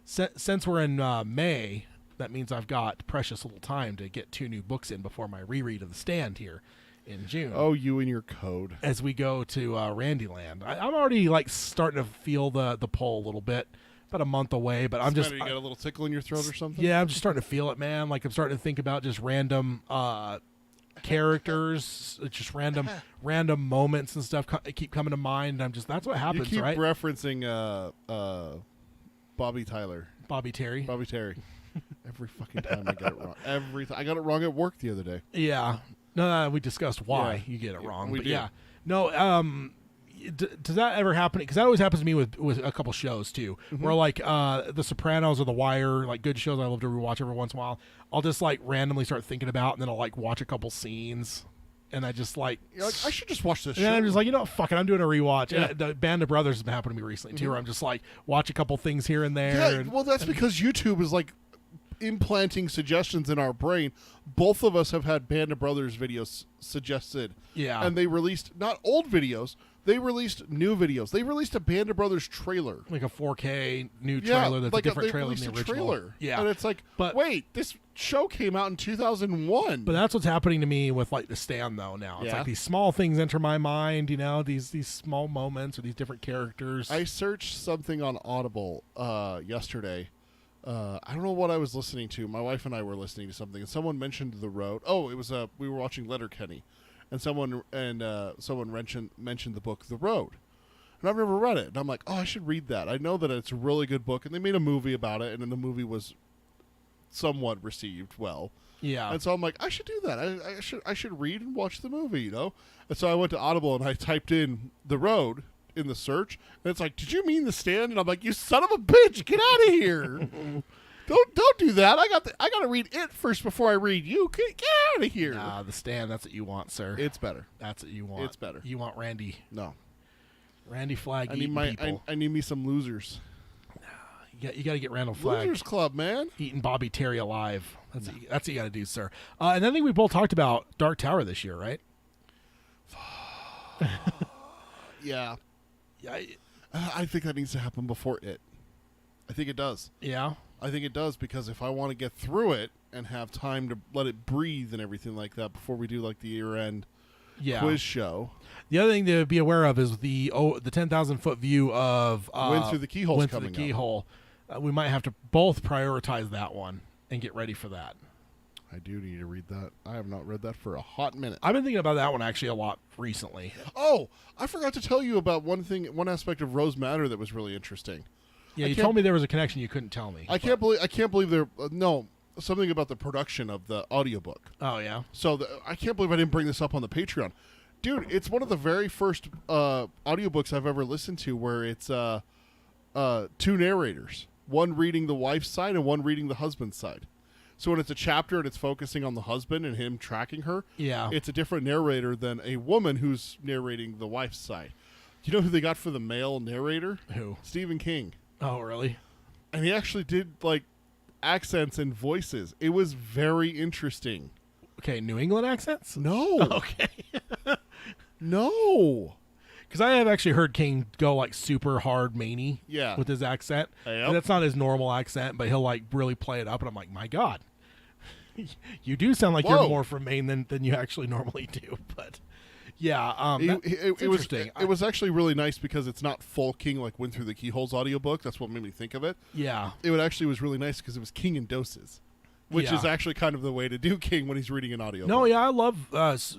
[SPEAKER 1] since we're in May, that means I've got precious little time to get 2 new books in before my reread of The Stand here in June.
[SPEAKER 2] Oh, you and your code.
[SPEAKER 1] As we go to Randyland, I'm already like starting to feel the pull a little bit. About a month away, but I'm just
[SPEAKER 2] you got a little tickle in your throat or something.
[SPEAKER 1] Yeah, I'm just starting to feel it, man. Like I'm starting to think about just random characters, just random moments and stuff keep coming to mind. I'm just, that's what happens,
[SPEAKER 2] you keep
[SPEAKER 1] right?
[SPEAKER 2] Referencing Bobby Terry. Every fucking time I get it wrong. I got it wrong at work the other day.
[SPEAKER 1] Yeah. No, we discussed why you get it wrong. But yeah. No, does that ever happen? Because that always happens to me with a couple shows too, where like The Sopranos or The Wire, like good shows I love to rewatch every once in a while. I'll just like randomly start thinking about, and then I'll like watch a couple scenes, and I just like,
[SPEAKER 2] you're like, I should just watch this.
[SPEAKER 1] And
[SPEAKER 2] show.
[SPEAKER 1] I'm just like, you know, fuck it, I'm doing a rewatch.
[SPEAKER 2] Yeah.
[SPEAKER 1] And the Band of Brothers has been happening to me recently too, where I'm just like watch a couple things here and there.
[SPEAKER 2] Yeah, well, that's because YouTube is like implanting suggestions in our brain. Both of us have had Band of Brothers videos suggested.
[SPEAKER 1] Yeah,
[SPEAKER 2] and they released not old videos. They released new videos. They released a Band of Brothers trailer.
[SPEAKER 1] Like a 4K new trailer that's
[SPEAKER 2] like
[SPEAKER 1] a different trailer than the original.
[SPEAKER 2] Trailer.
[SPEAKER 1] Yeah.
[SPEAKER 2] And it's like, but wait, this show came out in 2001.
[SPEAKER 1] But that's what's happening to me with like The Stand though now. It's like these small things enter my mind, you know, these small moments or these different characters.
[SPEAKER 2] I searched something on Audible yesterday. I don't know what I was listening to. My wife and I were listening to something, and someone mentioned The Road. Oh, it was we were watching Letterkenny. And someone mentioned the book The Road, and I've never read it. And I'm like, oh, I should read that. I know that it's a really good book, and they made a movie about it, and then the movie was somewhat received well.
[SPEAKER 1] Yeah.
[SPEAKER 2] And so I'm like, I should do that. I should read and watch the movie, you know. And so I went to Audible and I typed in The Road in the search, and it's like, did you mean The Stand? And I'm like, you son of a bitch, get out of here. Don't do that. I got to read it first before I read you. Get out of here.
[SPEAKER 1] Nah, The Stand. That's what you want, sir.
[SPEAKER 2] It's better.
[SPEAKER 1] That's what you want.
[SPEAKER 2] It's better.
[SPEAKER 1] You want Randy.
[SPEAKER 2] No.
[SPEAKER 1] Randy Flagg.
[SPEAKER 2] I need me some losers.
[SPEAKER 1] You got to get Randall Flagg.
[SPEAKER 2] Losers Club, man.
[SPEAKER 1] Eating Bobby Terry alive. That's what you got to do, sir. And I think we both talked about Dark Tower this year, right?
[SPEAKER 2] Yeah. I think that needs to happen before it. I think it does.
[SPEAKER 1] Yeah.
[SPEAKER 2] I think it does, because if I want to get through it and have time to let it breathe and everything like that before we do like the year-end quiz show.
[SPEAKER 1] The other thing to be aware of is the 10,000-foot view of
[SPEAKER 2] Wind Through the Keyhole's coming
[SPEAKER 1] Through the Keyhole. We might have to both prioritize that one and get ready for that.
[SPEAKER 2] I do need to read that. I have not read that for a hot minute.
[SPEAKER 1] I've been thinking about that one actually a lot recently.
[SPEAKER 2] Oh, I forgot to tell you about one aspect of Rose Matter that was really interesting.
[SPEAKER 1] Yeah, you told me there was a connection you couldn't tell me.
[SPEAKER 2] I can't believe there. No, something about the production of the audiobook.
[SPEAKER 1] Oh yeah.
[SPEAKER 2] So I can't believe I didn't bring this up on the Patreon, dude. It's one of the very first audiobooks I've ever listened to where it's two narrators, one reading the wife's side and one reading the husband's side. So when it's a chapter and it's focusing on the husband and him tracking her,
[SPEAKER 1] Yeah.
[SPEAKER 2] it's a different narrator than a woman who's narrating the wife's side. Do you know who they got for the male narrator?
[SPEAKER 1] Who?
[SPEAKER 2] Stephen King.
[SPEAKER 1] Oh really?
[SPEAKER 2] And he actually did like accents and voices. It was very interesting.
[SPEAKER 1] Okay, New England accents?
[SPEAKER 2] No.
[SPEAKER 1] Okay.
[SPEAKER 2] No.
[SPEAKER 1] Because I have actually heard King go like super hard maney
[SPEAKER 2] Yeah.
[SPEAKER 1] with his accent.
[SPEAKER 2] Yep.
[SPEAKER 1] And that's not his normal accent, but he'll like really play it up, and I'm like, my God. You do sound like
[SPEAKER 2] Whoa.
[SPEAKER 1] you're more from Maine than you actually normally do. But yeah,
[SPEAKER 2] It was
[SPEAKER 1] interesting.
[SPEAKER 2] it was actually really nice because it's not full King like Wind Through the Keyholes audiobook. That's what made me think of it.
[SPEAKER 1] Yeah.
[SPEAKER 2] It actually was really nice because it was King in doses, which
[SPEAKER 1] Yeah.
[SPEAKER 2] is actually kind of the way to do King when he's reading an audiobook.
[SPEAKER 1] No, yeah, I love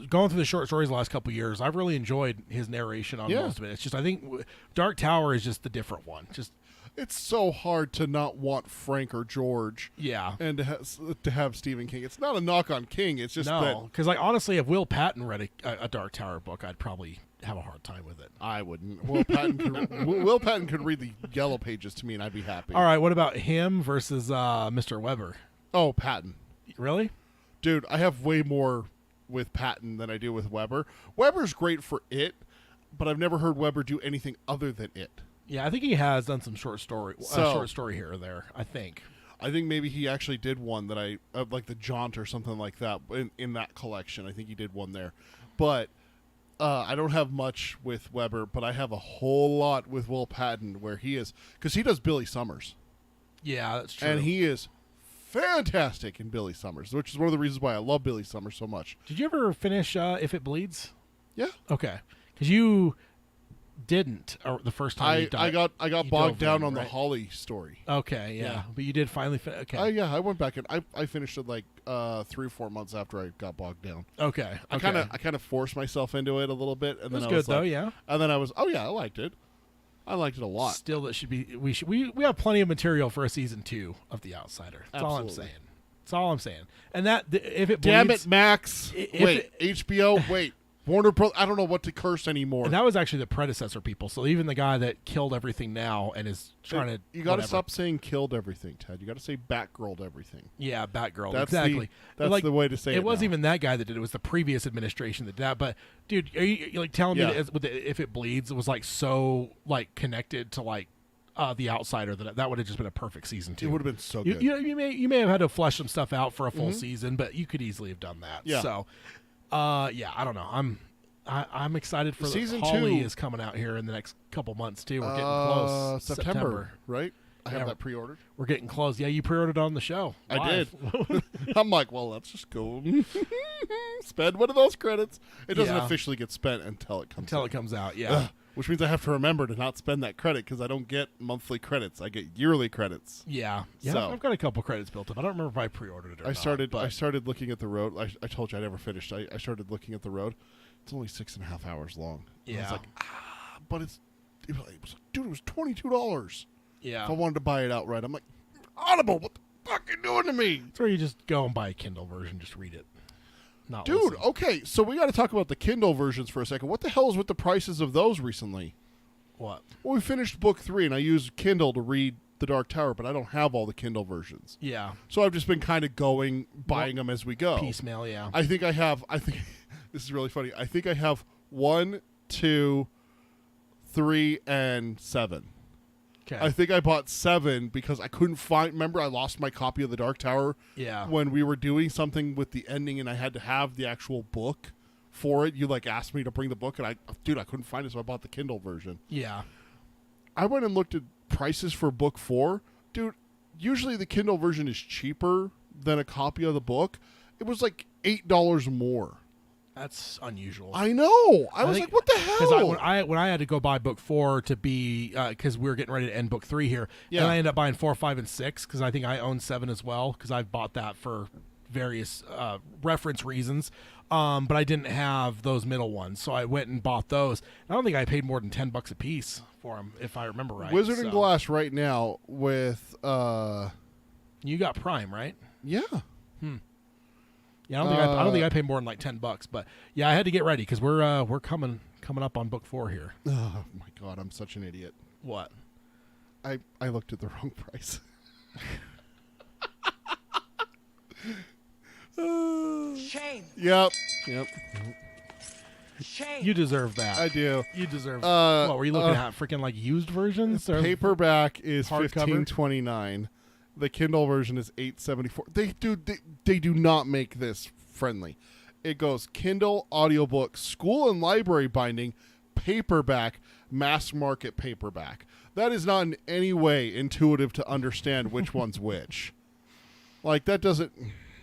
[SPEAKER 1] going through the short stories the last couple of years. I've really enjoyed his narration on
[SPEAKER 2] Yeah.
[SPEAKER 1] most of it. It's just I think Dark Tower is just the different one. Just
[SPEAKER 2] It's so hard to not want Frank or George
[SPEAKER 1] yeah.
[SPEAKER 2] and to have Stephen King. It's not a knock on King. It's just
[SPEAKER 1] No,
[SPEAKER 2] that
[SPEAKER 1] because like honestly, if Will Patton read a Dark Tower book, I'd probably have a hard time with it.
[SPEAKER 2] I wouldn't. Will Patton could read the yellow pages to me and I'd be happy.
[SPEAKER 1] All right, what about him versus Mr. Weber?
[SPEAKER 2] Oh, Patton.
[SPEAKER 1] Really?
[SPEAKER 2] Dude, I have way more with Patton than I do with Weber. Weber's great for it, but I've never heard Weber do anything other than it.
[SPEAKER 1] Yeah, I think he has done some short story here or there. I think.
[SPEAKER 2] I think maybe he actually did one that like the Jaunt or something like that in that collection. I think he did one there. But I don't have much with Weber, but I have a whole lot with Will Patton where he is, because he does Billy Summers.
[SPEAKER 1] Yeah, that's true.
[SPEAKER 2] And he is fantastic in Billy Summers, which is one of the reasons why I love Billy Summers so much.
[SPEAKER 1] Did you ever finish If It Bleeds?
[SPEAKER 2] Yeah.
[SPEAKER 1] Okay, because you didn't the first time.
[SPEAKER 2] I got
[SPEAKER 1] you
[SPEAKER 2] bogged
[SPEAKER 1] dove
[SPEAKER 2] down
[SPEAKER 1] in,
[SPEAKER 2] on the
[SPEAKER 1] right?
[SPEAKER 2] Holly story.
[SPEAKER 1] Okay, yeah,
[SPEAKER 2] Yeah.
[SPEAKER 1] but you did finally. Okay,
[SPEAKER 2] Yeah, I went back and I finished it like 3 or 4 months after I got bogged down.
[SPEAKER 1] okay.
[SPEAKER 2] I kind of forced myself into it a little bit, and
[SPEAKER 1] It was
[SPEAKER 2] then I
[SPEAKER 1] good
[SPEAKER 2] was
[SPEAKER 1] though.
[SPEAKER 2] like,
[SPEAKER 1] Yeah.
[SPEAKER 2] and then I was, oh yeah, I liked it. I liked it a lot.
[SPEAKER 1] Still, that should be. We have plenty of material for a season 2 of The Outsider. That's all I'm
[SPEAKER 2] Absolutely.
[SPEAKER 1] saying. That's all I'm saying. And that if it
[SPEAKER 2] Damn
[SPEAKER 1] bleeds,
[SPEAKER 2] it, Max!
[SPEAKER 1] If
[SPEAKER 2] Wait, HBO. Wait, Warner Bros. I don't know what to curse anymore.
[SPEAKER 1] And that was actually the predecessor people. So even the guy that killed everything now and is trying to
[SPEAKER 2] You got to
[SPEAKER 1] whatever.
[SPEAKER 2] stop saying "killed everything," Ted. You got to say "Batgirled everything."
[SPEAKER 1] Yeah, Batgirl.
[SPEAKER 2] That's
[SPEAKER 1] exactly.
[SPEAKER 2] That's the way to say it.
[SPEAKER 1] It wasn't
[SPEAKER 2] now.
[SPEAKER 1] even that guy that did it. It was the previous administration that did that. But dude, are you like telling me
[SPEAKER 2] Yeah.
[SPEAKER 1] that If It Bleeds, it was like so like connected to like The Outsider that would have just been a perfect season 2.
[SPEAKER 2] It would have been so
[SPEAKER 1] You,
[SPEAKER 2] good.
[SPEAKER 1] you may have had to flesh some stuff out for a full season, but you could easily have done that.
[SPEAKER 2] Yeah.
[SPEAKER 1] So, yeah, I don't know. I'm excited for
[SPEAKER 2] Season
[SPEAKER 1] Holly
[SPEAKER 2] 2
[SPEAKER 1] is coming out here in the next couple months too. We're getting close.
[SPEAKER 2] September, right? I
[SPEAKER 1] Yeah.
[SPEAKER 2] have that pre-ordered.
[SPEAKER 1] We're getting close. Yeah, you pre-ordered on the show.
[SPEAKER 2] I
[SPEAKER 1] live.
[SPEAKER 2] did. I'm like, well, let's just go spend one of those credits. It doesn't
[SPEAKER 1] Yeah.
[SPEAKER 2] officially get spent until it comes
[SPEAKER 1] Until
[SPEAKER 2] out.
[SPEAKER 1] it comes out. Yeah.
[SPEAKER 2] Ugh, which means I have to remember to not spend that credit because I don't get monthly credits. I get yearly credits.
[SPEAKER 1] Yeah. Yeah.
[SPEAKER 2] So-
[SPEAKER 1] I've got a couple credits built up. I don't remember if I pre-ordered it or
[SPEAKER 2] I started
[SPEAKER 1] not.
[SPEAKER 2] looking at the road. I told you I never finished. I started looking at the road. It's only 6.5 hours long. And I was
[SPEAKER 1] Yeah.
[SPEAKER 2] like, but it was dude, it was $22
[SPEAKER 1] Yeah.
[SPEAKER 2] if I wanted to buy it outright. I'm like, Audible, what the fuck are you doing to me?
[SPEAKER 1] That's where you just go and buy a Kindle version, just read it. Not
[SPEAKER 2] Dude,
[SPEAKER 1] listen.
[SPEAKER 2] okay, so we got to talk about the Kindle versions for a second. What the hell is with the prices of those recently?
[SPEAKER 1] What?
[SPEAKER 2] Well, we finished book 3, and I used Kindle to read The Dark Tower, but I don't have all the Kindle versions.
[SPEAKER 1] Yeah.
[SPEAKER 2] So I've just been kind of buying them as we go.
[SPEAKER 1] Piecemeal, yeah.
[SPEAKER 2] I think this is really funny. I think I have 1, 2, 3, and 7.
[SPEAKER 1] Okay.
[SPEAKER 2] I think I bought 7 because I couldn't remember I lost my copy of The Dark Tower
[SPEAKER 1] Yeah.
[SPEAKER 2] when we were doing something with the ending and I had to have the actual book for it. You asked me to bring the book and I couldn't find it, so I bought the Kindle version.
[SPEAKER 1] Yeah.
[SPEAKER 2] I went and looked at prices for book 4. Dude, usually the Kindle version is cheaper than a copy of the book. It was like $8 more.
[SPEAKER 1] That's unusual.
[SPEAKER 2] I know. I was
[SPEAKER 1] think-
[SPEAKER 2] like, what the hell?
[SPEAKER 1] Because when I had to go buy book 4 to be because we were getting ready to end book 3 here,
[SPEAKER 2] Yeah.
[SPEAKER 1] and I ended up buying 4, 5, and 6 because I think I own 7 as well because I've bought that for various reference reasons. But I didn't have those middle ones, so I went and bought those. I don't think I paid more than $10 a piece for them, if I remember right.
[SPEAKER 2] Wizard and Glass right now with
[SPEAKER 1] you got Prime, right?
[SPEAKER 2] Yeah.
[SPEAKER 1] Yeah, I don't think I paid more than like $10, but yeah, I had to get ready because we're coming up on book 4 here.
[SPEAKER 2] Oh my god, I'm such an idiot.
[SPEAKER 1] What?
[SPEAKER 2] I looked at the wrong price.
[SPEAKER 5] Shame.
[SPEAKER 2] Yep.
[SPEAKER 5] Shame.
[SPEAKER 1] You deserve that.
[SPEAKER 2] I do.
[SPEAKER 1] You deserve. What were you looking at? Freaking like used versions? Or
[SPEAKER 2] Paperback is
[SPEAKER 1] hardcover?
[SPEAKER 2] $15.29. The Kindle version is $8.74. They do not make this friendly. It goes Kindle, audiobook, school and library binding, paperback, mass market paperback. That is not in any way intuitive to understand which one's which. Like that doesn't.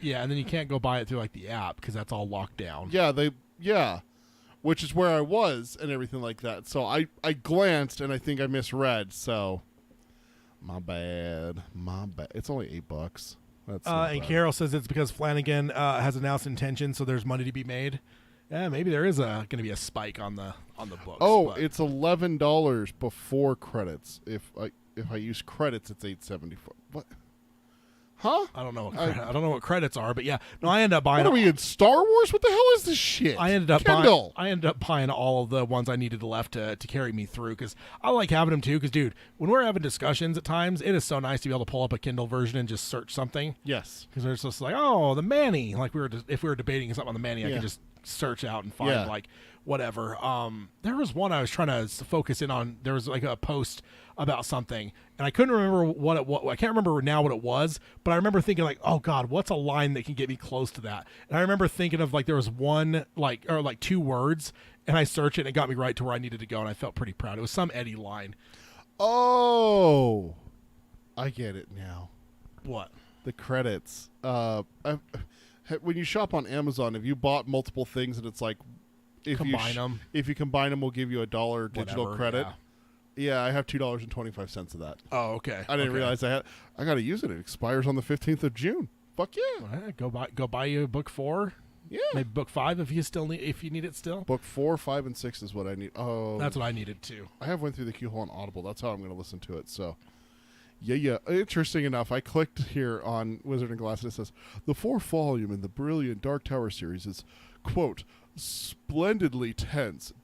[SPEAKER 1] Yeah, and then you can't go buy it through like the app because that's all locked down.
[SPEAKER 2] Yeah, which is where I was and everything like that. So I glanced and I think I misread. So my bad. It's only $8. That's not
[SPEAKER 1] and
[SPEAKER 2] bad.
[SPEAKER 1] Carol says it's because Flanagan has announced intention, so there's money to be made. Yeah, maybe there is going to be a spike on the books.
[SPEAKER 2] Oh,
[SPEAKER 1] but
[SPEAKER 2] it's $11 before credits. If I use credits, it's $8.74. What? Huh?
[SPEAKER 1] I don't know. I don't know what credits are, but yeah. No, I ended up buying.
[SPEAKER 2] What are we in Star Wars? What the hell is this shit?
[SPEAKER 1] I ended up
[SPEAKER 2] Kindle.
[SPEAKER 1] buying all of the ones I needed left to carry me through because I like having them too. Because dude, when we're having discussions at times, it is so nice to be able to pull up a Kindle version and just search something.
[SPEAKER 2] Yes.
[SPEAKER 1] Because there's just like, oh, the Manny. Like if we were debating something on the Manny, I
[SPEAKER 2] Yeah.
[SPEAKER 1] could just search out and find
[SPEAKER 2] Yeah.
[SPEAKER 1] like whatever. There was one I was trying to focus in on. There was like a post about something, and I couldn't remember what it was. I can't remember now what it was, but I remember thinking like, oh God, what's a line that can get me close to that? And I remember thinking of like there was one like 2 words, and I searched it and it got me right to where I needed to go, and I felt pretty proud. It was some Eddie line.
[SPEAKER 2] Oh, I get it now.
[SPEAKER 1] What?
[SPEAKER 2] The credits. When you shop on Amazon, have you bought multiple things and it's like, if you combine them, we'll give you $1 digital
[SPEAKER 1] Whatever,
[SPEAKER 2] credit.
[SPEAKER 1] yeah.
[SPEAKER 2] Yeah, I have $2.25 of that.
[SPEAKER 1] Oh, okay.
[SPEAKER 2] I didn't realize I got to use it. It expires on the 15th of June. Fuck yeah.
[SPEAKER 1] Well, go buy you book 4.
[SPEAKER 2] Yeah.
[SPEAKER 1] Maybe book 5 if you need it still.
[SPEAKER 2] Book 4, 5, and 6 is what I need. Oh,
[SPEAKER 1] That's what I needed too.
[SPEAKER 2] I have went through the Q-hole on Audible. That's how I'm going to listen to it. So, yeah. Interesting enough, I clicked here on Wizard and Glass and it says, the 4th volume in the brilliant Dark Tower series is, quote, splendidly tense, ...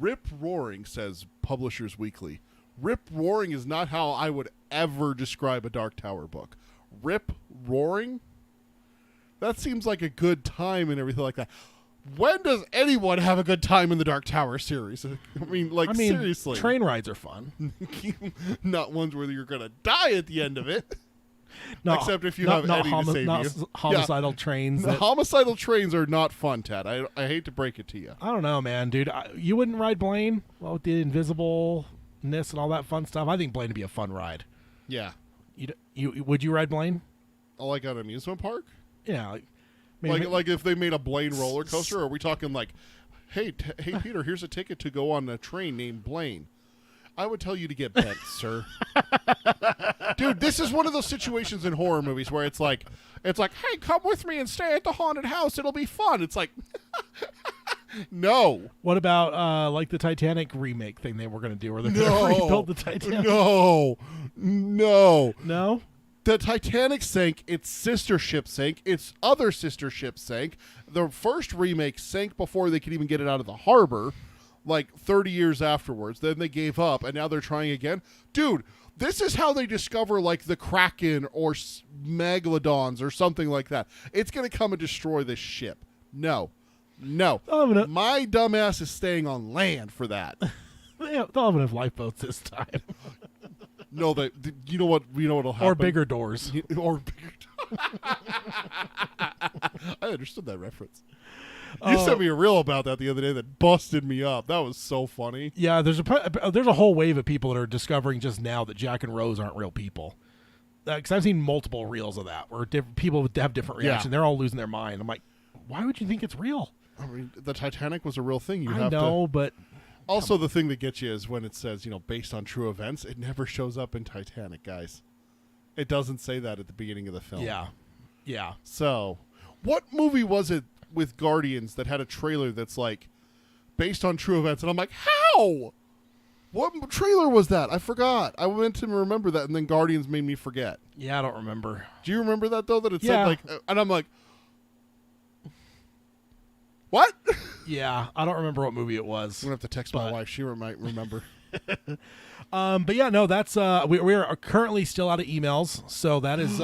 [SPEAKER 2] Rip-roaring, says Publishers Weekly. Rip-roaring is not how I would ever describe a Dark Tower book. Rip-roaring? That seems like a good time and everything like that. When does anyone have a good time in the Dark Tower series? I mean, seriously.
[SPEAKER 1] Train rides are fun.
[SPEAKER 2] Not ones where you're going to die at the end of it.
[SPEAKER 1] No,
[SPEAKER 2] Except if you have Eddie to save you.
[SPEAKER 1] Homicidal trains.
[SPEAKER 2] The homicidal trains are not fun, Ted. I hate to break it to you.
[SPEAKER 1] I don't know, man, dude. You wouldn't ride Blaine? Well, with the invisibleness and all that fun stuff. I think Blaine would be a fun ride.
[SPEAKER 2] Yeah.
[SPEAKER 1] Would you ride Blaine?
[SPEAKER 2] Like at an amusement park?
[SPEAKER 1] Yeah.
[SPEAKER 2] Like if they made a Blaine roller coaster? Or are we talking like, hey, Peter, here's a ticket to go on a train named Blaine? I would tell you to get bent, sir. Dude, this is one of those situations in horror movies where it's like, hey, come with me and stay at the haunted house. It'll be fun. It's like, no.
[SPEAKER 1] What about like the Titanic remake thing they were going to do, where they're going to rebuild the Titanic?
[SPEAKER 2] No.
[SPEAKER 1] No?
[SPEAKER 2] The Titanic sank, its sister ship sank, its other sister ship sank. The first remake sank before they could even get it out of the harbor, like 30 years afterwards. Then they gave up, and now they're trying again. Dude, this is how they discover, like, the Kraken or Megalodons or something like that. It's going to come and destroy this ship. No. My dumbass is staying on land for that.
[SPEAKER 1] They'll have enough lifeboats this time.
[SPEAKER 2] No, you know what'll happen?
[SPEAKER 1] Or bigger doors.
[SPEAKER 2] Or bigger. I understood that reference. You sent me a reel about that the other day that busted me up. That was so funny.
[SPEAKER 1] Yeah, there's a whole wave of people that are discovering just now that Jack and Rose aren't real people. Because I've seen multiple reels of that where people have different reactions.
[SPEAKER 2] Yeah.
[SPEAKER 1] They're all losing their mind. I'm like, why would you think it's real?
[SPEAKER 2] I mean, the Titanic was a real thing.
[SPEAKER 1] I know, but
[SPEAKER 2] also the thing that gets you is when it says, based on true events. It never shows up in Titanic, guys. It doesn't say that at the beginning of the film.
[SPEAKER 1] yeah. Yeah.
[SPEAKER 2] So, what movie was it with Guardians that had a trailer that's like based on true events? And I'm like, how? What trailer was that? I forgot. I meant to remember that, and then Guardians made me forget.
[SPEAKER 1] Yeah, I don't remember.
[SPEAKER 2] Do you remember that though? That it
[SPEAKER 1] Yeah.
[SPEAKER 2] said like, and I'm like, what?
[SPEAKER 1] Yeah, I don't remember what movie it was.
[SPEAKER 2] I'm gonna have to text my wife. She might remember.
[SPEAKER 1] But yeah, no, that's we are currently still out of emails, so that is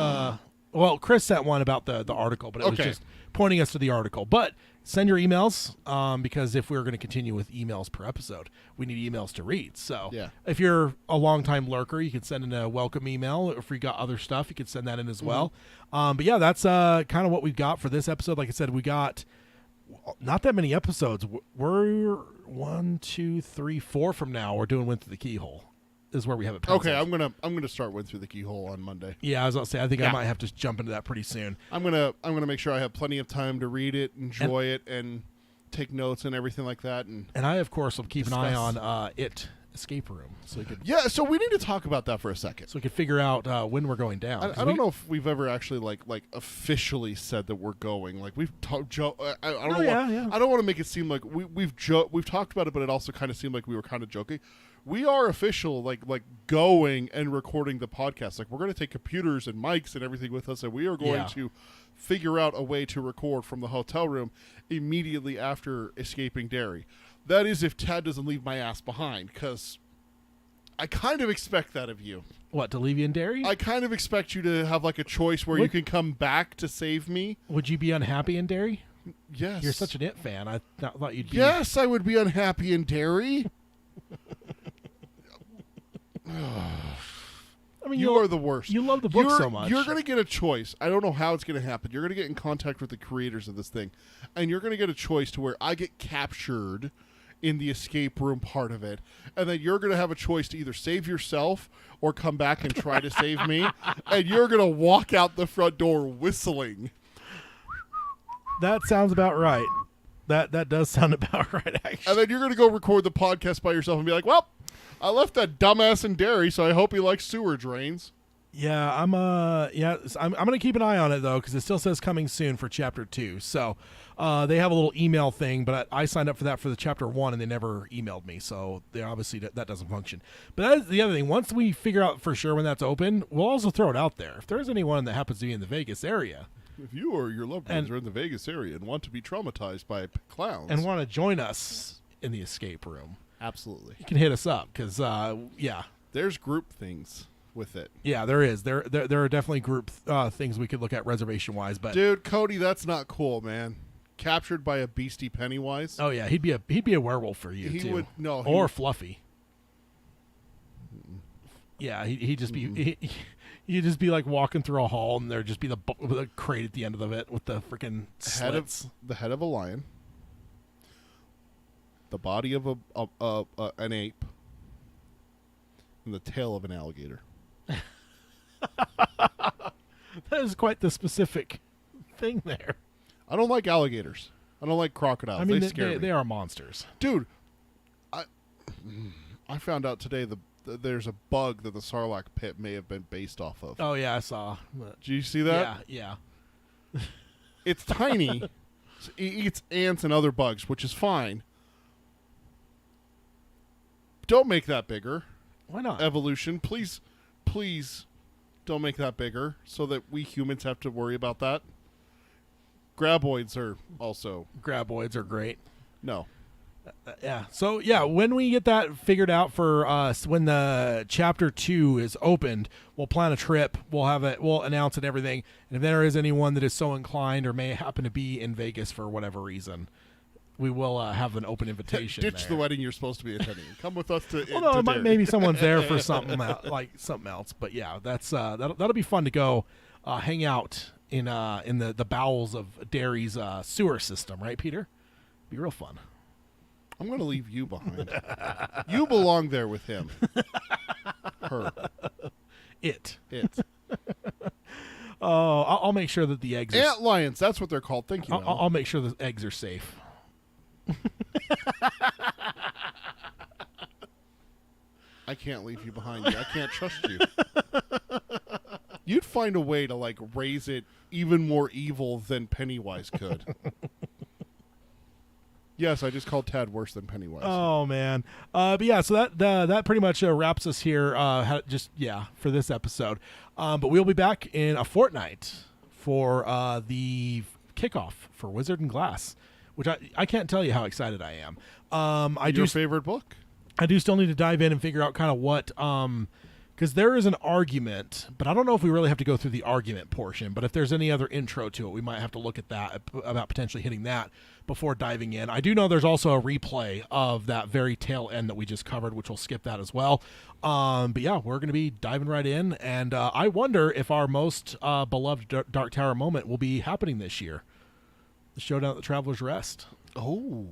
[SPEAKER 1] well, Chris sent one about the article, but it was
[SPEAKER 2] Okay.
[SPEAKER 1] just pointing us to the article. But send your emails because if we're going to continue with emails per episode, we need emails to read. So
[SPEAKER 2] Yeah.
[SPEAKER 1] if you're a longtime lurker, you can send in a welcome email. If we got other stuff, you can send that in as well. But yeah, that's kind of what we've got for this episode. Like I said, we got not that many episodes. We're 1, 2, 3, 4 from now. We're doing Went Through the Keyhole. Is where we have it penciled.
[SPEAKER 2] Okay, I'm gonna start Went Through the Keyhole on Monday.
[SPEAKER 1] Yeah, I was about to say, I think I
[SPEAKER 2] Yeah.
[SPEAKER 1] might have to jump into that pretty soon.
[SPEAKER 2] I'm gonna make sure I have plenty of time to read it, enjoy it, and take notes and everything like that. And
[SPEAKER 1] I, of course, will keep an eye
[SPEAKER 2] Discuss.
[SPEAKER 1] on It Escape Room, so we could
[SPEAKER 2] so we need to talk about that for a second.
[SPEAKER 1] so we could figure out when we're going down. 'Cause
[SPEAKER 2] I don't know if we've ever actually like officially said that we're going. Like we've talked. I don't
[SPEAKER 1] Oh, yeah.
[SPEAKER 2] I don't want to make it seem like we've talked about it, but it also kind of seemed like we were kind of joking. We are official, like going and recording the podcast. Like we're going to take computers and mics and everything with us, and we are going
[SPEAKER 1] Yeah.
[SPEAKER 2] to figure out a way to record from the hotel room immediately after escaping Derry. That is, if Tad doesn't leave my ass behind, because I kind of expect that of you.
[SPEAKER 1] What, to leave you in Derry?
[SPEAKER 2] I kind of expect you to have like a choice where you can come back to save me.
[SPEAKER 1] Would you be unhappy in Derry?
[SPEAKER 2] Yes.
[SPEAKER 1] You're such an It fan. I thought you'd be.
[SPEAKER 2] Yes, I would be unhappy in Derry.
[SPEAKER 1] I mean,
[SPEAKER 2] You are the worst.
[SPEAKER 1] You love the book
[SPEAKER 2] You're-
[SPEAKER 1] so much.
[SPEAKER 2] You're going to get a choice. I don't know how it's going to happen. You're going to get in contact with the creators of this thing, and you're going to get a choice to where I get captured in the escape room part of it, and then you're going to have a choice to either save yourself or come back and try to save me, and you're going to walk out the front door whistling.
[SPEAKER 1] That sounds about right. That does sound about right, actually.
[SPEAKER 2] And then you're going to go record the podcast by yourself and be like, well, I left that dumbass in Derry, so I hope he likes sewer drains.
[SPEAKER 1] Yeah, I'm gonna keep an eye on it though, because it still says coming soon for chapter 2. So they have a little email thing, but I signed up for that for the chapter 1, and they never emailed me. So they obviously that doesn't function. But that is the other thing. Once we figure out for sure when that's open, we'll also throw it out there. If there's anyone that happens to be in the Vegas area
[SPEAKER 2] If you or your loved ones are in the Vegas area and want to be traumatized by clowns,
[SPEAKER 1] and want to join us in the escape room,
[SPEAKER 2] absolutely,
[SPEAKER 1] you can hit us up because
[SPEAKER 2] there's group things with it.
[SPEAKER 1] yeah, there is there are definitely group things we could look at reservation wise. But
[SPEAKER 2] Dude, Cody, that's not cool, man. Captured by a beastie Pennywise.
[SPEAKER 1] oh yeah, he'd be a werewolf for you
[SPEAKER 2] He
[SPEAKER 1] too.
[SPEAKER 2] would- no, he
[SPEAKER 1] or
[SPEAKER 2] would-
[SPEAKER 1] Fluffy. Yeah, he'd just be he'd just be like walking through a hall, and there'd just be the crate at the end of it with the freaking slits.
[SPEAKER 2] the head of a lion, the body of an ape, and the tail of an alligator.
[SPEAKER 1] That is quite the specific thing there.
[SPEAKER 2] I don't like alligators. I don't like crocodiles.
[SPEAKER 1] I mean,
[SPEAKER 2] they scare me.
[SPEAKER 1] they are monsters.
[SPEAKER 2] Dude, I found out today there's a bug that the Sarlacc pit may have been based off of.
[SPEAKER 1] Oh yeah, I saw.
[SPEAKER 2] Did you see that?
[SPEAKER 1] Yeah.
[SPEAKER 2] It's tiny. So it eats ants and other bugs, which is fine. Don't make that bigger.
[SPEAKER 1] Why not?
[SPEAKER 2] Evolution, please don't make that bigger so that we humans have to worry about that. Graboids are also
[SPEAKER 1] Graboids are great.
[SPEAKER 2] no.
[SPEAKER 1] Yeah. So yeah, when we get that figured out for us, when the chapter 2 is opened, we'll plan a trip. We'll announce it and everything. And if there is anyone that is so inclined or may happen to be in Vegas for whatever reason, we will have an open invitation.
[SPEAKER 2] Ditch
[SPEAKER 1] there.
[SPEAKER 2] the wedding you're supposed to be attending. Come with us to.
[SPEAKER 1] Well, no,
[SPEAKER 2] to
[SPEAKER 1] it might,
[SPEAKER 2] Derry.
[SPEAKER 1] maybe someone's there for something like something else. But yeah, that's that'll be fun to go hang out in the bowels of Derry's sewer system, right, Peter? Be real fun.
[SPEAKER 2] I'm going to leave you behind. You belong there with him. Her.
[SPEAKER 1] It.
[SPEAKER 2] Oh,
[SPEAKER 1] I'll make sure that the eggs.
[SPEAKER 2] ant lions. That's what they're called. Thank you. Al.
[SPEAKER 1] I'll make sure the eggs are safe.
[SPEAKER 2] I can't leave you behind. I can't trust you. find a way to like raise it even more evil than Pennywise could. Yes, I just called Tad worse than Pennywise.
[SPEAKER 1] Oh man, but yeah, so that pretty much wraps us here. For this episode, but we'll be back in a fortnight for the kickoff for Wizard and Glass, which I can't tell you how excited I am.
[SPEAKER 2] Your favorite book?
[SPEAKER 1] I do still need to dive in and figure out kind of what because there is an argument, but I don't know if we really have to go through the argument portion. But if there's any other intro to it, we might have to look at that, about potentially hitting that before diving in. I do know there's also a replay of that very tail end that we just covered, which we'll skip that as well. But yeah, we're going to be diving right in. And I wonder if our most beloved Dark Tower moment will be happening this year. The showdown at the Traveler's Rest.
[SPEAKER 2] Oh.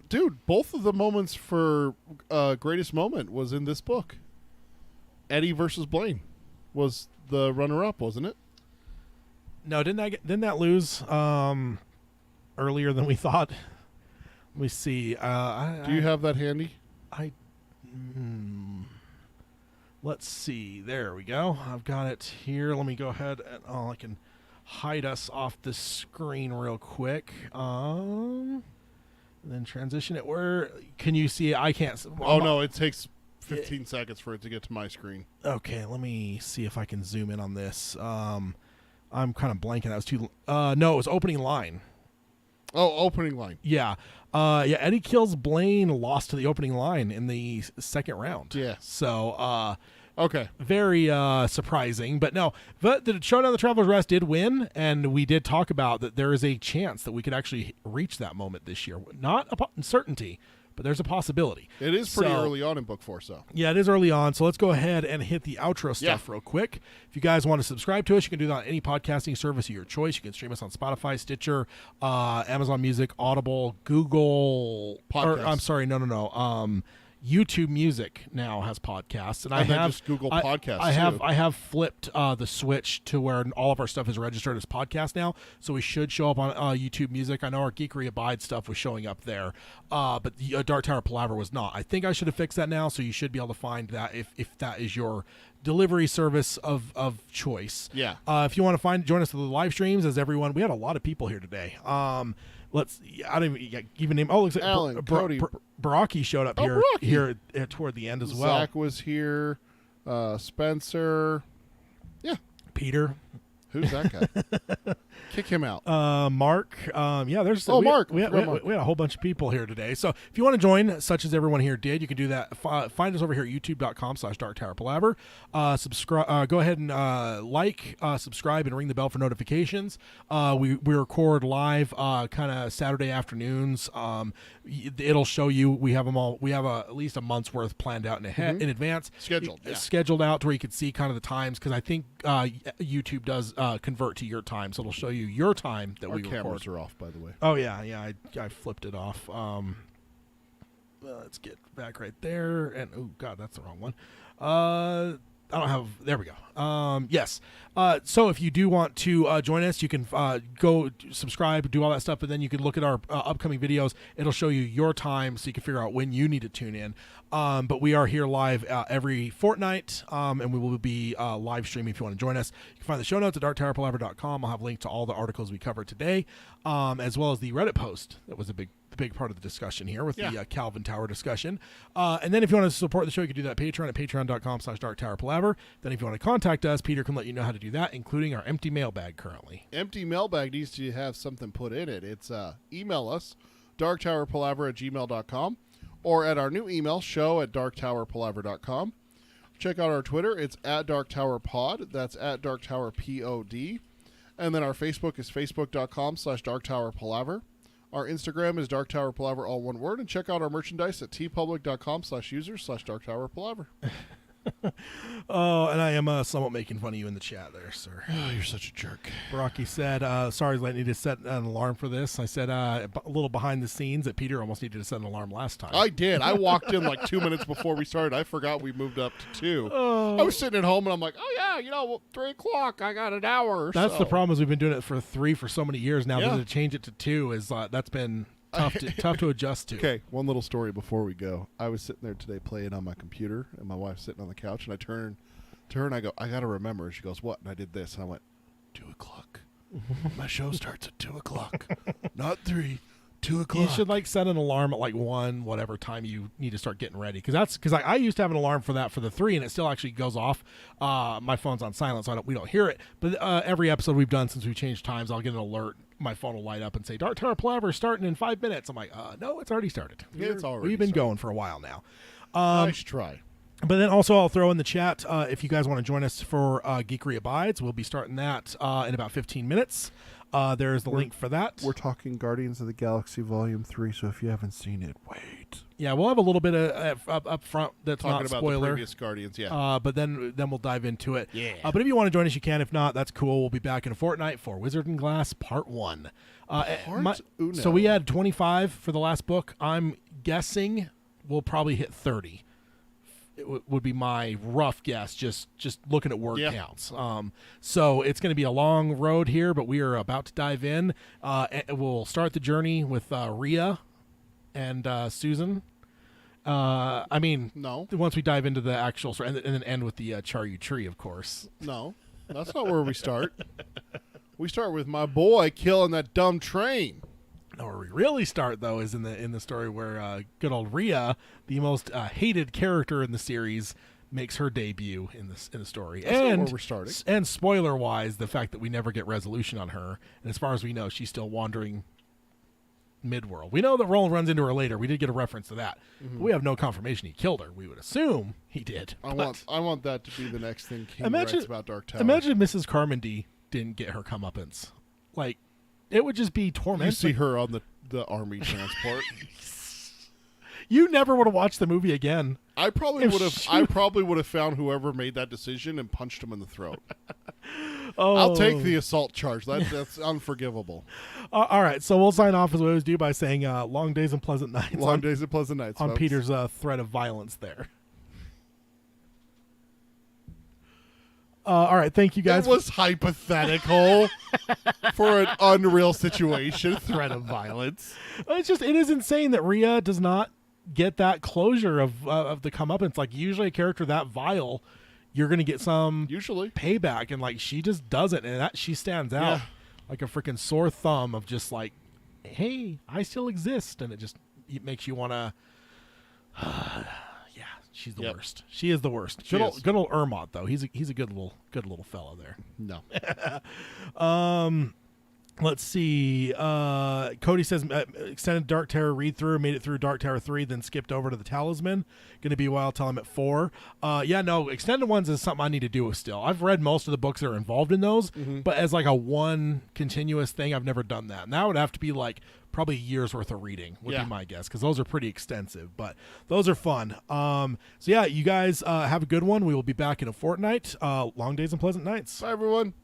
[SPEAKER 2] Dude, both of the moments for greatest moment was in this book. Eddie versus Blaine was the runner-up, wasn't it?
[SPEAKER 1] No, didn't that lose earlier than we thought? Let me see.
[SPEAKER 2] Do you have that handy?
[SPEAKER 1] Let's see. There we go. I've got it here. Let me go ahead and I can hide us off the screen real quick. And then transition it. Where can you see it? I can't.
[SPEAKER 2] No, it takes 15 seconds for it to get to my screen.
[SPEAKER 1] Okay, let me see if I can zoom in on this. I'm kind of blanking. That was too. No, it was opening line.
[SPEAKER 2] Oh, opening line.
[SPEAKER 1] Yeah. Eddie kills Blaine, lost to the opening line in the second round.
[SPEAKER 2] Yeah.
[SPEAKER 1] So,
[SPEAKER 2] okay.
[SPEAKER 1] Very surprising. But no, the Showdown of the Traveler's Rest did win, and we did talk about that there is a chance that we could actually reach that moment this year. Not a certainty, but there's a possibility.
[SPEAKER 2] It is pretty early on in book 4, so.
[SPEAKER 1] Yeah, it is early on, so let's go ahead and hit the outro stuff real quick. If you guys want to subscribe to us, you can do that on any podcasting service of your choice. You can stream us on Spotify, Stitcher, Amazon Music, Audible, Google. YouTube Music now has podcasts, and I have
[SPEAKER 2] just Google Podcasts.
[SPEAKER 1] I have flipped the switch to where all of our stuff is registered as podcast now, so we should show up on YouTube Music. I know our Geekery Abide stuff was showing up there, but the Dark Tower Palaver was not. I think I should have fixed that now, so you should be able to find that if that is your delivery service of choice.
[SPEAKER 2] Yeah.
[SPEAKER 1] If you want to join us for the live streams, as everyone, we had a lot of people here today. I don't even name. Oh, looks like
[SPEAKER 2] Alan, Cody,
[SPEAKER 1] Baraki showed up here toward the end as well.
[SPEAKER 2] Zach was here. Spencer. Yeah.
[SPEAKER 1] Peter.
[SPEAKER 2] Who's that guy? Kick him out.
[SPEAKER 1] Mark. There's.
[SPEAKER 2] Mark.
[SPEAKER 1] We had a whole bunch of people here today. So if you want to join, such as everyone here did, you can do that. Find us over here at youtube.com/DarkTowerPalaver. Subscribe. Go ahead and subscribe, and ring the bell for notifications. We record live kind of Saturday afternoons. It'll show you. We have them all. We have at least a month's worth planned out in advance. Scheduled out to where you can see kind of the times, because I think YouTube does convert to your time, so it'll show you your time that
[SPEAKER 2] Our
[SPEAKER 1] we record.
[SPEAKER 2] cameras are off, by the way.
[SPEAKER 1] Oh yeah, I flipped it off. Let's get back right there, and oh god, that's the wrong one. I don't have. There we go. Yes. So if you do want to join us, you can go subscribe, do all that stuff, but then you can look at our upcoming videos. It'll show you your time, so you can figure out when you need to tune in. But we are here live every fortnight, and we will be live streaming if you want to join us. You can find the show notes at darkttowerpalaver.com. I'll have links to all the articles we covered today, as well as the Reddit post that was a big part of the discussion here with the Calvin Tower discussion. And then if you want to support the show, you can do that at Patreon at patreon.com/darktowerpalaver. Then if you want to contact us, Peter can let you know how to do that, including our empty mailbag currently.
[SPEAKER 2] Empty mailbag needs to have something put in it. It's email us, darktowerpalaver@gmail.com, or at our new email, show@darktowerpalaver.com. Check out our Twitter. It's at darktowerpod. That's at darktowerpod. And then our Facebook is facebook.com/darktowerpalaver. Our Instagram is Dark Tower Palaver, all one word. And check out our merchandise at tpublic.com/users/darktowerpalaver.
[SPEAKER 1] Oh, and I am somewhat making fun of you in the chat there, sir.
[SPEAKER 2] Oh, you're such a jerk.
[SPEAKER 1] Baraki said, sorry, I needed to set an alarm for this. I said a little behind the scenes that Peter almost needed to set an alarm last time.
[SPEAKER 2] I did. I walked in like 2 minutes before we started. I forgot we moved up to 2. I was sitting at home, and I'm like, 3 o'clock. I got an hour or
[SPEAKER 1] That's the problem is we've been doing it for 3 for so many years now. Yeah. To change it to 2 is that's been tough to adjust to.
[SPEAKER 2] Okay, one little story before we go. I was sitting there today playing on my computer, and my wife's sitting on the couch, and I turned to her, and I go, I got to remember. And she goes, what? And I did this. And I went, 2 o'clock. My show starts at 2 o'clock, not 3. 2 o'clock.
[SPEAKER 1] You should like set an alarm at like 1, whatever time you need to start getting ready. Because I used to have an alarm for that for the 3, and it still actually goes off. My phone's on silent, so we don't hear it. But every episode we've done since we changed times, I'll get an alert. My phone will light up and say, Dark Tower Palaver starting in 5 minutes. I'm like, no, it's already started.
[SPEAKER 2] It's already
[SPEAKER 1] We've been
[SPEAKER 2] started.
[SPEAKER 1] going for a while now.
[SPEAKER 2] Nice try.
[SPEAKER 1] But then also I'll throw in the chat, if you guys want to join us for Geekery Abides, we'll be starting that in about 15 minutes. There's the link for that.
[SPEAKER 6] We're talking Guardians of the Galaxy Volume 3, so if you haven't seen it, wait.
[SPEAKER 1] Yeah, we'll have a little bit of up front that's
[SPEAKER 2] Talking
[SPEAKER 1] not
[SPEAKER 2] about
[SPEAKER 1] spoiler.
[SPEAKER 2] the previous Guardians, yeah.
[SPEAKER 1] But then we'll dive into it.
[SPEAKER 2] Yeah.
[SPEAKER 1] But if you want to join us, you can. If not, that's cool. We'll be back in a fortnight for Wizard and Glass Part 1.
[SPEAKER 2] Uno.
[SPEAKER 1] So we had 25 for the last book. I'm guessing we'll probably hit 30. It would be my rough guess, just looking at word counts. So it's going to be a long road here, but we are about to dive in. We'll start the journey with Rhea and Susan.
[SPEAKER 2] No.
[SPEAKER 1] Once we dive into the actual story, and then end with the Charyu tree, of course.
[SPEAKER 2] No, that's not where we start. We start with my boy killing that dumb train.
[SPEAKER 1] No, where we really start though is in the story where good old Rhea, the most hated character in the series, makes her debut in the story.
[SPEAKER 2] That's not where we're starting.
[SPEAKER 1] And spoiler wise, the fact that we never get resolution on her, and as far as we know, she's still wandering midworld. We know that Roland runs into her later. We did get a reference to that. But we have no confirmation he killed her. We would assume he did.
[SPEAKER 2] I want that to be the next thing King
[SPEAKER 1] Imagine-
[SPEAKER 2] writes about Dark Tower.
[SPEAKER 1] Imagine Mrs. Carmody didn't get her comeuppance. Like, it would just be
[SPEAKER 2] you
[SPEAKER 1] torment.
[SPEAKER 2] see her on the army transport.
[SPEAKER 1] You never would have watched the movie again.
[SPEAKER 2] I probably
[SPEAKER 1] If
[SPEAKER 2] would have.
[SPEAKER 1] she-
[SPEAKER 2] I probably would have found whoever made that decision and punched him in the throat.
[SPEAKER 1] Oh.
[SPEAKER 2] I'll take the assault charge. That's unforgivable.
[SPEAKER 1] All right, so we'll sign off as we always do by saying long days and pleasant nights.
[SPEAKER 2] Long days and pleasant nights.
[SPEAKER 1] on
[SPEAKER 2] folks.
[SPEAKER 1] Peter's threat of violence there. All right, thank you guys.
[SPEAKER 2] That was hypothetical for an unreal situation. Threat of violence.
[SPEAKER 1] It is insane that Rhea does not get that closure of the comeuppance. Like, usually a character that vile, you're going to get some
[SPEAKER 2] Usually.
[SPEAKER 1] payback, and like she just doesn't, and that she stands out
[SPEAKER 2] Yeah.
[SPEAKER 1] like a freaking sore thumb of just like, hey, I still exist, and it makes you want to. Yeah, she's the
[SPEAKER 2] Yep.
[SPEAKER 1] worst. She is the worst.
[SPEAKER 2] She is.
[SPEAKER 1] Good old Ermont though. He's a good little fellow there.
[SPEAKER 2] No.
[SPEAKER 1] Let's see. Cody says extended Dark Tower read through, made it through Dark Tower 3, then skipped over to the Talisman. Going to be a while till I'm at 4. Extended ones is something I need to do still. I've read most of the books that are involved in those, but as like a one continuous thing, I've never done that. And that would have to be like probably a year's worth of reading would be my guess, because those are pretty extensive, but those are fun. You guys have a good one. We will be back in a fortnight. Long days and pleasant nights.
[SPEAKER 2] Bye, everyone.